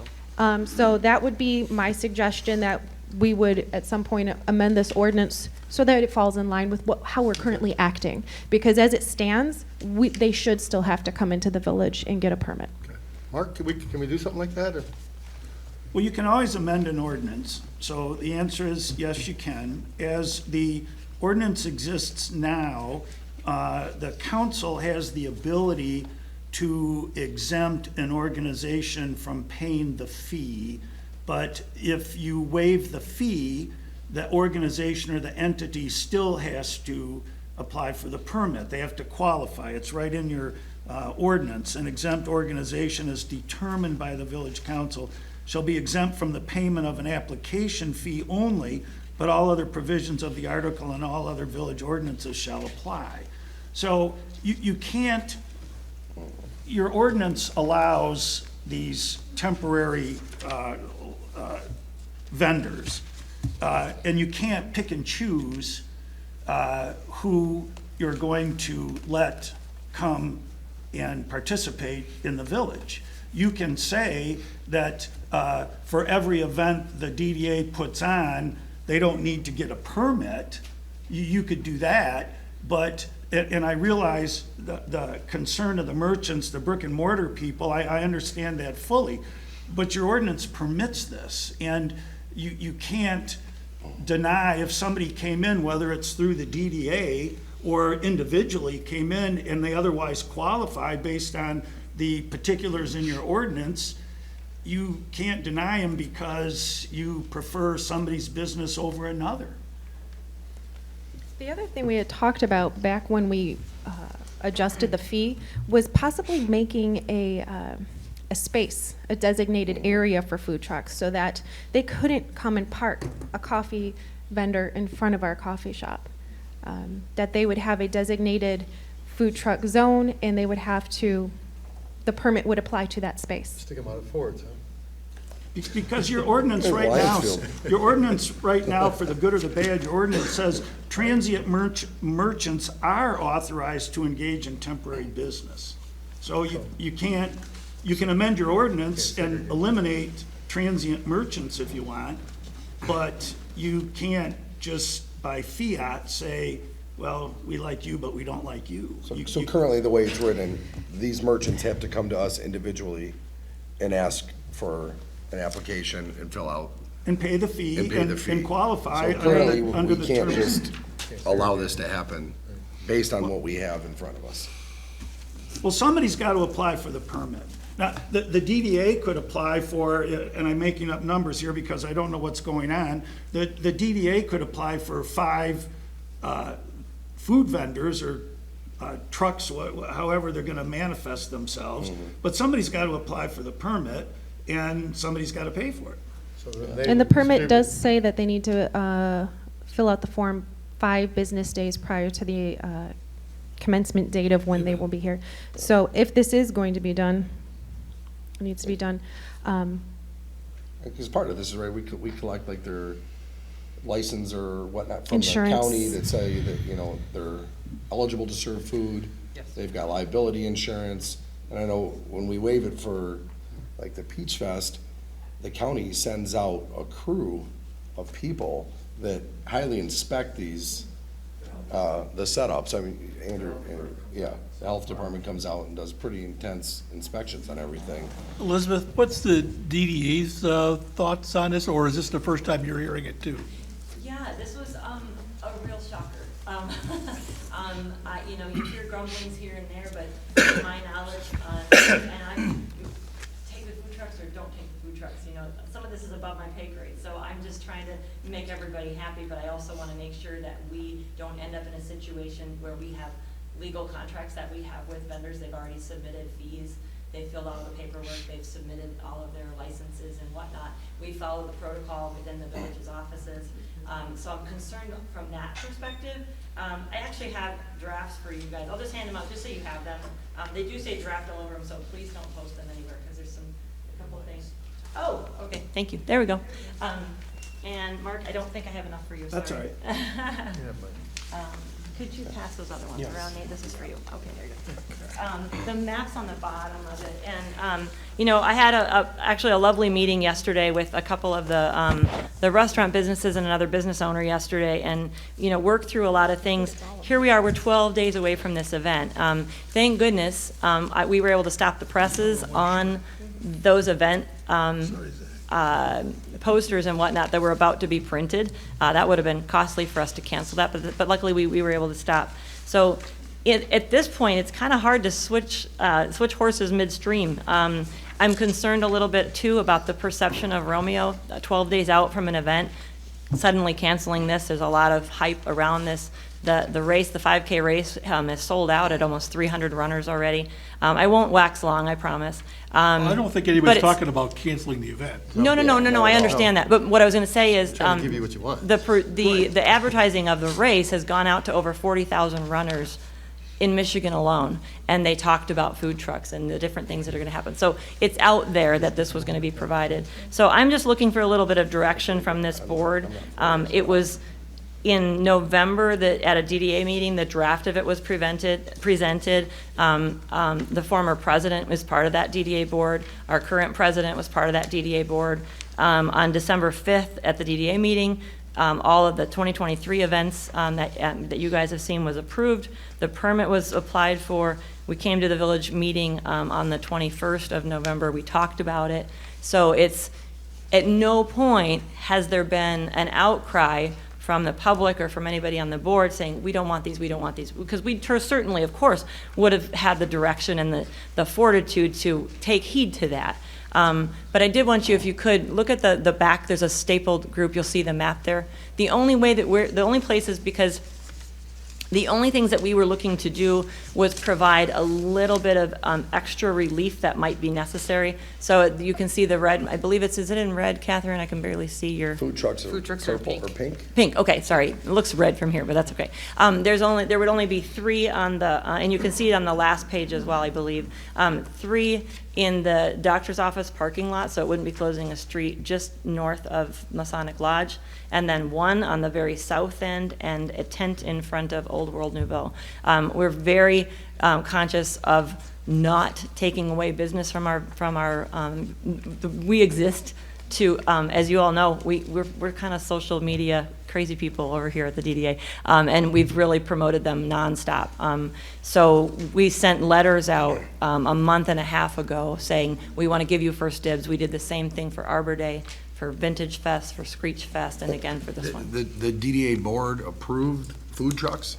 So that would be my suggestion, that we would at some point amend this ordinance so that it falls in line with how we're currently acting. Because as it stands, they should still have to come into the village and get a permit. Mark, can we do something like that, or? Well, you can always amend an ordinance, so the answer is yes, you can. As the ordinance exists now, the council has the ability to exempt an organization from paying the fee, but if you waive the fee, the organization or the entity still has to apply for the permit. They have to qualify. It's right in your ordinance. An exempt organization is determined by the village council shall be exempt from the payment of an application fee only, but all other provisions of the article and all other village ordinances shall apply. So you can't, your ordinance allows these temporary vendors, and you can't pick and choose who you're going to let come and participate in the village. You can say that for every event the DDA puts on, they don't need to get a permit. You could do that, but, and I realize the concern of the merchants, the brick and mortar people, I understand that fully, but your ordinance permits this, and you can't deny if somebody came in, whether it's through the DDA or individually came in and they otherwise qualify based on the particulars in your ordinance, you can't deny them because you prefer somebody's business over another. The other thing we had talked about back when we adjusted the fee was possibly making a space, a designated area for food trucks, so that they couldn't come and park a coffee vendor in front of our coffee shop. That they would have a designated food truck zone, and they would have to, the permit would apply to that space. Stick them out of Fords, huh? Because your ordinance right now, your ordinance right now, for the good or the bad, your ordinance says transient merchants are authorized to engage in temporary business. So you can't, you can amend your ordinance and eliminate transient merchants if you want, but you can't just by fiat say, well, we like you, but we don't like you. So currently, the way it's written, these merchants have to come to us individually and ask for an application and fill out. And pay the fee and qualify So currently, under we the can't terms. just allow this to happen based on what we have in front of us. Well, somebody's got to apply for the permit. Now, the DDA could apply for, and I'm making up numbers here because I don't know what's going on, the DDA could apply for 5 food vendors or trucks, however they're going to manifest themselves, but somebody's got to apply for the permit, and somebody's got to pay for it. And the permit does say that they need to fill out the form 5 business days prior to the commencement date of when they will be here. So if this is going to be done, it needs to be done. Because part of this is, right, we collect like their license or whatnot from the Insurance. county that say that, you know, they're eligible to serve food. They've got liability insurance. And I know when we waive it for like the Peach Fest, the county sends out a crew of people that highly inspect these, the setups. I mean, Andrew, yeah, the health department comes out and does pretty intense inspections on everything. Elizabeth, what's the DDA's thoughts on this, or is this the first time you're hearing it too? Yeah, this was a real shocker. You know, you hear grumblings here and there, but to my knowledge, and I take the food trucks or don't take the food trucks, you know, some of this is above my pay grade, so I'm just trying to make everybody happy, but I also want to make sure that we don't end up in a situation where we have legal contracts that we have with vendors. They've already submitted fees, they filled out the paperwork, they've submitted all of their licenses and whatnot. We follow the protocol within the village's offices. So I'm concerned from that perspective. I actually have drafts for you guys. I'll just hand them out just so you have them. They do say draft all over them, so please don't post them anywhere because there's a couple of things. Thank you. There we go. And Mark, I don't think I have enough for you, sorry. That's all right. Could you pass those other ones Yes. around, Nate? This is for you. Okay, there you go. The map's on the bottom of it, and, you know, I had actually a lovely meeting yesterday with a couple of the restaurant businesses and another business owner yesterday, and, you know, worked through a lot of things. Here we are, we're 12 days away from this event. Thank goodness, we were able to stop the presses on those event, posters and whatnot that were about to be printed. That would have been costly for us to cancel that, but luckily we were able to stop. So at this point, it's kind of hard to switch horses midstream. I'm concerned a little bit too about the perception of Romeo 12 days out from an event, suddenly canceling this. There's a lot of hype around this. The race, the 5K race, is sold out at almost 300 runners already. I won't wax long, I promise. I don't think but anybody's it's- talking about canceling the event. No, I understand that. But what I was going to say is, Trying to give you what you want. the advertising of the race has gone out to over 40,000 runners in Michigan alone, and they talked about food trucks and the different things that are going to happen. So it's out there that this was going to be provided. So I'm just looking for a little bit of direction from this board. It was in November that at a DDA meeting, the draft of it was presented. The former president was part of that DDA board. Our current president was part of that DDA board. On December 5th at the DDA meeting, all of the 2023 events that you guys have seen was approved. The permit was applied for. We came to the village meeting on the 21st of November. We talked about it. So it's, at no point has there been an outcry from the public or from anybody on the board saying, we don't want these, we don't want these. Because we certainly, of course, would have had the direction and the fortitude to take heed to that. But I did want you, if you could, look at the back. There's a stapled group. You'll see the map there. The only places, because the only things that we were looking to do was provide a little bit of extra relief that might be necessary. So you can see the red, I believe is it in red, Catherine? I can barely see your. Food trucks are purple or pink? Pink, okay, sorry. It looks red from here, but that's okay. There would only be 3 on the, and you can see it on the last page as well, I believe. 3 in the doctor's office parking lot, so it wouldn't be closing a street just north of Masonic Lodge, and then 1 on the very south end, and a tent in front of Old World Nouveau. We're very conscious of not taking away business from our we exist to, as you all know, we're kind of social media crazy people over here at the DDA, and we've really promoted them nonstop. So we sent letters out a month and a half ago saying we want to give you first dibs. We did the same thing for Arbor Day, for Vintage Fest, for Screech Fest, and again for this one. The DDA board approved food trucks?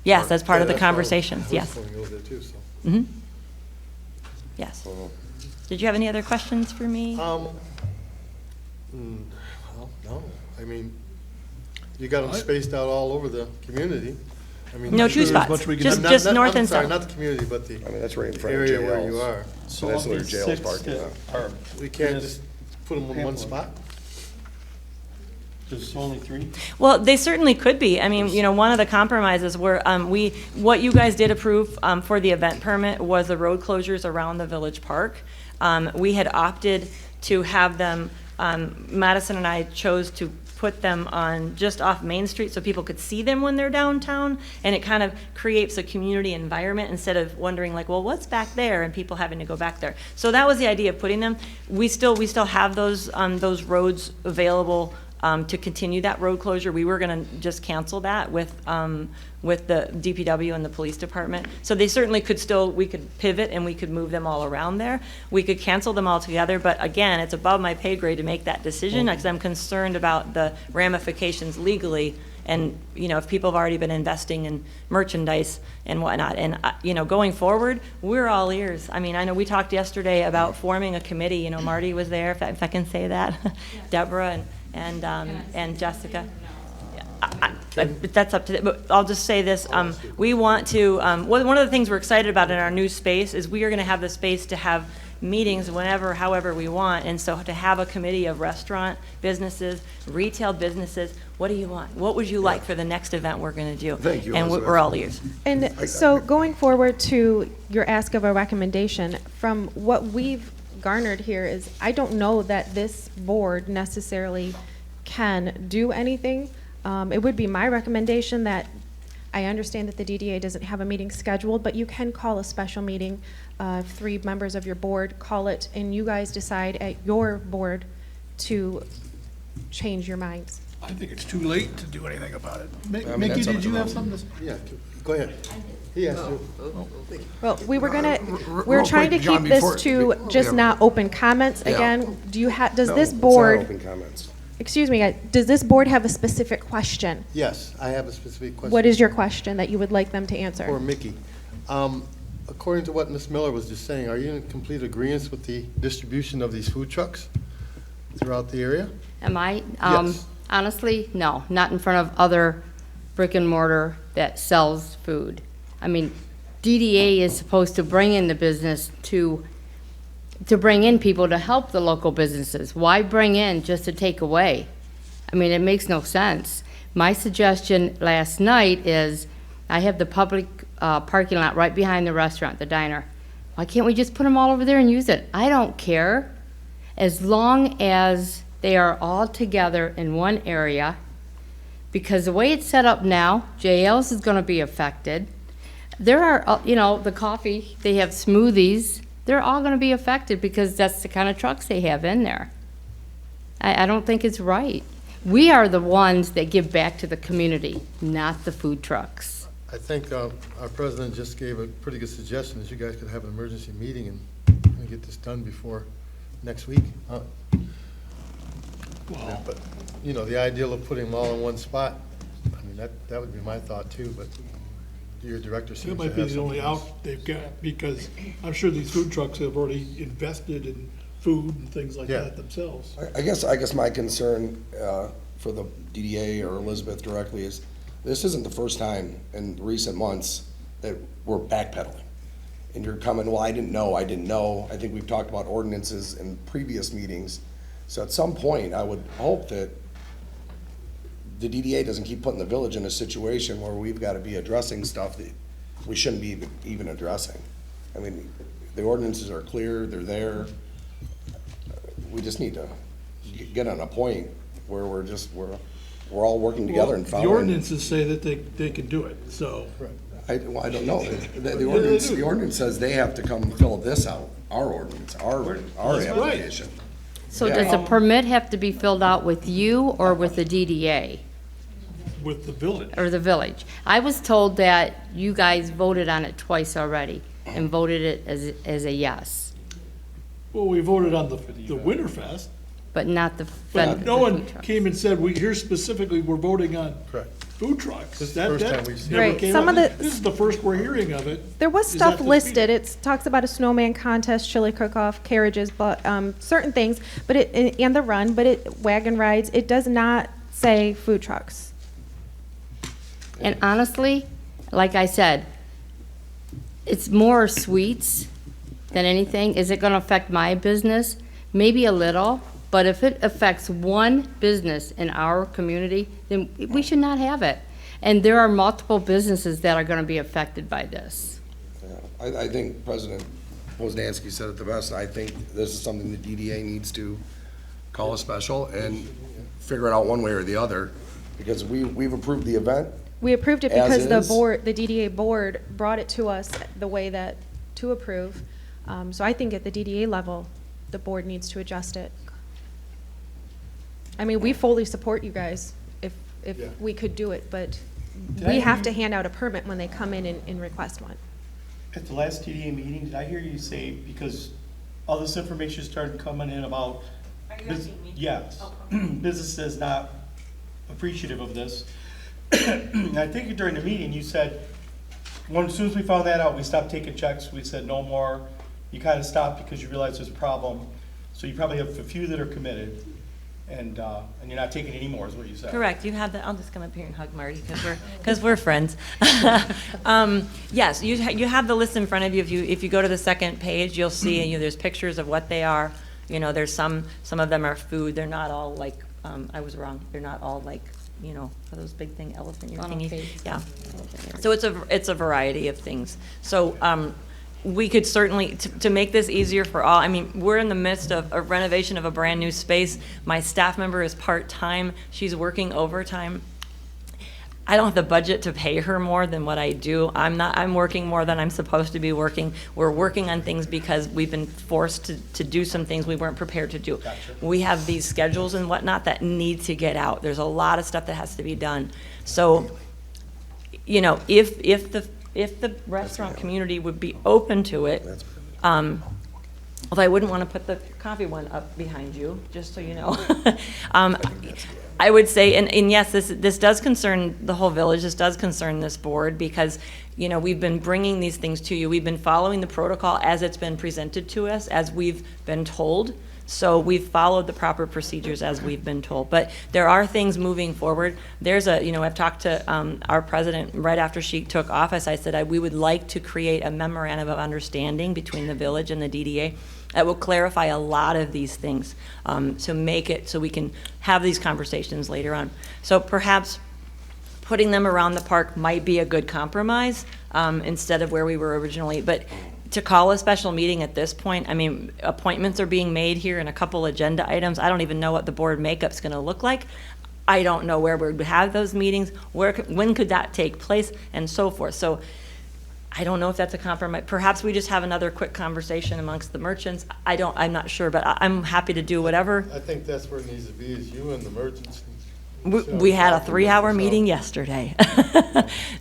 Yes, that's part of the That's why conversations, yes. I was going over there too, so. Mm-hmm. Yes. Did you have any other questions for me? Well, no, I mean, you got them spaced out all over the community. I mean, No, I'm two sure- spots, just north and I'm sorry, south. not the community, but the I mean, that's right in front of area where you jails. are. So that's where jails parking lot. We can't just put them in one spot? There's only 3? Well, they certainly could be. I mean, you know, one of the compromises were, what you guys did approve for the event permit was the road closures around the village park. We had opted to have them, Madison and I chose to put them on just off Main Street so people could see them when they're downtown, and it kind of creates a community environment instead of wondering like, well, what's back there, and people having to go back there. So that was the idea of putting them. We still have those roads available to continue that road closure. We were going to just cancel that with the DPW and the police department. So they certainly could still, we could pivot and we could move them all around there. We could cancel them all together, but again, it's above my pay grade to make that decision because I'm concerned about the ramifications legally. And, you know, if people have already been investing in merchandise and whatnot, and, you know, going forward, we're all ears. I mean, I know we talked yesterday about forming a committee. You know, Marty was there, if I can say that, Deborah and Jessica. But that's up to them. But I'll just say this, we want to, one of the things we're excited about in our new space is we are gonna have the space to have meetings whenever, however we want, and so to have a committee of restaurant businesses, retail businesses, what do you want? What would you like for the next event we're gonna do? Thank you, And Elizabeth. we're all ears. And so going forward to your ask of a recommendation, from what we've garnered here is, I don't know that this board necessarily can do anything. It would be my recommendation that, I understand that the DDA doesn't have a meeting scheduled, but you can call a special meeting. 3 members of your board call it, and you guys decide at your board to change your minds. I think it's too late to do anything about it. I mean, Mickey, that's up did to you them. have something to say? Yeah, go ahead. He asked you. Well, we're real trying to quick, John, keep this before- to just yeah. not open comments. Yeah. Again, do you have, does No, this it's not board, open comments. excuse me, does this board have a specific question? Yes, I have a specific question. What is your question that you would like them to answer? For Mickey. According to what Ms. Miller was just saying, are you in complete agreement with the distribution of these food trucks throughout the area? Am I? Yes. Honestly, no, not in front of other brick and mortar that sells food. I mean, DDA is supposed to bring in the business to bring in people to help the local businesses. Why bring in just to take away? I mean, it makes no sense. My suggestion last night is, I have the public parking lot right behind the restaurant, the diner. Why can't we just put them all over there and use it? I don't care. As long as they are all together in one area, because the way it's set up now, JL's is gonna be affected. There are, the coffee, they have smoothies, they're all gonna be affected because that's the kind of trucks they have in there. I don't think it's right. We are the ones that give back to the community, not the food trucks. I think our president just gave a pretty good suggestion, that you guys could have an emergency meeting and get this done before next week. Well, But, the ideal of putting them all in one spot, I mean, that would be my thought too, but your director seems that to might be have the only something else. out they've got, because I'm sure these food trucks have already invested in food and things like Yeah. that themselves. I guess my concern for the DDA or Elizabeth directly is, this isn't the first time in recent months that we're backpedaling. And you're coming, well, I didn't know. I think we've talked about ordinances in previous meetings. So at some point, I would hope that the DDA doesn't keep putting the village in a situation where we've got to be addressing stuff that we shouldn't be even addressing. I mean, the ordinances are clear, they're there. We just need to get on a point where we're all working together and The following. ordinances say that they can do it, so. I don't know. The ordinance says they have to come fill this out, our ordinance, our That's right. application. So Yeah. does a permit have to be filled out with you or with the DDA With the village. or the village? I was told that you guys voted on it twice already and voted it as a yes, Well, we voted on the Winterfest, but not the. but no one food trucks. came and said, here specifically, we're voting on Correct. food trucks. This is the first time we've seen never it. Right, came some up. of the- This is the first we're hearing of it. There was Is stuff at this listed. meeting. It talks about a snowman contest, chili cook-off, carriages, but certain things, but and the run, but wagon rides. It does not say food trucks. And honestly, like I said, it's more sweets than anything. Is it gonna affect my business? Maybe a little, but if it affects one business in our community, then we should not have it. And there are multiple businesses that are gonna be affected by this. I think President Woznansky said it the best. I think this is something the DDA needs to call a special and figure it out one way or the other, because we've approved the event. We approved it As because the is. board, the DDA board, brought it to us the way that to approve. So I think at the DDA level, the board needs to adjust it. I mean, we fully support you guys if Yeah. we could do it, but Did we I have hear to you- hand out a permit when they come in and request one. At the last TDA meeting, did I hear you say, because all this information started coming in about. Yes. Businesses not appreciative of this. I think during the meeting, you said, as soon as we found that out, we stopped taking checks. We said no more. You kind of stopped because you realized there's a problem. So you probably have a few that are committed, and you're not taking any more, is what you said. Correct, you have the, I'll just come up here and hug Marty, because we're friends. Yes, you have the list in front of you. If you go to the second page, you'll see, there's pictures of what they are. There's some of them are food, they're not all like, I was wrong, they're not all like, are those big thing, elephant ear Funnel thingies? cakes. Yeah. So it's a variety of things. So, we could certainly, to make this easier for all, I mean, we're in the midst of a renovation of a brand-new space. My staff member is part-time. She's working overtime. I don't have the budget to pay her more than what I do. I'm working more than I'm supposed to be working. We're working on things because we've been forced to do some things we weren't prepared to do. Gotcha. We have these schedules and whatnot that need to get out. There's a lot of stuff that has to be done. So, you know, if the restaurant community would be open to it, although I wouldn't want to put the coffee one up behind you, just so you know. I would say, and yes, this does concern the whole village, this does concern this board, because, you know, we've been bringing these things to you. We've been following the protocol as it's been presented to us, as we've been told. So we've followed the proper procedures as we've been told. But there are things moving forward. There's you know, I've talked to our president right after she took office. I said we would like to create a memorandum of understanding between the village and the DDA that will clarify a lot of these things, to make it so we can have these conversations later on. So perhaps putting them around the park might be a good compromise, instead of where we were originally. But to call a special meeting at this point, I mean, appointments are being made here and a couple agenda items. I don't even know what the board makeup's gonna look like. I don't know where we would have those meetings, when could that take place, and so forth. So I don't know if that's a compromise. Perhaps we just have another quick conversation amongst the merchants. I'm not sure, but I'm happy to do whatever. I think that's where it needs to be, is you and the merchants. We had a 3-hour meeting yesterday.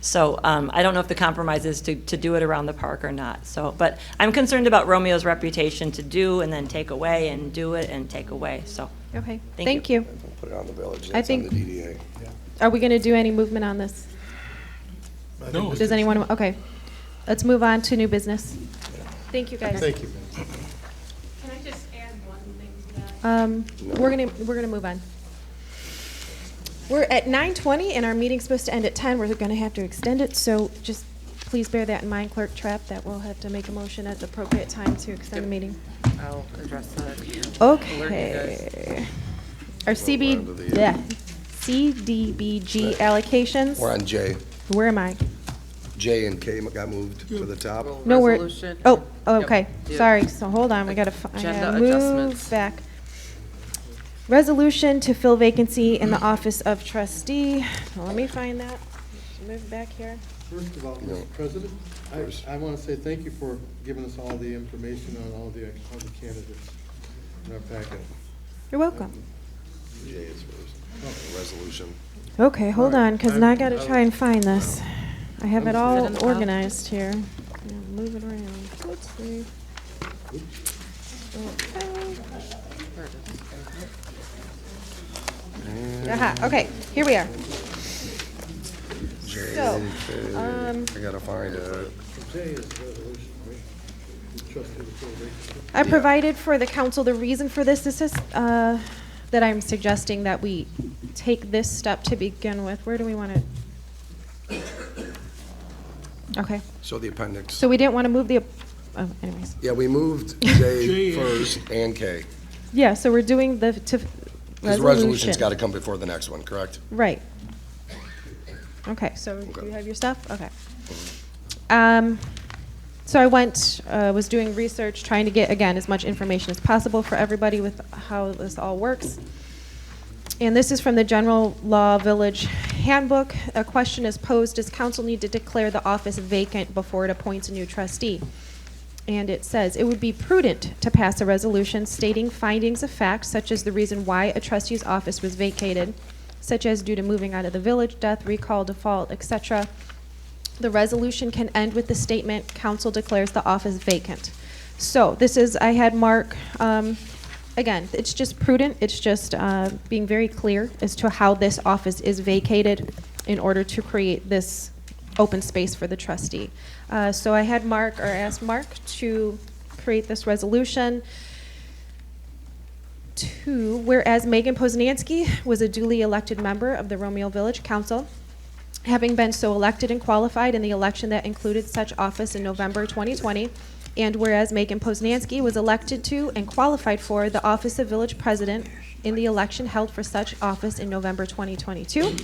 So I don't know if the compromise is to do it around the park or not. So, but I'm concerned about Romeo's reputation to do and then take away, and do it and take away. So, Okay, thank you. Put it on the village, I that's on think- the DDA. Are we going to do any movement on this? No. Does anyone, okay. Let's move on to new business. Thank you, guys. Thank you. Can I just add one thing to that? We're gonna move on. We're at 9:20 and our meeting's supposed to end at 10. We're gonna have to extend it, so just please bear that in mind, Clerk Trapp, that we'll have to make a motion at the appropriate time to extend the meeting. I'll address that. Okay. Our CDBG allocations. We're on J. Where am I? J and K got moved to the top. No, we're, Resolution. oh, okay, Yep. sorry, so hold on, I Agenda gotta move adjustments. back. Resolution to fill vacancy in the office of trustee. Well, let me find that. Move back here. First of all, No. Mr. President, First. I want to say thank you for giving us all the information on all the candidates in our packet. You're welcome. J is first. Resolution. Okay, hold All right. on, because now I gotta try and find this. I have it Is it all in the organized here. Yeah, move it around. Let's see. Okay. Aha, okay, here we are. J So, and K. I gotta find it. J is resolution, right? The trustee to fill vacancy. I provided for the council the reason for this. This is that I'm suggesting that we take this step to begin with. Where do we want it? Okay, So the appendix. so we didn't want to move the, oh, anyways. Yeah, we moved J first and K. Yeah, so we're doing the, to, Because the resolution's gotta come before the next one, correct? Right. Okay, so do you have your stuff? Okay. So I was doing research, trying to get, again, as much information as possible for everybody with how this all works. And this is from the General Law Village Handbook. A question is posed, does council need to declare the office vacant before it appoints a new trustee? And it says, it would be prudent to pass a resolution stating findings of fact, such as the reason why a trustee's office was vacated, such as due to moving out of the village, death, recall, default, etc. The resolution can end with the statement, council declares the office vacant. So this is, I had Mark, again, it's just prudent, it's just being very clear as to how this office is vacated in order to create this open space for the trustee. So I had Mark, or asked Mark to create this resolution to, whereas Megan Poznansky was a duly elected member of the Romeo Village Council, having been so elected and qualified in the election that included such office in November 2020, and whereas Megan Poznansky was elected to and qualified for the office of village president in the election held for such office in November 2022,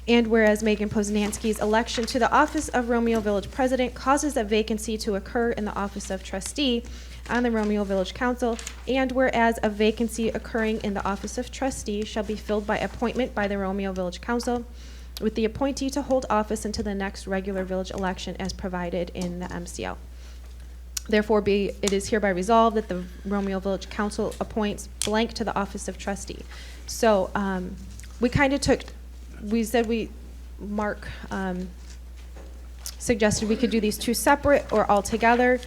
And whereas Megan Poznansky's election to the office of Romeo Village President causes a vacancy to occur in the office of Trustee on the Romeo Village Council, and whereas a vacancy occurring in the office of Trustee shall be filled by appointment by the Romeo Village Council, with the appointee to hold office until the next regular village election as provided in the MCL. Therefore, it is hereby resolved that the Romeo Village Council appoints blank to the office of Trustee. So we kind of Mark suggested we could do these two separate or all together.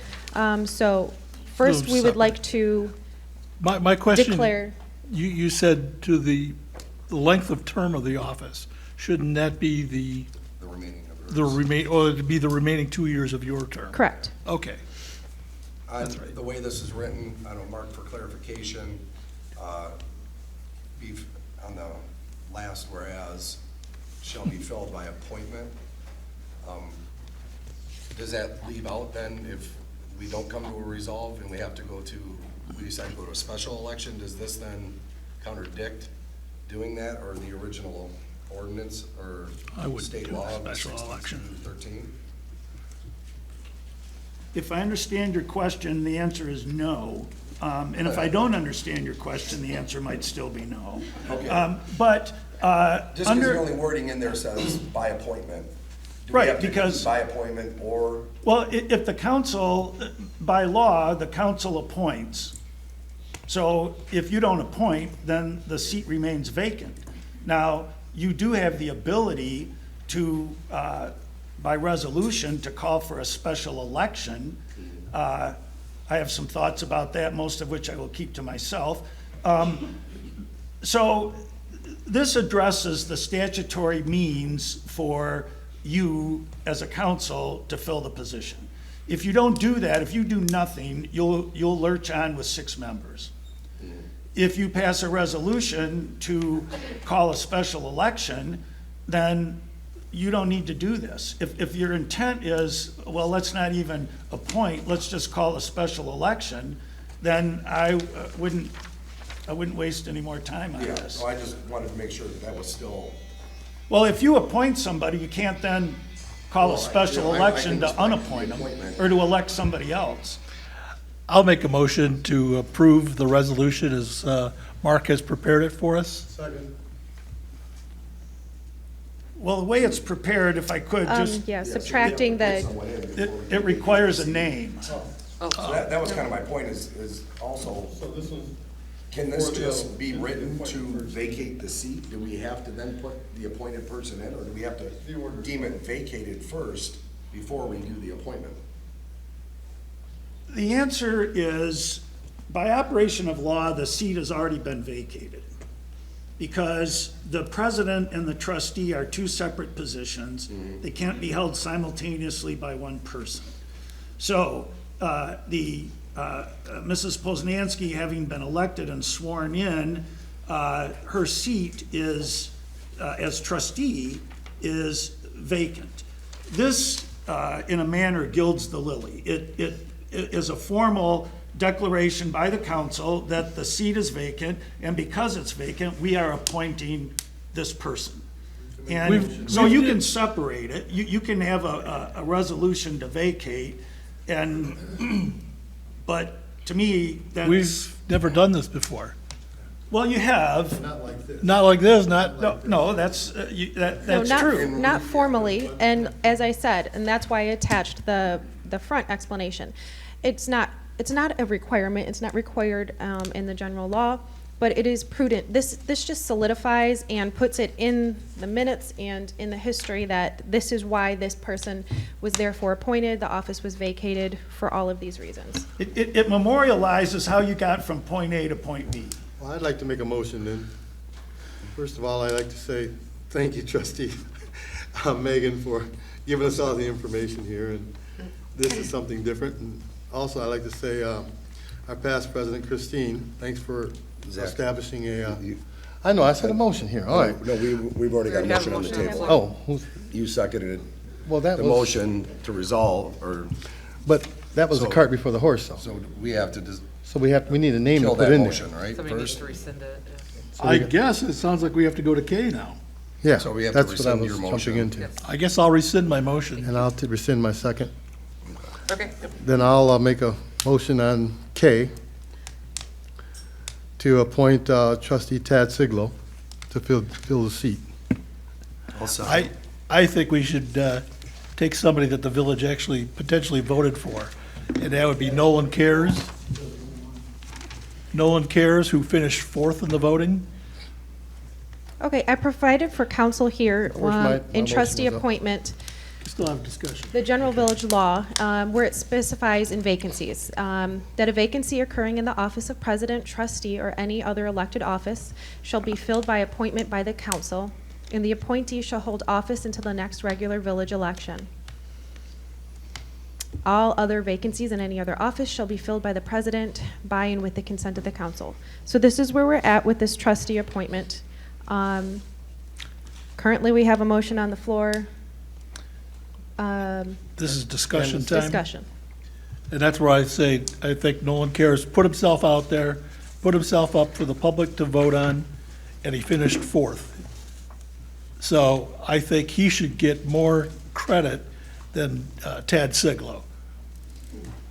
So first, we would like to My question, declare. you said to the length of term of the office, shouldn't that be the remaining 2 years of your term? Correct. Okay. The way this is written, I don't mark for clarification, on the last whereas shall be filled by appointment. Does that leave out then if we don't come to a resolve and we have to we decide to go to a special election, does this then contradict doing that, or the original ordinance or I wouldn't state do a law of special election. 13? If I understand your question, the answer is no. And if I don't understand your question, the answer might still be no. Okay. But Just because the only wording in there says by appointment. Do we Right, have to do because- by appointment or? Well, if the council, by law, the council appoints. So if you don't appoint, then the seat remains vacant. Now, you do have the ability to, by resolution, to call for a special election. I have some thoughts about that, most of which I will keep to myself. So this addresses the statutory means for you as a council to fill the position. If you don't do that, if you do nothing, you'll lurch on with 6 members. If you pass a resolution to call a special election, then you don't need to do this. If your intent is, well, let's not even appoint, let's just call a special election, then I wouldn't waste any more time on Yeah, this. so I just wanted to make sure that was still. Well, if you appoint somebody, you can't then call a special election to unappoint them or to elect somebody else. I'll make a motion to approve the resolution as Mark has prepared it for us. Second. Well, the way it's prepared, if I could, just. Yeah, subtracting the, It requires a name. So that was kind of my point is also, So this was. can this just be written to vacate the seat? Do we have to then put the appointed person in, or do we have to deem it vacated first before we do the appointment? The answer is, by operation of law, the seat has already been vacated. Because the president and the trustee are 2 separate positions. They can't be held simultaneously by one person. So, Mrs. Poznansky, having been elected and sworn in, her seat is, as trustee, is vacant. This, in a manner, gilds the lily. It is a formal declaration by the council that the seat is vacant, and because it's vacant, we are appointing this person. And so you can separate it. You can have a resolution to vacate, but to me, that's. We've never done this before. Well, you have. Not like this. Not like this, not. No, that's true. not formally, and as I said, and that's why I attached the front explanation. It's not a requirement, it's not required in the general law, but it is prudent. This just solidifies and puts it in the minutes and in the history that this is why this person was therefore appointed, the office was vacated for all of these reasons. It memorializes how you got from point A to point B. Well, I'd like to make a motion then. First of all, I'd like to say thank you, trustee Megan, for giving us all the information here, and this is something different. And also, I'd like to say our past president, Christine, thanks for establishing I know, I said a motion here, all right. No, we've already got a motion on the table. Oh, You seconded well, that the was, motion to resolve, or, but that was the cart before the horse, though. so we have to So we need a name to kill put that in there. motion, right, Somebody needs first? to rescind it. I guess it sounds like we have to go to K now. Yeah, So we have to that's what I rescind was your jumping motion. into. I guess I'll rescind my motion. And I'll rescind my second. Okay. Then I'll make a motion on K to appoint trustee Tad Siglo to fill the seat. I'll second. I think we should take somebody that the village actually potentially voted for, and that would be Nolan Cares. Nolan Cares, who finished fourth in the voting. Okay, I provided for council here course, my in motion trustee was up. appointment, Still have discussion. the general village law, where it specifies in vacancies, that a vacancy occurring in the office of president, trustee, or any other elected office shall be filled by appointment by the council, and the appointee shall hold office until the next regular village election. All other vacancies in any other office shall be filled by the president, by and with the consent of the council. So this is where we're at with this trustee appointment. Currently, we have a motion on the floor. This is discussion time. Discussion. And that's where I say, I think Nolan Cares put himself out there, put himself up for the public to vote on, and he finished fourth. So I think he should get more credit than Tad Siglo.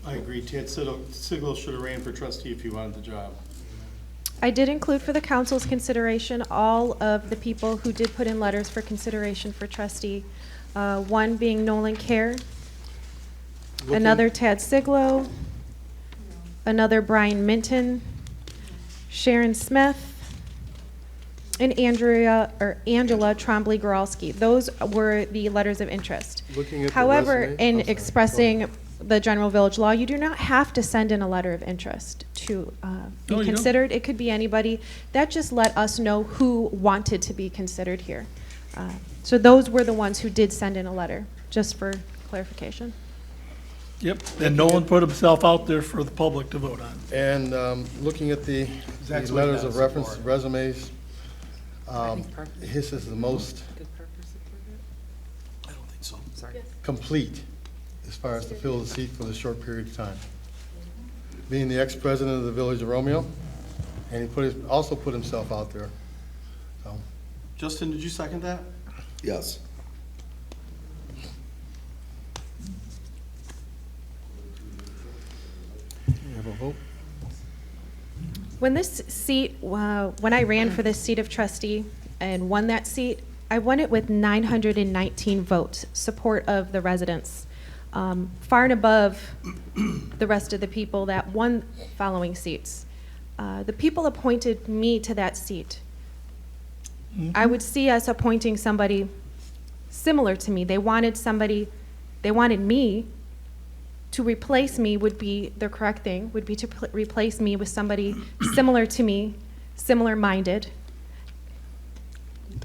I agree. Ted Siglo should have ran for trustee if he wanted the job. I did include for the council's consideration all of the people who did put in letters for consideration for trustee. One being Nolan Care, another Tad Siglo, another Brian Minton, Sharon Smith, and Angela Trombley-Goralski. Those were the letters of interest. Looking at the However, resume- in I'm sorry, expressing the general village law, you do not have to send in a letter of interest to No, be you don't. considered. It could be anybody. That just let us know who wanted to be considered here. So those were the ones who did send in a letter, just for clarification. Yep, and Nolan put himself out there for the public to vote on. And looking at the That's what he letters of does. reference, resumes, think Parker- his is the most Did Parker support it? I don't think so. Sorry. complete as far as to fill the seat for the short period of time. Being the ex-president of the village of Romeo, and he also put himself out there. So, Justin, did you second that? Yes. you have a vote? When this seat, when I ran for this seat of trustee and won that seat, I won it with 919 votes, support of the residents, far and above the rest of the people that won following seats. The people appointed me to that seat. I would see us appointing somebody similar to me. They wanted me to replace me would be the correct thing, would be to replace me with somebody similar to me, similar-minded.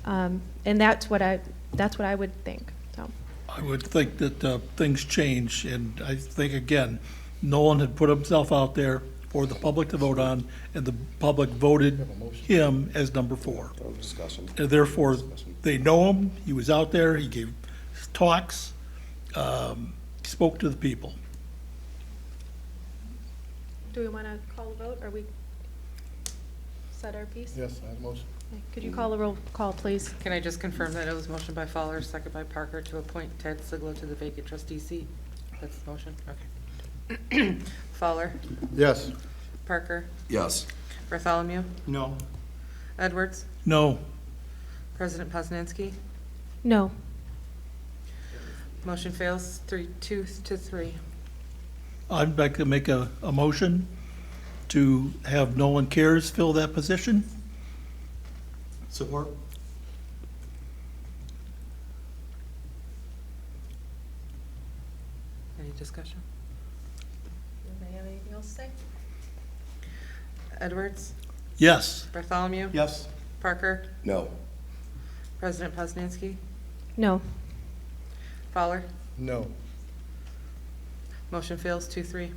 And that's what I would think, so. I would think that things change, and I think, again, Nolan had put himself out there for the public to vote on, and the public voted him as number 4. Discussion. And therefore, they know him, he was out there, he gave talks, spoke to the people. Do we want to call a vote, or we set our piece? Yes, I have a motion. Could you call a roll call, please? Can I just confirm that it was motion by Fowler, second by Parker, to appoint Ted Siglo to the vacant trustee seat? That's the motion? Okay. Fowler? Yes. Parker? Yes. Bartholomew? No. Edwards? No, President Poznanski? No. Motion fails 2 to 3. I'd like to make a motion to have Nolan Cares fill that position. Support? Any discussion? Anybody have anything else to say? Edwards? Yes. Bartholomew? Yes. Parker? No. President Poznanski? No. Fowler? No. Motion fails 2-3.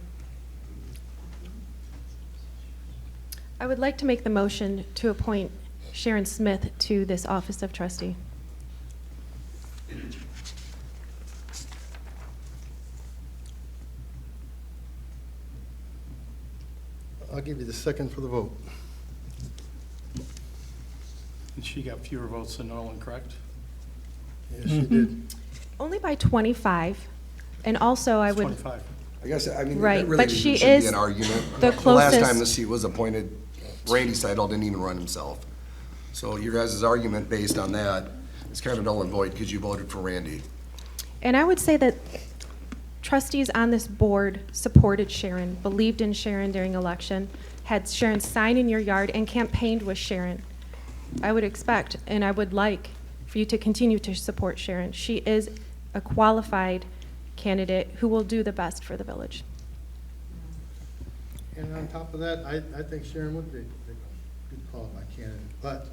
I would like to make the motion to appoint Sharon Smith to this office of trustee. I'll give you the second for the vote. she got fewer votes than Nolan, correct? Yeah, she did. Only by 25. And also, I It's would, 25. I guess, I mean, Right, that really but she shouldn't be is an argument. the last time closest- the seat was appointed, Randy Seidel didn't even run himself. So your guys' argument based on that is kind of null and void because you voted for Randy. and I would say that trustees on this board supported Sharon, believed in Sharon during election, had Sharon sign in your yard, and campaigned with Sharon. I would expect, and I would like for you to continue to support Sharon. She is a qualified candidate who will do the best for the village. And on top of that, I think Sharon would be a good qualified candidate, but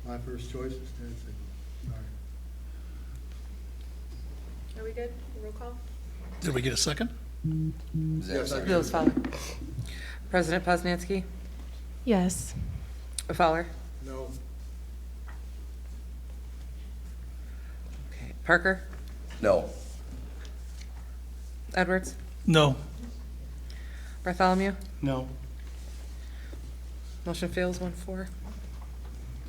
my first choice is Ted Sigel. Sorry. Are we good? Roll call? Did we get a second? Bills Fowler. President Poznanski. Yes. Fowler. No. Okay. Parker. No. Edwards. No. Bartholomew. No. Motion fails 1-4.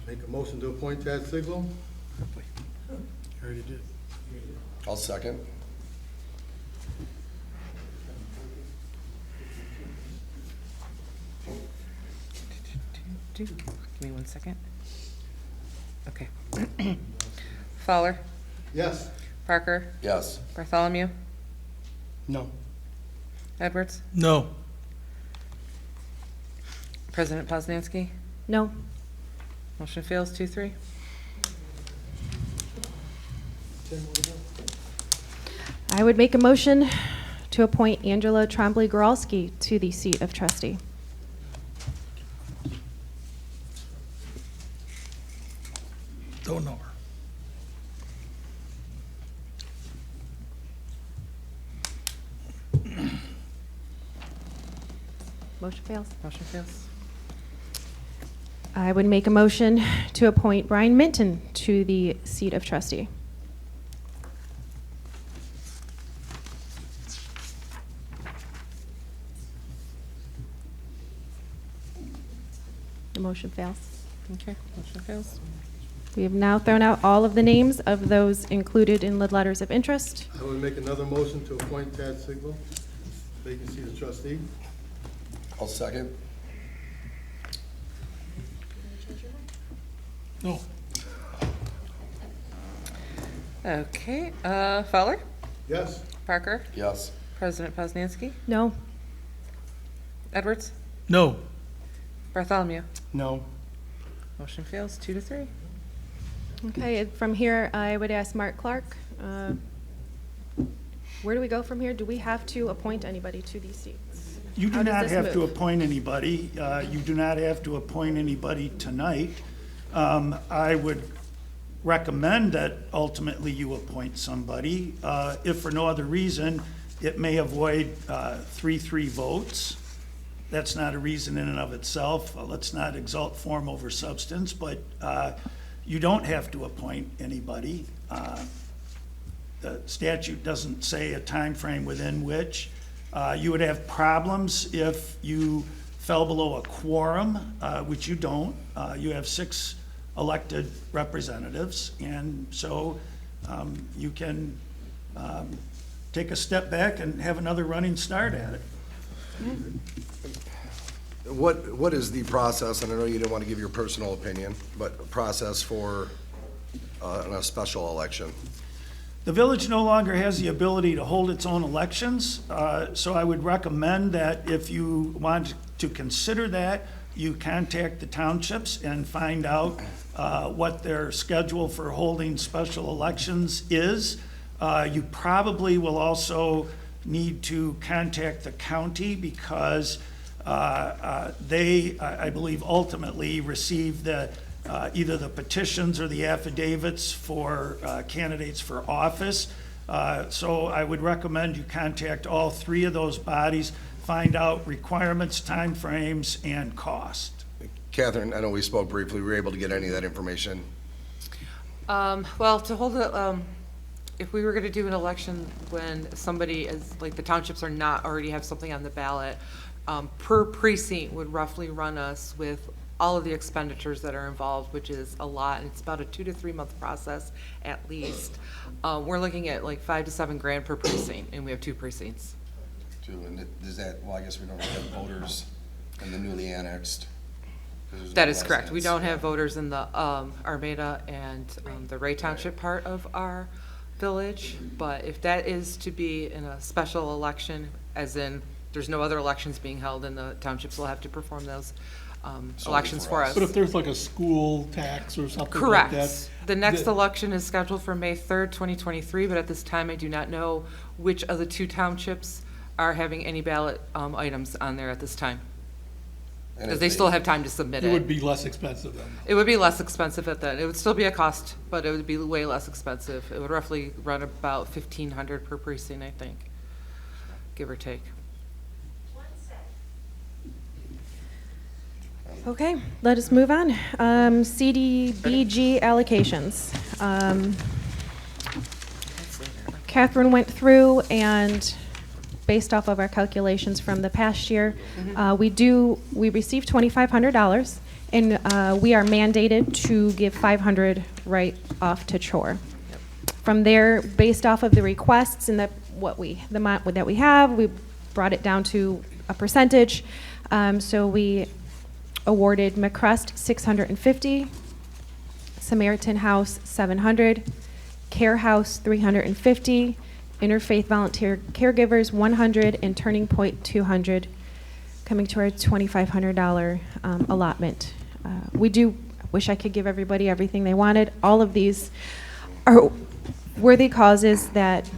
Make a motion to appoint Ted Sigel. You already did. I'll second. Give me 1 second. Okay. Fowler. Yes. Parker. Yes. Bartholomew. No. Edwards. No. President Poznanski. No. Motion fails 2-3. I would make a motion to appoint Angela Trombley-Goralski to the seat of trustee. Don't know her. Motion fails. Motion fails. I would make a motion to appoint Brian Minton to the seat of trustee. The motion fails. Okay. Motion fails. We have now thrown out all of the names of those included in the letters of interest. I would make another motion to appoint Ted Sigel, vacancy of trustee. I'll second. No. Okay. Fowler. Yes. Parker. Yes. President Poznanski. No. Edwards. No. Bartholomew. No. Motion fails 2-3. Okay, and from here, I would ask Mark Clark, where do we go from here? Do we have to appoint anybody to these seats? You do How does not this have to move? appoint anybody. You do not have to appoint anybody tonight. I would recommend that ultimately you appoint somebody. If for no other reason, it may avoid 3-3 votes. That's not a reason in and of itself. Let's not exalt form over substance, but you don't have to appoint anybody. The statute doesn't say a time frame within which. You would have problems if you fell below a quorum, which you don't. You have 6 elected representatives, and so you can take a step back and have another running start at it. What is the process, and I know you didn't want to give your personal opinion, but process for a special election? The village no longer has the ability to hold its own elections, so I would recommend that if you want to consider that, you contact the townships and find out what their schedule for holding special elections is. You probably will also need to contact the county because they, I believe, ultimately receive the either the petitions or the affidavits for candidates for office. So I would recommend you contact all 3 of those bodies, find out requirements, timeframes, and cost. Catherine, I know we spoke briefly. Were you able to get any of that information? Well, to hold a, if we were going to do an election when somebody is, like the townships are not already have something on the ballot, per precinct would roughly run us with all of the expenditures that are involved, which is a lot, and it's about a 2 to 3 month process at least. We're looking at like $5 to $7 grand per precinct, and we have 2 precincts. And does that, well, I guess we don't have voters in the newly annexed. 'Cause there's That no is correct. We residents. don't have voters in the Armada and the Ray Township part of our village, but if that is to be in a special election, as in there's no other elections being held, and the townships will have to perform those elections for us. But if there's like a school tax or something like Correct. that. The next election is scheduled for May 3rd, 2023, but at this time, I do not know which of the 2 townships are having any ballot items on there at this time. And Because if they still have time to submit it. It would be less expensive then. It would be less expensive at that. It would still be a cost, but it would be way less expensive. It would roughly run about $1,500 per precinct, I think, give or take. Okay, let us move on. CDBG allocations. Catherine went through, and based off of our calculations from the past year, we received $2,500, and we are mandated to give $500 right off to Chore. From there, based off of the requests and the amount that we have, we brought it down to a percentage. So we awarded McCrest $650, Samaritan House $700, Care House $350, Interfaith Volunteer Caregivers $100, and Turning Point $200, coming to our $2,500 allotment. We do wish I could give everybody everything they wanted. All of these are worthy causes that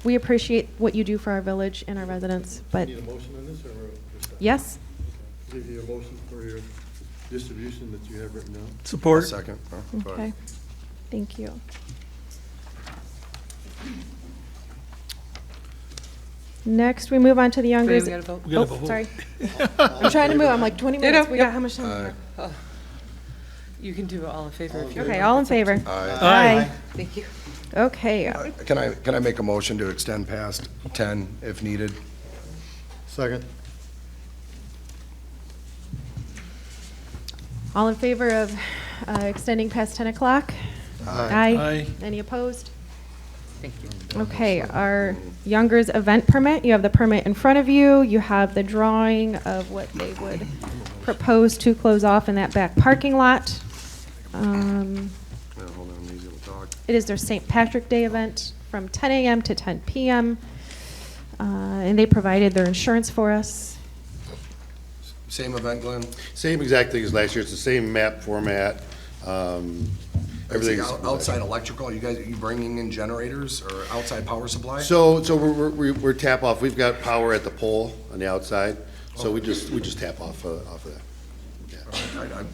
we appreciate what you do for our village and our residents. But Need a motion on this, or? yes. Give you a motion for your distribution that you have written down. Support. Second. Oh, go Okay. ahead. Thank you. Next, we move on to the Youngers. We gotta vote. We gotta vote. Sorry. I'm trying to move. I'm like 20 minutes. We got how much time? You can do all in favor if you Okay, all in favor? Aye. Thank you. Okay. Can I make a motion to extend past 10 if needed? Second. All in favor of extending past 10 o'clock? Aye. Any opposed? Thank you. Okay, our Youngers event permit, you have the permit in front of you. You have the drawing of what they would propose to close off in that back parking lot. Hold on, easy to talk. It is their St. Patrick Day event from 10 a.m. to 10 p.m. And they provided their insurance for us. Same event, Glenn? Same exact thing as last year. It's the same map format. Everything's Outside electrical, you guys, are you bringing in generators or outside power supply? So we're tap off. We've got power at the pole on the outside, so we just tap off of that. Yeah.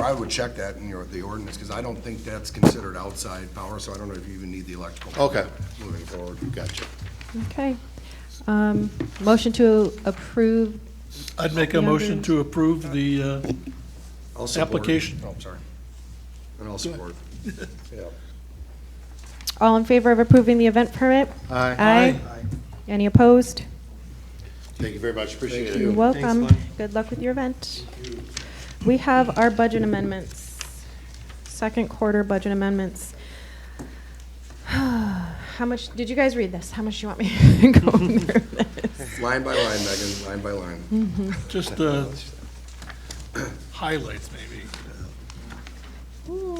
I would check that in the ordinance, because I don't think that's considered outside power, so I don't know if you even need the electrical. Okay. Moving forward. Gotcha. Okay. Motion to approve. I'd make a motion to approve the I'll support. application. Oh, sorry. And I'll support. Yeah. All in favor of approving the event permit? Aye. Aye. Any opposed? Thank you very much. Appreciate it. You're welcome. Good luck with your event. We have our budget amendments, second quarter budget amendments. How much, did you guys read this? How much do you want me to go through this? Line by line, Megan, line by line. Just highlights maybe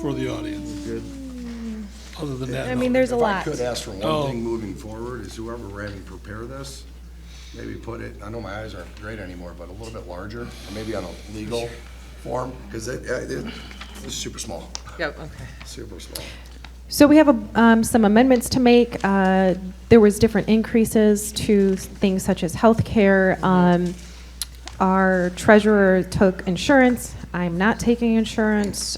for the audience. Good. Other than that. I mean, there's a lot. If I could ask for Oh. one thing moving forward, is whoever we're having prepare this, maybe put it, I know my eyes aren't great anymore, but a little bit larger, or maybe on a legal form, because it's super small, Yep, okay. super small. So we have some amendments to make. There was different increases to things such as healthcare. Our treasurer took insurance. I'm not taking insurance.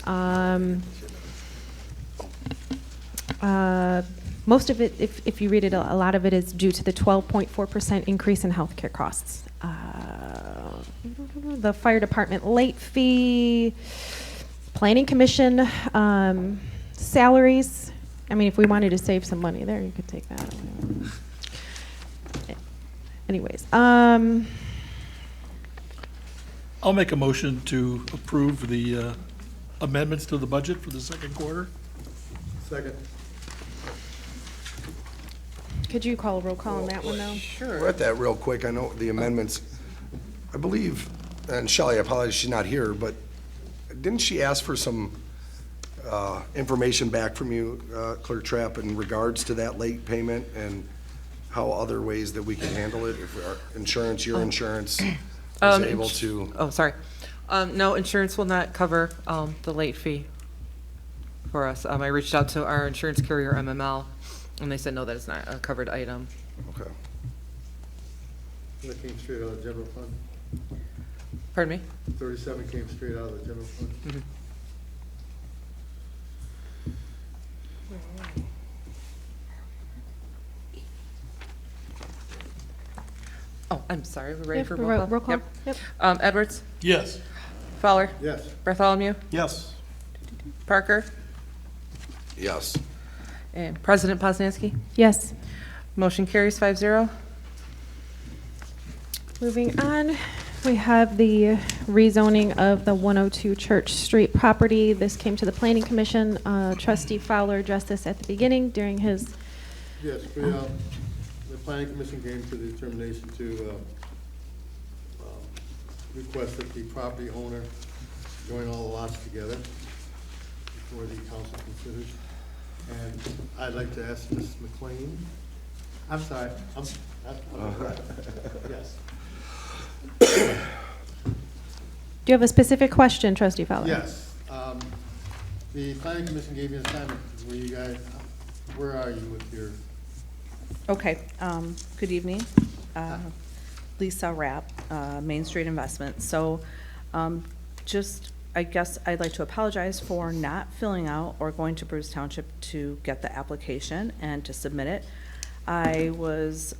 Most of it, if you read it, a lot of it is due to the 12.4% increase in healthcare costs. The fire department late fee, planning commission salaries. I mean, if we wanted to save some money there, you could take that. Anyways, I'll make a motion to approve the amendments to the budget for the second quarter. Second. Could you call a roll call on that one, though? We're at that real quick. I know the amendments, I believe, and Shelley, I apologize, she's not here, but didn't she ask for some information back from you, Clerk Trapp, in regards to that late payment and how other ways that we can handle it? If our insurance, your insurance is able to? Oh, sorry. No, insurance will not cover the late fee for us. I reached out to our insurance carrier, MML, and they said, no, that is not a covered item. Okay. That came straight out of the general fund? Pardon me? 37 came straight out of the general fund? Mm-hmm. Oh, I'm sorry, we're ready Yep, for we're roll call? roll call. Yep. Yep. Edwards? Yes. Fowler? Yes. Bartholomew? Yes. Parker? Yes. And President Poznanski? Yes. Motion carries 5-0. Moving on, we have the rezoning of the 102 Church Street property. This came to the Planning Commission. Trustee Fowler addressed this at the beginning during his. Yes, the planning commission came to the determination to request that the property owner join all the lots together before the council considers. And I'd like to ask Ms. McLean, I'm sorry, yes. Do you have a specific question, Trustee Fowler? Yes. The planning commission gave you an assignment. Were you guys, where are you with your? Okay, good evening. Lisa Rapp, Main Street Investments. So I guess I'd like to apologize for not filling out or going to Bruce Township to get the application and to submit it. I was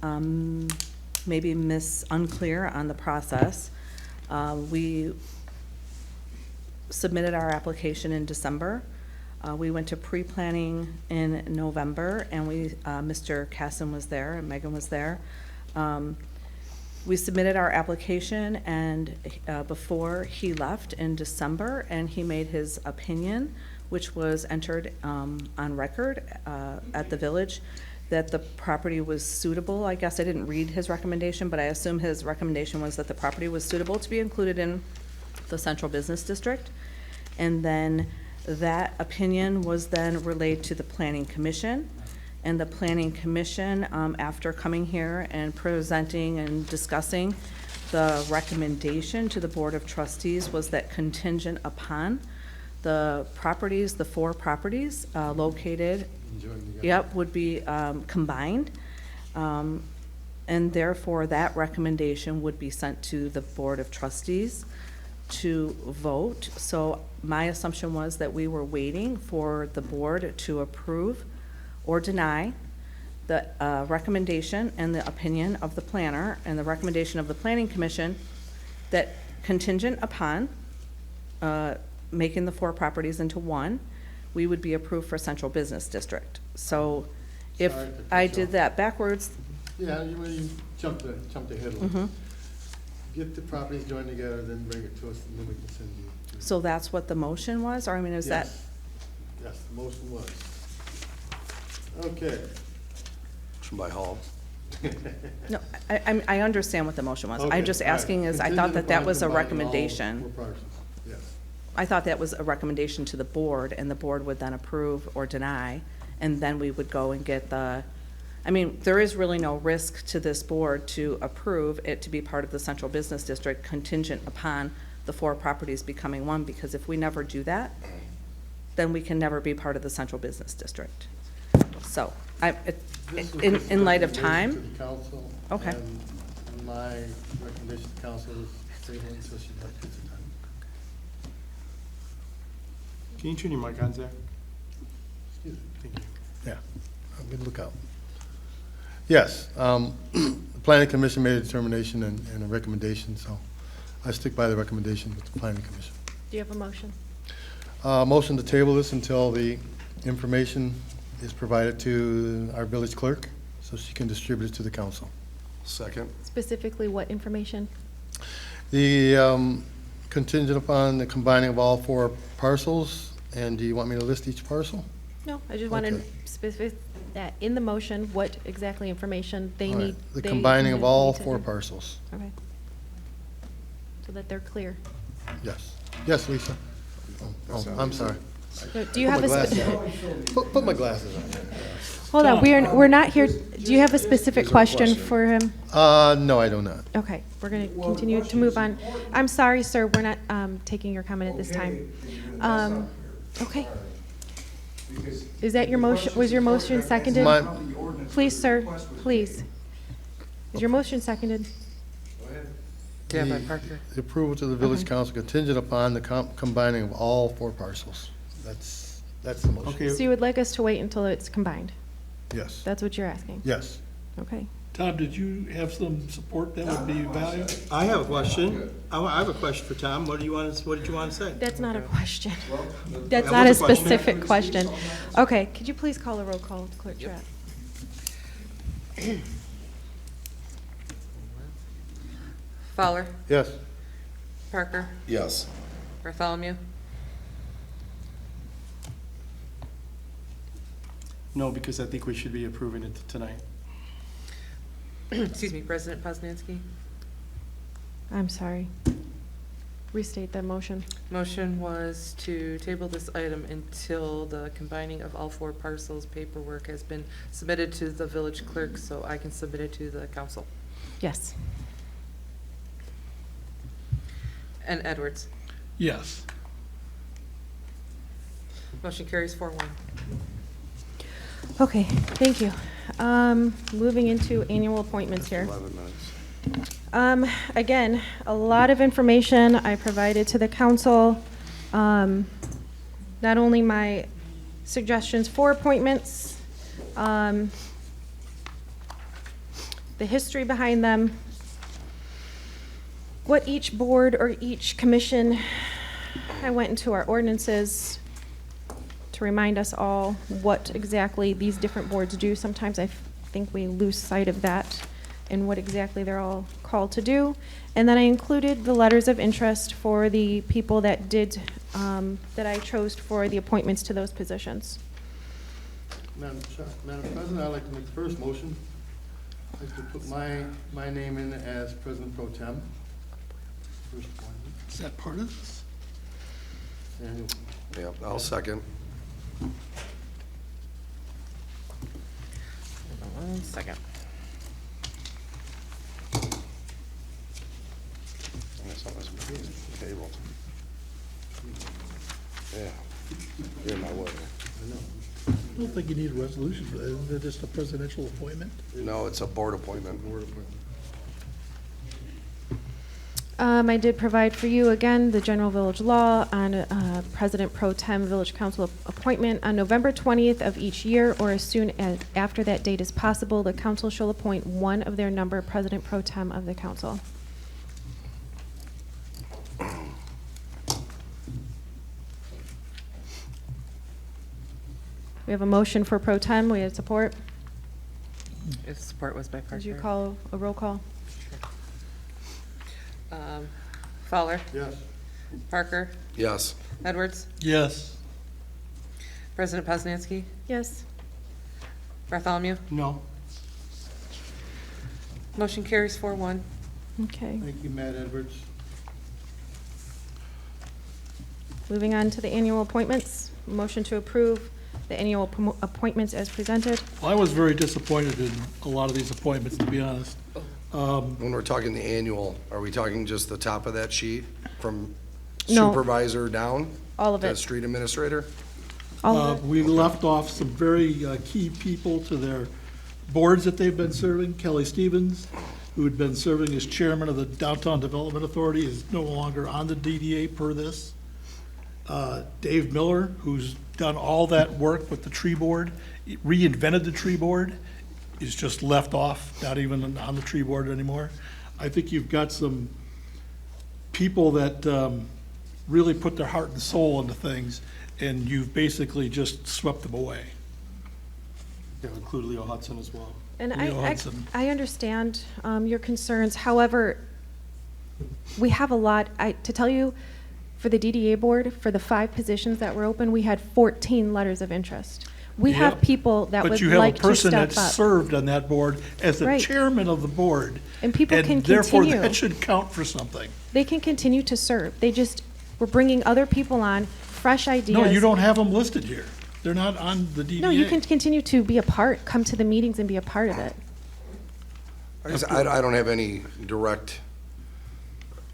maybe unclear on the process. We submitted our application in December. We went to pre-planning in November, and Mr. Casson was there and Megan was there. We submitted our application and before he left in December, and he made his opinion, which was entered on record at the village, that the property was suitable. I guess I didn't read his recommendation, but I assume his recommendation was that the property was suitable to be included in the central business district. And then that opinion was then relayed to the Planning Commission. And the Planning Commission, after coming here and presenting and discussing, the recommendation to the Board of Trustees was that contingent upon the properties, the 4 properties located, would be combined. And therefore, that recommendation would be sent to the Board of Trustees to vote. So my assumption was that we were waiting for the board to approve or deny the recommendation and the opinion of the planner and the recommendation of the Planning Commission that contingent upon making the 4 properties into one, we would be approved for central business district. So if I did that backwards. Yeah, you jumped ahead a little. Mm-hmm. Get the properties joined together, then bring it to us, and then we can send you. So that's what the motion was, or I mean, is that? Yes, the motion was. Okay. Motion by Hall. No, I understand what the motion was. Okay, I'm just asking is, I thought that that was a recommendation. Yes. I thought that was a recommendation to the board, and the board would then approve or deny, and then we would go and get the, I mean, there is really no risk to this board to approve it to be part of the central business district contingent upon the 4 properties becoming one, because if we never do that, then we can never be part of the central business district. So, in light of time. To the council. Okay. And my recommendation to council is table until she gets the time. Can you turn your mic on, Zach? Excuse me. Thank you. Yeah, I'm gonna look out. Yes, the planning commission made a determination and a recommendation, so I stick by the recommendation with the planning commission. Do you have a motion? Motion to table this until the information is provided to our village clerk, so she can distribute it to the council. Second. Specifically, what information? The contingent upon the combining of all 4 parcels, and do you want me to list each parcel? No, I just wanted Okay. specific, that in the motion, what exactly information they All right. need. The they combining of need all to 4 do. parcels. Okay. So that they're clear. Yes. Yes, Lisa? Oh, I'm sorry. So do you have a Put my glasses on. Hold on, we're not here, do you have a specific question for him? No, I do not. Okay, we're gonna continue to move on. I'm sorry, sir, we're not, taking your comment at this time. Okay. Is that your motion, was your motion seconded? Please, sir, please. Is your motion seconded? Yeah, by Parker. The approval to the village Okay. council contingent upon the combining of all 4 parcels. That's the motion. So you would like us to wait until it's combined? Yes. That's what you're asking? Yes. Okay. Tom, did you have some support that would be valuable? I have a question. I have a question for Tom. What did you want to say? That's not a question. That That's not a was a question. specific question. Okay, could you please call a roll call, Clerk Trapp? Fowler, Yes. Parker, Yes. Bartholomew, No, because I think we should be approving it tonight. excuse me, President Poznanski. I'm sorry. Restate that motion. Motion was to table this item until the combining of all 4 parcels paperwork has been submitted to the village clerk, so I can submit it to the council. Yes. And Edwards. Yes. Motion carries 4-1. Okay, thank you. Moving into annual appointments here. 11 minutes. Again, a lot of information I provided to the council. Not only my suggestions for appointments, the history behind them, what each board or each commission, I went into our ordinances to remind us all what exactly these different boards do. Sometimes I think we lose sight of that and what exactly they're all called to do. And then I included the letters of interest for the people that did, that I chose for the appointments to those positions. Madam President, I'd like to make the first motion. I'd like to put my name in as President Pro Tem. First appointment. Is that part of this? And Yep, I'll second. Hold on 1 second. That's not this table. Yeah, you're in my way. I don't think you need a resolution for that. Isn't it just a presidential appointment? No, it's a board appointment. I did provide for you, again, the general village law on President Pro Tem Village Council appointment. On November 20th of each year, or as soon as after that date is possible, the council shall appoint one of their number President Pro Tem of the council. We have a motion for Pro Tem. We have support. Its support was by Parker. Did you call a roll call? Fowler, yes. Parker, Yes. Edwards, Yes. President Poznanski, Yes. Bartholomew. No. Motion carries 4-1. Okay. Thank you, Matt Edwards. Moving on to the annual appointments. Motion to approve the annual appointments as presented. Well, I was very disappointed in a lot of these appointments, to be honest. When we're talking the annual, are we talking just the top of that sheet from No. supervisor down? All of to it. street administrator? All of it. We left off some very key people to their boards that they've been serving. Kelly Stevens, who had been serving as chairman of the Downtown Development Authority, is no longer on the DDA per this. Dave Miller, who's done all that work with the tree board, reinvented the tree board, is just left off, not even on the tree board anymore. I think you've got some people that really put their heart and soul into things, and you've basically just swept them away. Yeah, include Leo Hudson as well. And Leo Hudson. I understand your concerns. However, we have a lot, to tell you, for the DDA board, for the 5 positions that were open, we had 14 letters of interest. We have Yep. people that would But you have a like to person step that up. served on that board as the Right. chairman of the board. And people can therefore, continue. that should count for something. They can continue to serve. We're bringing other people on, fresh ideas. No, you don't have them listed here. They're not on the DDA. No, you can continue to be a part, come to the meetings and be a part of it. I don't have any direct,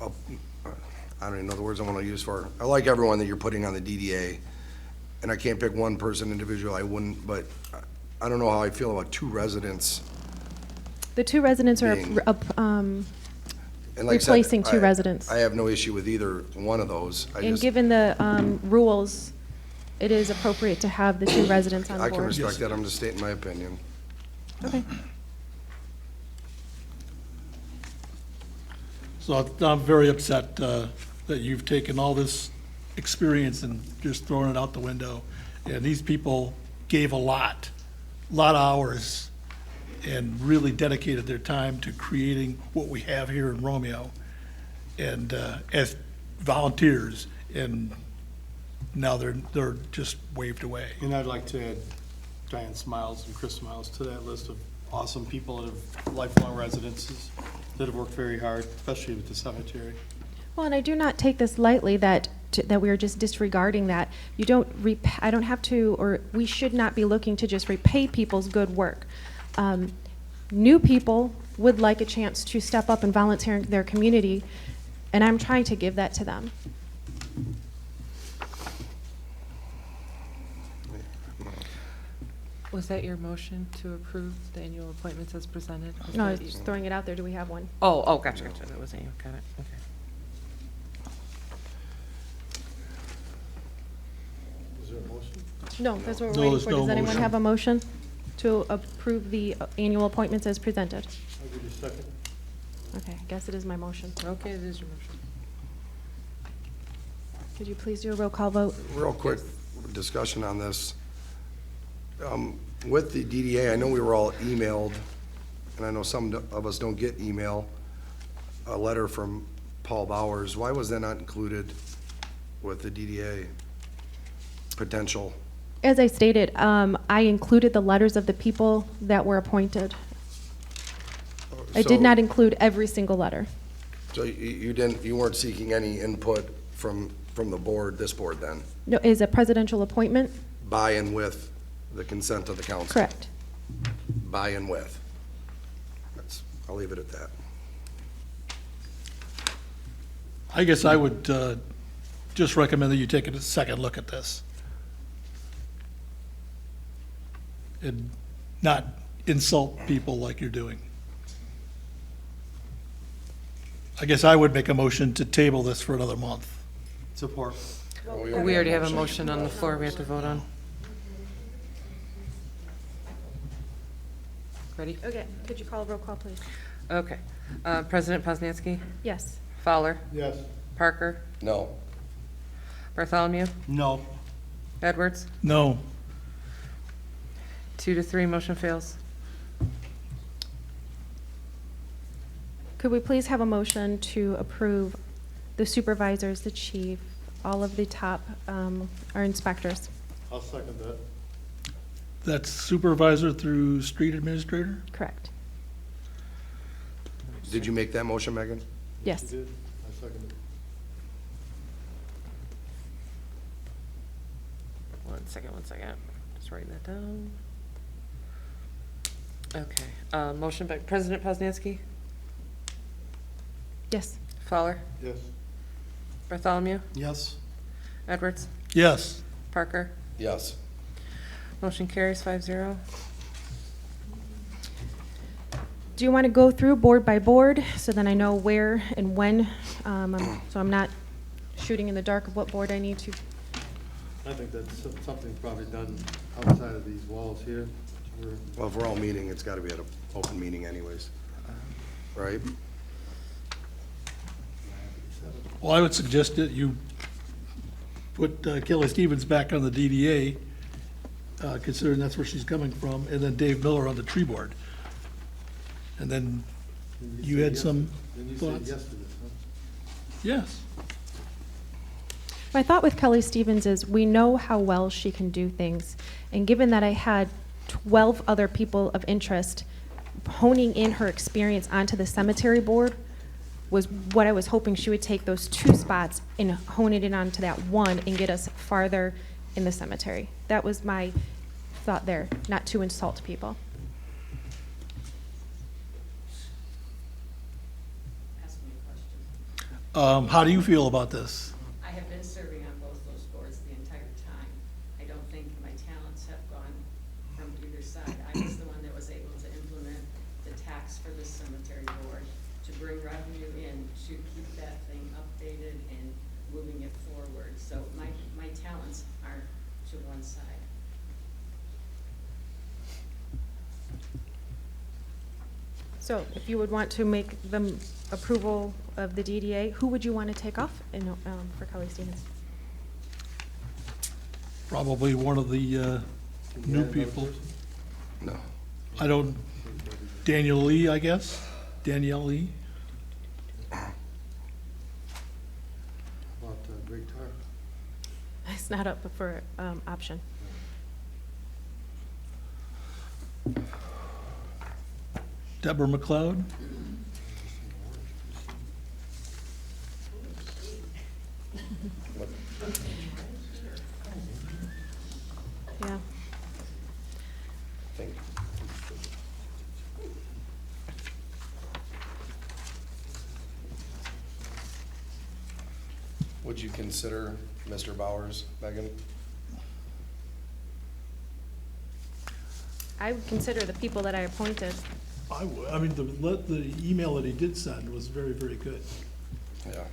I don't even know the words I want to use for it. I like everyone that you're putting on the DDA, and I can't pick one person individual, I wouldn't, but I don't know how I feel about 2 residents. The 2 residents are Being- And like I said, replacing 2 residents. I have no issue with either one of those. And given the rules, it is appropriate to have the 2 residents on I board. can respect that, I'm just stating my opinion. Okay. So I'm very upset that you've taken all this experience and just thrown it out the window. And these people gave a lot of hours and really dedicated their time to creating what we have here in Romeo. And as volunteers, and now they're just waved away. And I'd like to add Diane Smiles and Chris Smiles to that list of awesome people that have lifelong residences that have worked very hard, especially with the cemetery. Well, and I do not take this lightly that we are just disregarding that. You don't I don't have to, or we should not be looking to just repay people's good work. New people would like a chance to step up and volunteer in their community, and I'm trying to give that to them. Was that your motion to approve the annual appointments as presented? Was No, I that was you? just throwing it out there. Do we have one? Oh, gotcha. That wasn't you. Got it. Okay. Is there a motion? No, that's what No, we're waiting there's for. no Does anyone motion. have a motion to approve the annual appointments as presented? I'll give you a second. Okay, I guess it is my motion. Okay, it is your motion. Could you please do a roll call vote? Real quick discussion on this. With the DDA, I know we were all emailed, and I know some of us don't get email, a letter from Paul Bowers. Why was that not included with the DDA potential? As I stated, I included the letters of the people that were appointed. I did So- not include every single letter. So you weren't seeking any input from the board, this board then, No, is a presidential appointment? by and with the consent of the council? Correct. By and with. I'll leave it at that. I guess I would just recommend that you take a second look at this. And not insult people like you're doing. I guess I would make a motion to table this for another month. Support. We already have a motion on the floor we have to vote on. Ready? Okay, could you call a roll call, please? Okay. President Poznanski? Yes. Fowler? Yes. Parker? No. Bartholomew? No. Edwards? No. 2 to 3, motion fails. Could we please have a motion to approve the supervisors, the chief, all of the top, our inspectors? I'll second that. That's supervisor through street administrator? Correct. Did you make that motion, Megan? Yes. You did? I second it. One second. Just writing that down. Okay. Motion by President Poznanski? Yes. Fowler? Yes. Bartholomew? Yes. Edwards? Yes. Parker? Yes. Motion carries 5-0. Do you want to go through board by board, so then I know where and when, so I'm not shooting in the dark of what board I need to? I think that's something probably done outside of these walls here. Well, if we're all meeting, it's gotta be at an open meeting anyways, right? Well, I would suggest that you put Kelly Stevens back on the DDA, considering that's where she's coming from, and then Dave Miller on the tree board. And then you had some Then you said thoughts? yes to this, huh? Yes. My thought with Kelly Stevens is we know how well she can do things. And given that I had 12 other people of interest, honing in her experience onto the cemetery board was what I was hoping she would take those 2 spots and hone it in onto that 1 and get us farther in the cemetery. That was my thought there, not to insult people. Ask me a question. How do you feel about this? I have been serving on both those boards the entire time. I don't think my talents have gone from either side. I was the one that was able to implement the tax for the cemetery board, to bring revenue in, to keep that thing updated and moving it forward. So my talents are to one side. So if you would want to make the approval of the DDA, who would you want to take off for Kelly Stevens? Probably one of the new people. No. I don't, Daniel Lee, I guess? Danielle Lee? About Greg Tar? It's not up for option. Deborah McLeod? Yeah. Would you consider Mr. Bowers, Megan? I would consider the people that I appointed. I would. I mean, the email that he did send was very, very good. Yeah.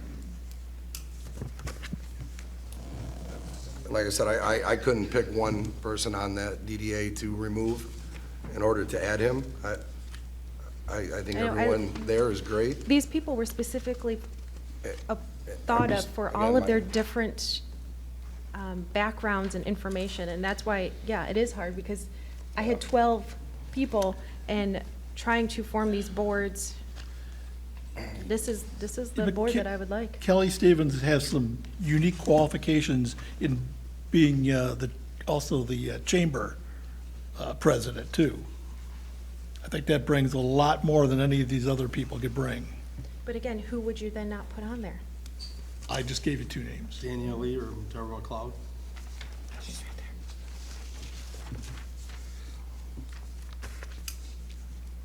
Like I said, I couldn't pick one person on that DDA to remove in order to add him. I think I know, everyone there is great. These people were specifically thought of for all of their different backgrounds and information, and that's why, yeah, it is hard, because I had 12 people, and trying to form these boards, this is the board that I would like. Kelly Stevens has some unique qualifications in being also the chamber president, too. I think that brings a lot more than any of these other people could bring. But again, who would you then not put on there? I just gave you 2 names. Danielle Lee or Deborah McLeod. She's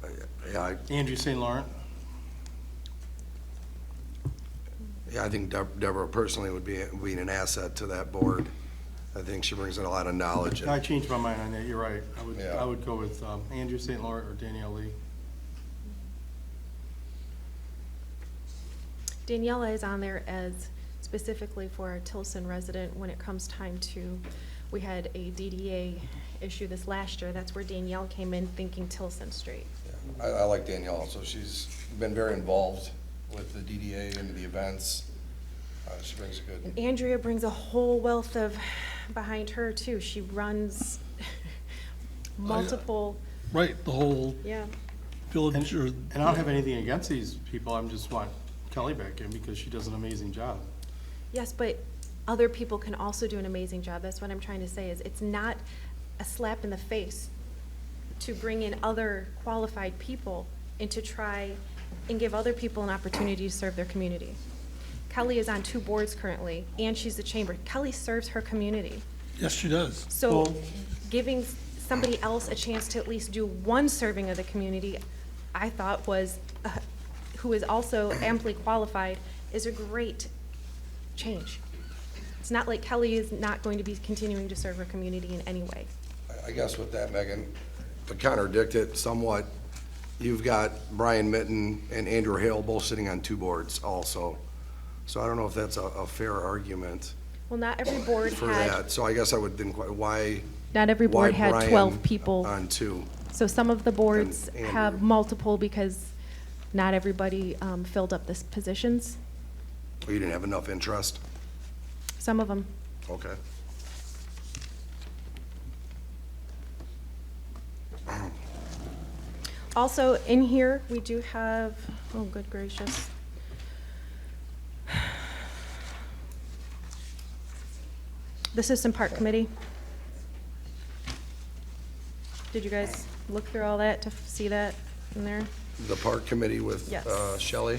right there. Yeah, Andrew St. Laurent. yeah, I think Deborah personally would be an asset to that board. I think she brings in a lot of knowledge. I changed my mind on that, you're right. Yeah. I would go with Andrew St. Laurent or Danielle Lee. Daniela is on there as specifically for a Tilson resident when it comes time to, we had a DDA issue this last year. That's where Danielle came in thinking Tilson Street. Yeah, I like Danielle also. She's been very involved with the DDA and the events. She brings a good. And Andrea brings a whole wealth of behind her too. She runs multiple. Right, the whole Yeah. village. And I don't have anything against these people, I'm just want Kelly back in because she does an amazing job. Yes, but other people can also do an amazing job. That's what I'm trying to say, is it's not a slap in the face to bring in other qualified people and to try and give other people an opportunity to serve their community. Kelly is on 2 boards currently, and she's the chamber. Kelly serves her community. Yes, she does. So giving somebody else a chance to at least do 1 serving of the community, I thought was, who is also amply qualified, is a great change. It's not like Kelly is not going to be continuing to serve her community in any way. I guess with that, Megan, to contradict it somewhat, you've got Brian Mitten and Andrew Hale both sitting on 2 boards also. So I don't know if that's a fair argument Well, not every board for had, that. So I guess I would think, why? not every board why had Brian 12 people. On 2. So some of the boards And have Andrew. multiple because not everybody filled up this positions. You didn't have enough interest? Some of them. Okay. Also, in here, we do have, oh, good gracious. The System Park Committee. Did you guys look through all that to see that in there? The park committee with Yes. Shelley?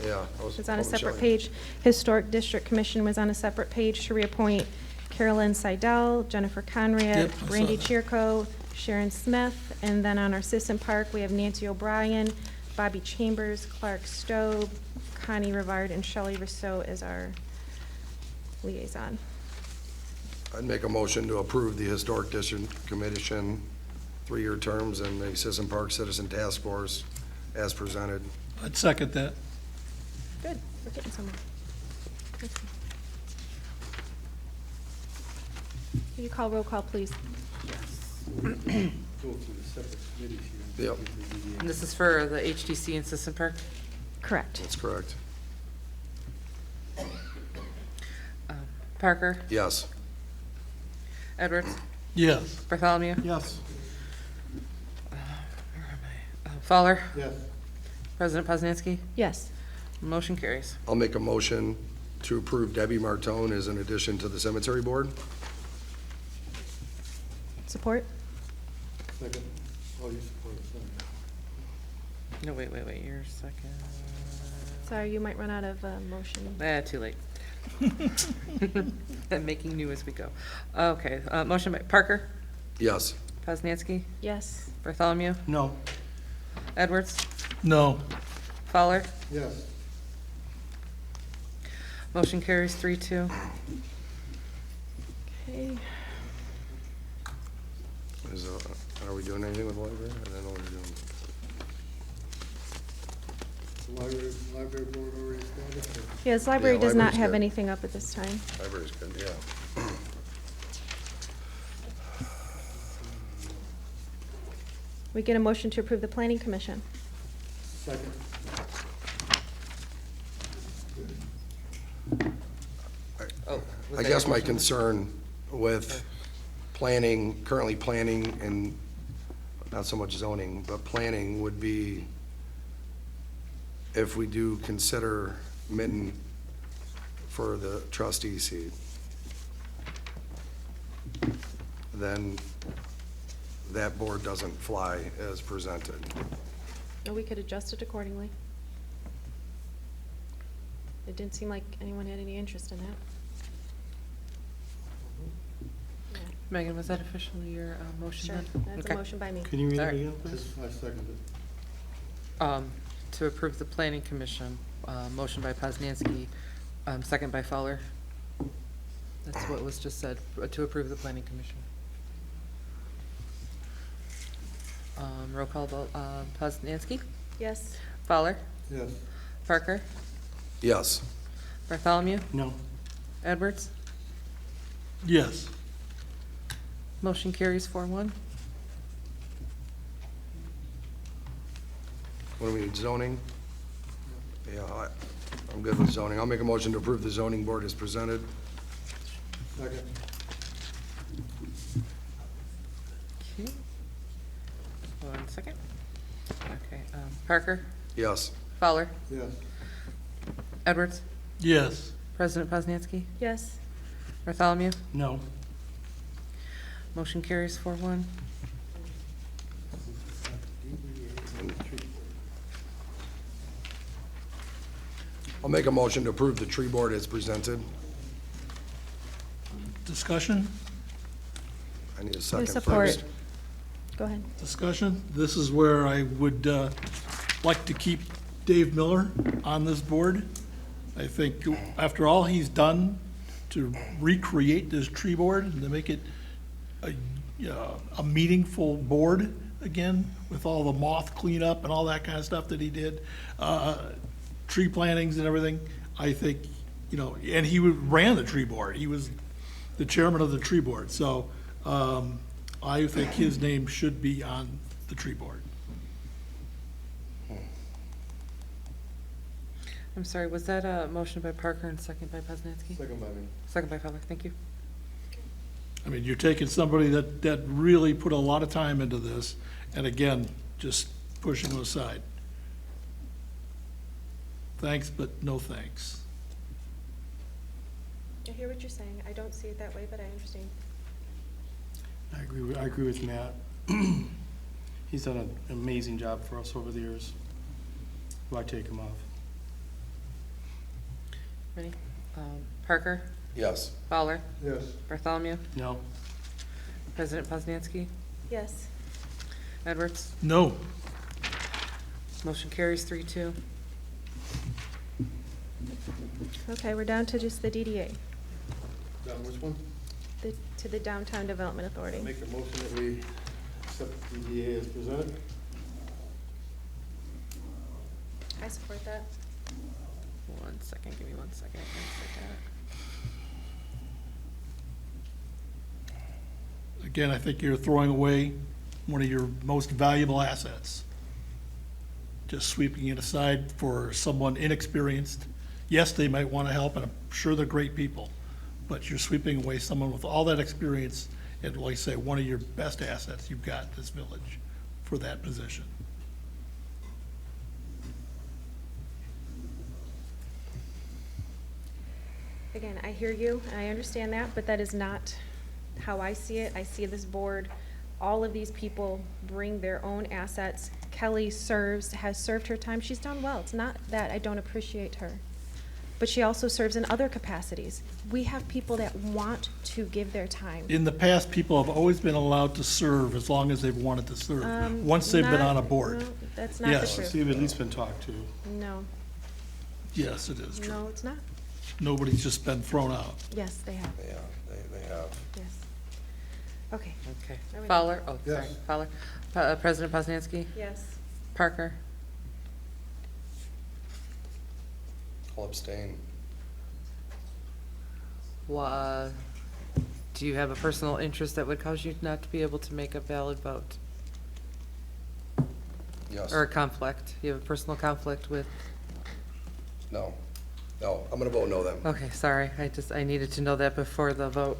Yeah. I was It's on a hoping separate Shelley- page. Historic District Commission was on a separate page to reappoint Carolyn Seidel, Jennifer Conrad, Yep, I saw Randy that. Chirko, Sharon Smith, and then on our System Park, we have Nancy O'Brien, Bobby Chambers, Clark Stowe, Connie Rivard, and Shelley Rousseau as our liaison. I'd make a motion to approve the Historic District Commission 3-year terms and the Sisson Park Citizen Task Force as presented. I'd second that. Good, we're getting somewhere. Okay. Will you call roll call, please? Go through the separate committees here. Yep, And this is for the HDC and Sisson Park? Correct. that's correct. Parker? Yes. Edwards? Yes. Bartholomew? Yes. Fowler? Yes. President Poznanski? Yes. Motion carries. I'll make a motion to approve Debbie Martone as an addition to the Cemetery Board. Support? Second. Oh, you support it, sorry. No, wait, you're second. Sorry, you might run out of motion. Too late. I'm making new as we go. Okay, motion by Parker? Yes. Poznanski? Yes. Bartholomew? No. Edwards? No. Fowler? Yes. Motion carries 3-2. Okay. Are we doing anything with the library? I don't know what we're doing. The library board already established it? Yes, library Yeah, does not library's have good. anything up at this time. Library's good, yeah. We get a motion to approve the Planning Commission. Second. I guess my concern with planning, currently planning and not so much zoning, but planning would be if we do consider Mitten for the trustee seat, then that board doesn't fly as presented. No, we could adjust it accordingly. It didn't seem like anyone had any interest in that. Megan, was that officially your motion Sure, then? that's a Okay. motion by me. Can you read All it right. again, please? I seconded it. To approve the Planning Commission, motion by Poznanski, second by Fowler. That's what was just said, to approve the Planning Commission. Roll call vote, Poznanski? Yes. Fowler? Yes. Parker? Yes. Bartholomew? No. Edwards? Yes. Motion carries 4-1. What do we need, zoning? Yeah, I'm good with zoning. I'll make a motion to approve the zoning board as presented. Second. Okay. 1 second. Okay, Parker? Yes. Fowler? Yes. Edwards? Yes. President Poznanski? Yes. Bartholomew? No. Motion carries 4-1. I'll make a motion to approve the tree board as presented. Discussion? I need a second support. first. Go ahead. Discussion? This is where I would like to keep Dave Miller on this board. I think after all he's done to recreate this tree board and to make it a meaningful board again with all the moth cleanup and all that kind of stuff that he did, tree plantings and everything, I think, and he ran the tree board. He was the chairman of the tree board. So I think his name should be on the tree board. I'm sorry, was that a motion by Parker and second by Poznanski? Second by me. Second by Fowler, thank you. I mean, you're taking somebody that really put a lot of time into this, and again, just pushing them aside. Thanks, but no thanks. I hear what you're saying. I don't see it that way, but I understand. I agree with Matt. He's done an amazing job for us over the years. Why take him off? Ready? Parker? Yes. Fowler? Yes. Bartholomew? No. President Poznanski? Yes. Edwards? No. Motion carries 3-2. Okay, we're down to just the DDA, Which one? to the Downtown Development Authority. Make a motion that we accept the DDA as presented. I support that. 1 second, give me 1 second. Again, I think you're throwing away one of your most valuable assets. Just sweeping it aside for someone inexperienced. Yes, they might want to help, and I'm sure they're great people, but you're sweeping away someone with all that experience and, like I say, one of your best assets you've got in this village for that position. Again, I hear you, and I understand that, but that is not how I see it. I see this board, all of these people bring their own assets. Kelly has served her time. She's done well. It's not that I don't appreciate her, but she also serves in other capacities. We have people that want to give their time. In the past, people have always been allowed to serve as long as they've wanted to serve, once they've been on a board. No, that's not the Yes. truth. So you've at least been talked to. No, Yes, it is true. no, it's not. Nobody's just been thrown out. Yes, they have. Yeah, they have. Yes. Okay. Okay. Are we Fowler? done? Oh, sorry. Yes. Fowler? President Poznanski? Yes. Parker? I'll abstain. Do you have a personal interest that would cause you not to be able to make a valid vote? Yes. Or a conflict? You have a personal conflict with? No. No, I'm gonna vote no then. Okay, sorry. I needed to know that before the vote.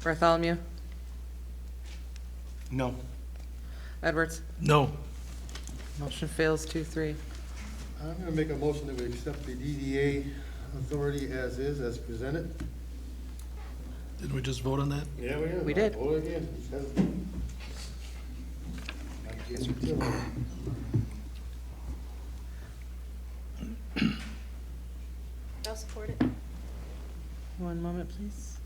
Bartholomew? No. Edwards? No. Motion fails 2-3. I'm gonna make a motion that we accept the DDA authority as is, as presented. Didn't we just vote on that? Yeah, we did. We did. Vote again. I'll support it. 1 moment, please.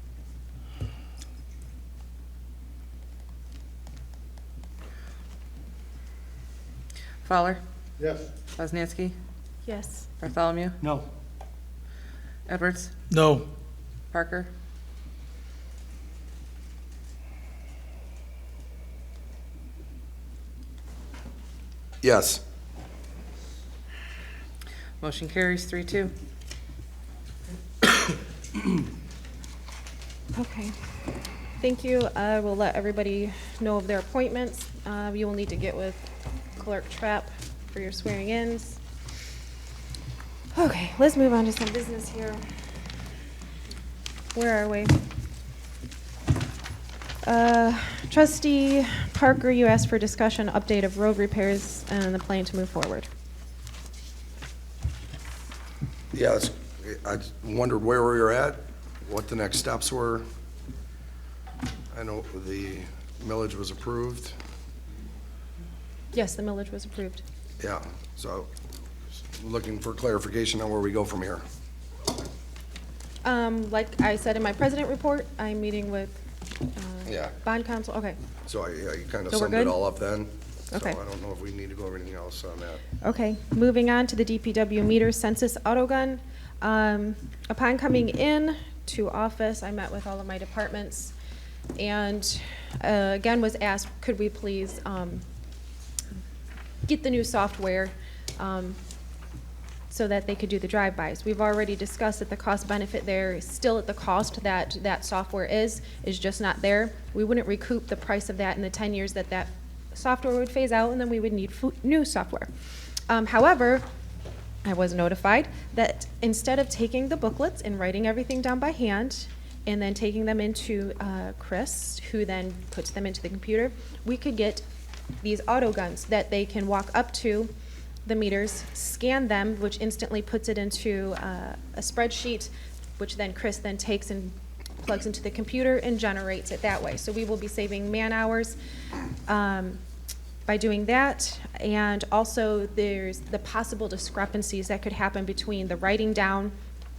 Fowler? Yes. Poznanski? Yes. Bartholomew? No. Edwards? No. Parker? Yes. Motion carries 3-2. Okay. Thank you. I will let everybody know of their appointments. You will need to get with Clerk Trapp for your swearing-ins. Okay, let's move on to some business here. Where are we? Trustee Parker, you asked for discussion, update of road repairs, and the plan to move forward. Yeah, I wondered where we were at, what the next steps were. I know the millage was approved. Yes, the millage was approved. Yeah, so looking for clarification on where we go from here. Like I said in my president report, I'm meeting with Yeah. bond counsel. Okay. So yeah, you kind of So we're summed it good? all up then. Okay. So I don't know if we need to go over anything else on that. Okay, moving on to the DPW meter census auto gun. Upon coming in to office, I met with all of my departments and again was asked, could we please get the new software so that they could do the drive-bys. We've already discussed that the cost benefit there is still at the cost that that software is just not there. We wouldn't recoup the price of that in the 10 years that that software would phase out, and then we would need new software. However, I was notified that instead of taking the booklets and writing everything down by hand and then taking them into Chris, who then puts them into the computer, we could get these auto guns that they can walk up to the meters, scan them, which instantly puts it into a spreadsheet, which then Chris then takes and plugs into the computer and generates it that way. So we will be saving man hours by doing that. And also there's the possible discrepancies that could happen between the writing down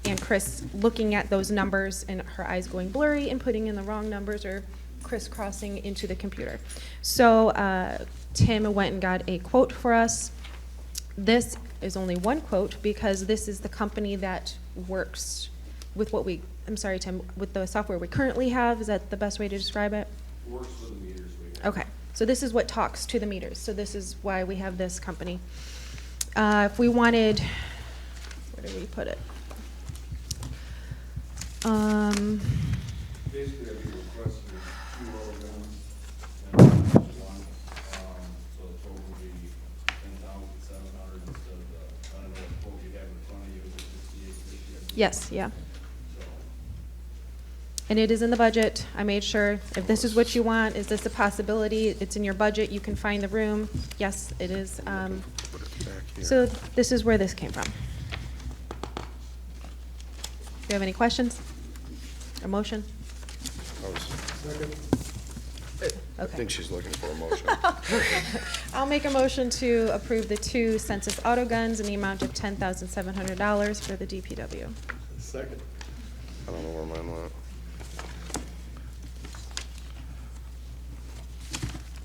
and Chris looking at those numbers and her eyes going blurry and putting in the wrong numbers or crisscrossing into the computer. So Tim went and got a quote for us. This is only one quote because this is the company that works with what we, I'm sorry, Tim, with the software we currently have. Is that the best way to describe it? Works with the meters we have. Okay, so this is what talks to the meters. So this is why we have this company. If we wanted, where do we put it? Basically, I'd be requesting 2 auto guns and one, so the total would be 10,700 instead of the, I don't know what quote you have in front of you, is it 6850? Yes, yeah. And it is in the budget. I made sure, if this is what you want, is this a possibility? It's in your budget, you can find the room. Yes, it is. So this is where this came from. Do you have any questions? A motion? I think she's looking for a motion. I'll make a motion to approve the 2 census auto guns in the amount of $10,700 for the DPW. Second. I don't know where mine went.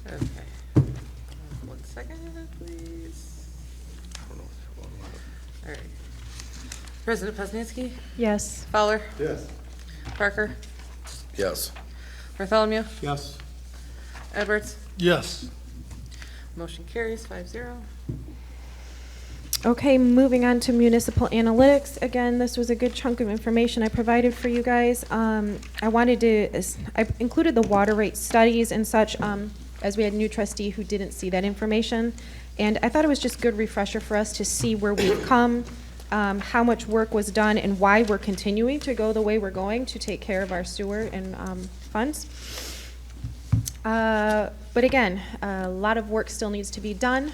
Okay. 1 second, please. I don't know what went. All right. President Poznanski? Yes. Fowler? Yes. Parker? Yes. Bartholomew? Yes. Edwards? Yes. Motion carries 5-0. Okay, moving on to municipal analytics. Again, this was a good chunk of information I provided for you guys. I included the water rate studies and such, as we had a new trustee who didn't see that information. And I thought it was just a good refresher for us to see where we've come, how much work was done, and why we're continuing to go the way we're going to take care of our sewer and funds. But again, a lot of work still needs to be done.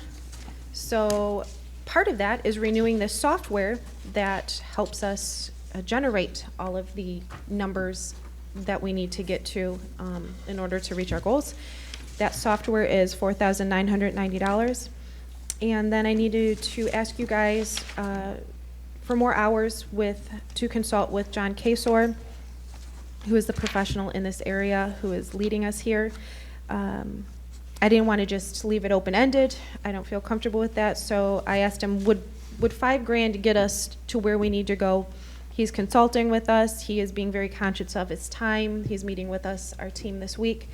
So part of that is renewing the software that helps us generate all of the numbers that we need to get to in order to reach our goals. That software is $4,990. And then I needed to ask you guys for more hours to consult with John Kasor, who is the professional in this area, who is leading us here. I didn't want to just leave it open-ended. I don't feel comfortable with that, so I asked him, would $5,000 get us to where we need to go? He's consulting with us. He is being very conscious of his time. He's meeting with us, our team, this week.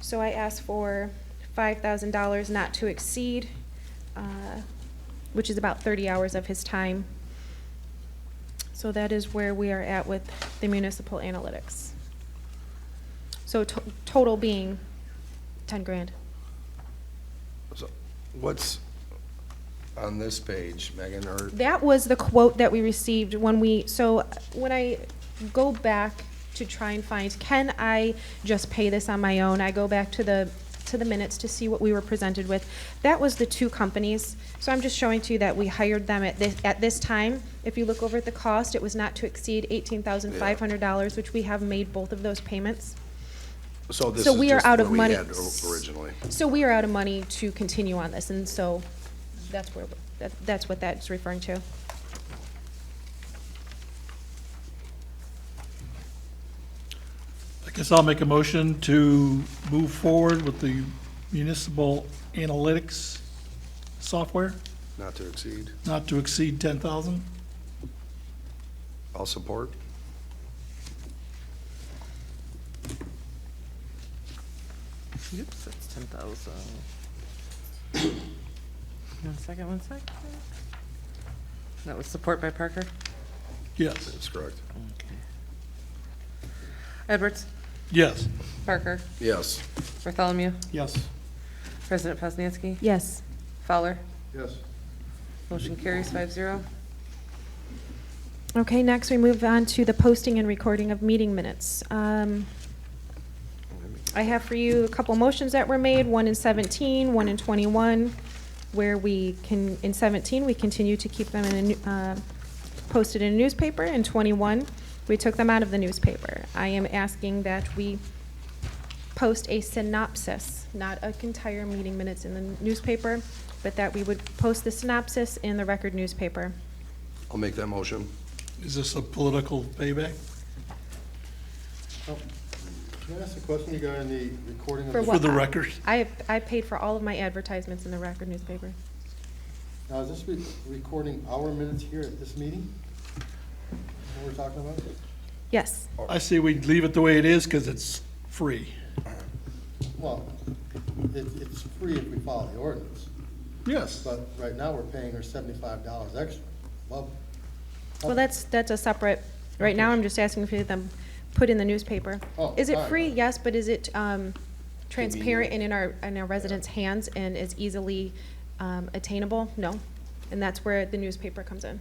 So I asked for $5,000 not to exceed, which is about 30 hours of his time. So that is where we are at with the municipal analytics. So total being $10,000. So what's on this page, Megan, or? That was the quote that we received so when I go back to try and find, can I just pay this on my own? I go back to the minutes to see what we were presented with. That was the 2 companies. So I'm just showing to you that we hired them at this time. If you look over at the cost, it was not to exceed $18,500, which we have made both of those payments. So this So is we are just out what of we money. had originally. So we are out of money to continue on this, and so that's where that's what that's referring to. I guess I'll make a motion to move forward with the municipal analytics software, Not to exceed. not to exceed 10,000. I'll support. Oops, that's 10,000. 1 second, 1 second. That was support by Parker? Yes. That's correct. Okay. Edwards? Yes. Parker? Yes. Bartholomew? Yes. President Poznanski? Yes. Fowler? Yes. Motion carries 5-0. Okay, next we move on to the posting and recording of meeting minutes. I have for you a couple motions that were made, one in 17, one in 21, where we can, in 17, we continue to keep them posted in a newspaper. In 21, We took them out of the newspaper. I am asking that we post a synopsis, not an entire meeting minutes in the newspaper, but that we would post the synopsis in the Record newspaper. I'll make that motion. Is this a political payback? Oh, can I ask a question regarding the recording of? For the- what? For the record? I paid for all of my advertisements in the Record newspaper. Now, is this recording our minutes here at this meeting? What we're talking about? Yes. I say we leave it the way it is because it's free. Well, it's free if we follow the ordinance, Yes. but right now we're paying her $75 extra. Well, Well, that's a separate, right now I'm just asking for them put in the newspaper. Oh, Is it all right. free? Yes, but is it transparent and in our residents' hands and is easily attainable? No. And that's where the newspaper comes in.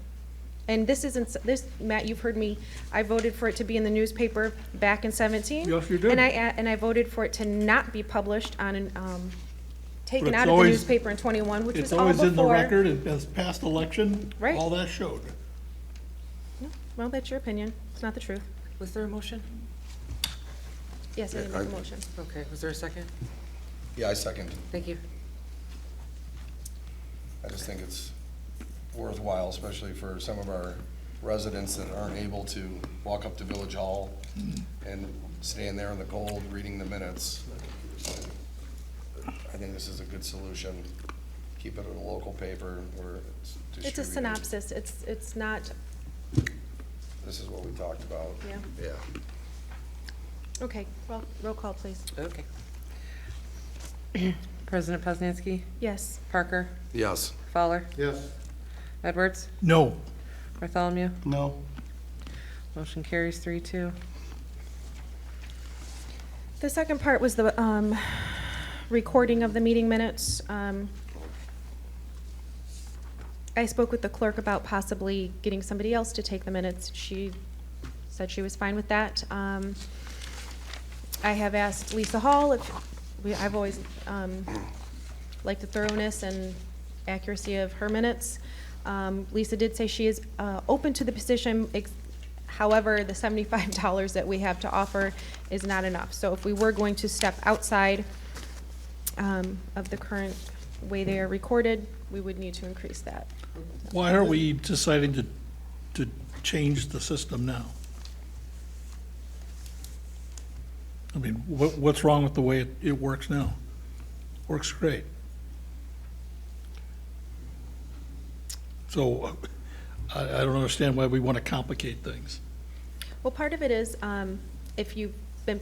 And this isn't, Matt, you've heard me, I voted for it to be in the newspaper back in 17. Yes, you did. And I voted for it to not be published on an, taken it's out of the always- newspaper in 21, which was all It's always in the before. record, it has past election, Right. all that showed. Well, that's your opinion. It's not the truth. Was there a motion? Yes, I did Yeah, make a I- motion. Okay, was there a second? Yeah, I second. Thank you. I just think it's worthwhile, especially for some of our residents that aren't able to walk up to Village Hall and stand there in the cold, reading the minutes. I think this is a good solution. Keep it in a local paper where it's distributed. It's a synopsis. It's not, This is what we talked about. yeah. Yeah. Okay, well, roll call, please. Okay. President Poznanski? Yes. Parker? Yes. Fowler? yes. Edwards? No. Bartholomew? No. Motion carries 3-2. The second part was the recording of the meeting minutes. I spoke with the clerk about possibly getting somebody else to take the minutes. She said she was fine with that. I have asked Lisa Hall I've always liked the thoroughness and accuracy of her minutes. Lisa did say she is open to the position. However, the $75 that we have to offer is not enough. So if we were going to step outside of the current way they are recorded, we would need to increase that. Why are we deciding to change the system now? I mean, what's wrong with the way it works now? Works great. So I don't understand why we want to complicate things. Well, part of it is, if you've been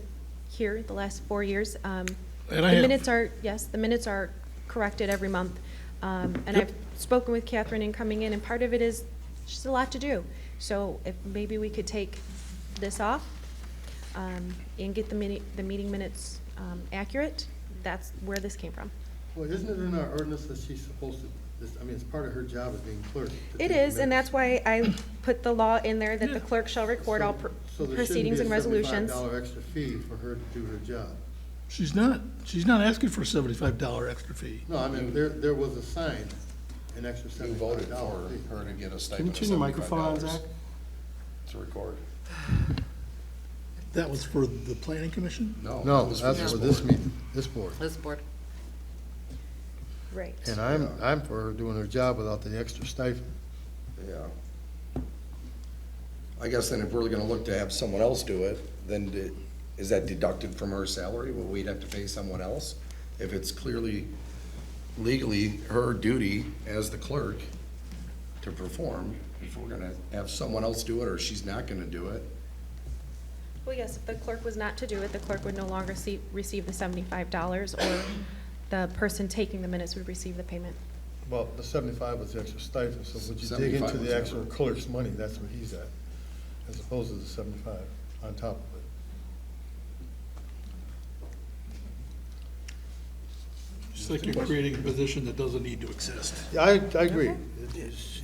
here the last 4 years, And I the have. minutes are, yes, the minutes are corrected every month. And Yep. I've spoken with Catherine in coming in, and part of it is just a lot to do. So if maybe we could take this off, and get the meeting minutes, accurate, that's where this came from. Well, isn't it in our ordinance that she's supposed to, it's part of her job as being clerk? to It take the is, and minutes? that's why I put the law in there that the clerk shall record all So there proceedings and shouldn't be a resolutions. $75 extra fee for her to do her job. She's not asking for a $75 extra fee. No, I mean, there was assigned an extra You voted $75 for fee. her to get a Can stipend you of turn your microphone on, $75 Zach? to record. That was for the planning commission? No. No, that was that's for this board. meeting, this board. This board. Right. And I'm for her doing her job without the extra stipend. Yeah. I guess then if we're gonna look to have someone else do it, then is that deducted from her salary? Will we have to pay someone else? If it's clearly legally her duty as the clerk to perform, if we're gonna have someone else do it or she's not gonna do it, Well, yes, if the clerk was not to do it, the clerk would no longer receive the $75, or the person taking the minutes would receive the payment. Well, the 75 was the extra stipend, so would you dig 75 into was the actual never- clerk's money, that's where he's at, as opposed to the 75 on top of it. It's like you're creating a position that doesn't need to exist. Yeah, I agree.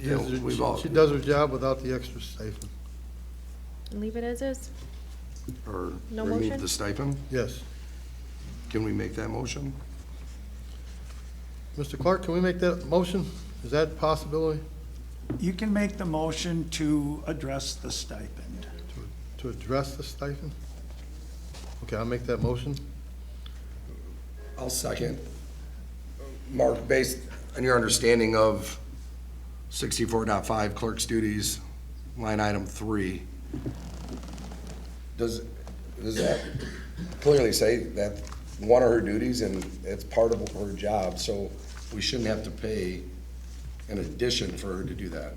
Yeah, we've all- She does her job without the extra stipend. And leave it as is. or No remove motion? the stipend? Yes. Can we make that motion? Mr. Clark, can we make that motion? Is that a possibility? You can make the motion to address the stipend. To address the stipend? Okay, I'll make that motion. I'll second. Mark, based on your understanding of 64.5 clerk's duties, line item 3, does that clearly say that one of her duties and it's part of her job, so we shouldn't have to pay an addition for her to do that?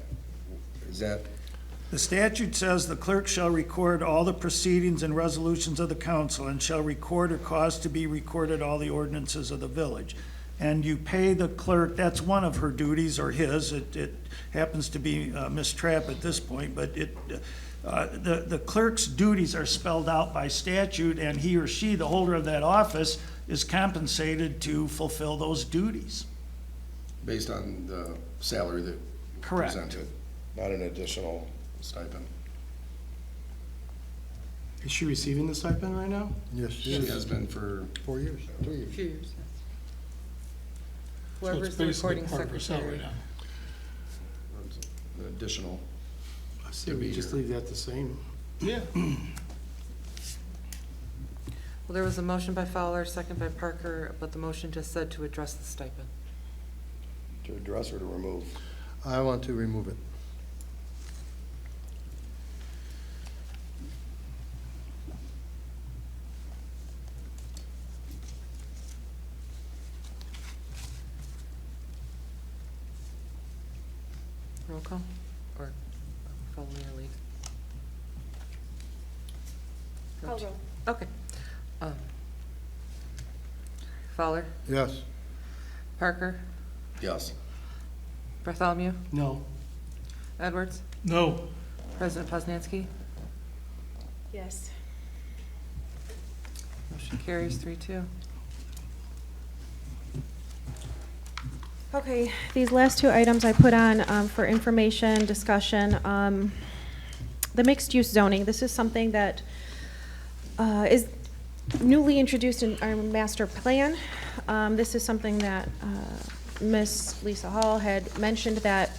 Is that? The statute says the clerk shall record all the proceedings and resolutions of the council and shall record or cause to be recorded all the ordinances of the village. And you pay the clerk, that's one of her duties, or his. It happens to be Ms. Trapp at this point, but the clerk's duties are spelled out by statute, and he or she, the holder of that office, is compensated to fulfill those duties. Based on the salary that you Correct. presented, not an additional stipend? Is she receiving the stipend right now? Yes, She has been for 4 years, 3 years. Few years. So it's Whoever's the basically recording part of her salary secretary. now. an additional. I say we just leave that the same. Yeah. Well, there was a motion by Fowler, second by Parker, but the motion just said to address the stipend. To address or to remove? I want to remove it. Roll call, or follow your lead? Call roll. Okay. Fowler, Yes. Parker, Yes. Bartholomew, No. Edwards, No. President Poznanski. Yes. Motion carries 3-2. Okay, these last two items I put on for information, discussion. The mixed-use zoning, this is something that is newly introduced in our master plan. This is something that Miss Lisa Hall had mentioned that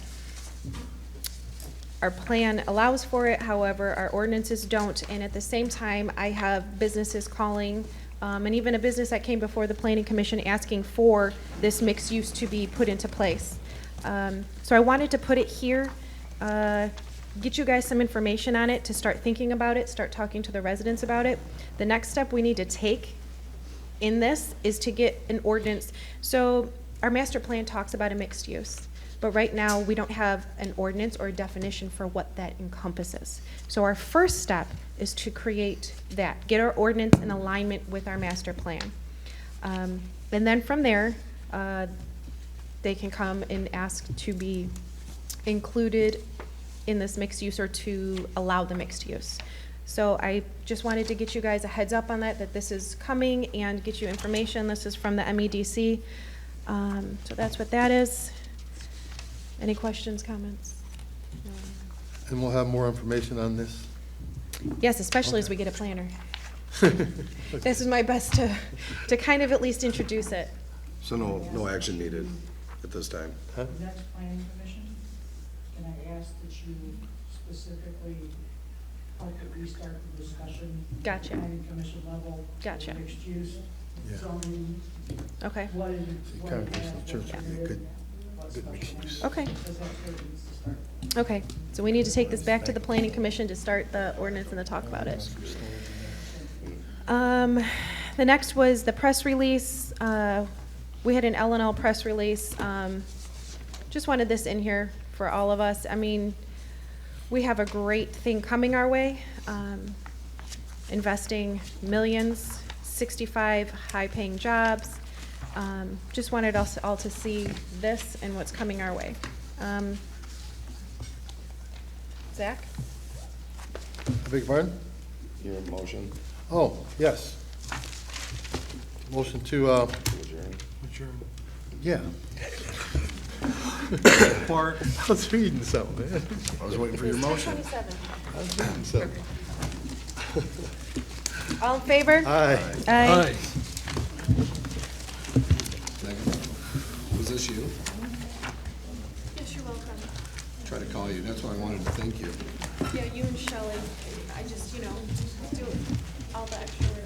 our plan allows for it, however, our ordinances don't. And at the same time, I have businesses calling, and even a business that came before the Planning Commission asking for this mixed use to be put into place. So I wanted to put it here, get you guys some information on it to start thinking about it, start talking to the residents about it. The next step we need to take in this is to get an ordinance. So our master plan talks about a mixed use, but right now we don't have an ordinance or a definition for what that encompasses. So our first step is to create that, get our ordinance in alignment with our master plan. And then from there, they can come and ask to be included in this mixed use or to allow the mixed use. So I just wanted to get you guys a heads up on that this is coming and get you information. This is from the MEDC. So that's what that is. Any questions, comments? And we'll have more information on this? Yes, especially as we get a planner. This is my best to kind of at least introduce it. So no action needed at this time? Huh? The next planning commission, can I ask that you specifically help to restart the discussion? Gotcha. Planning commission level. Gotcha. Mixed use, Yeah. zoning. Okay. What is, See, what Congregational it has, Church what's would be a good, what's good special mixed use. Okay. because that's where it needs to start. Okay, so we need to take this back to the planning commission to start the ordinance and to talk about it. The next was the press release. We had an L&L press release. Just wanted this in here for all of us. I mean, we have a great thing coming our way. Investing millions, 65 high-paying jobs. Just wanted us all to see this and what's coming our way. Zach? I beg your pardon? Your motion? Oh, yes. Motion to, Adjourn. Adjourn. yeah. Bart. I was reading something, man. I was waiting for your motion. I was reading something. All in favor? Aye. Aye. Was this you? Yes, you're welcome. Try to call you. That's why I wanted to thank you. Yeah, you and Shelley, I just, do all the extra work.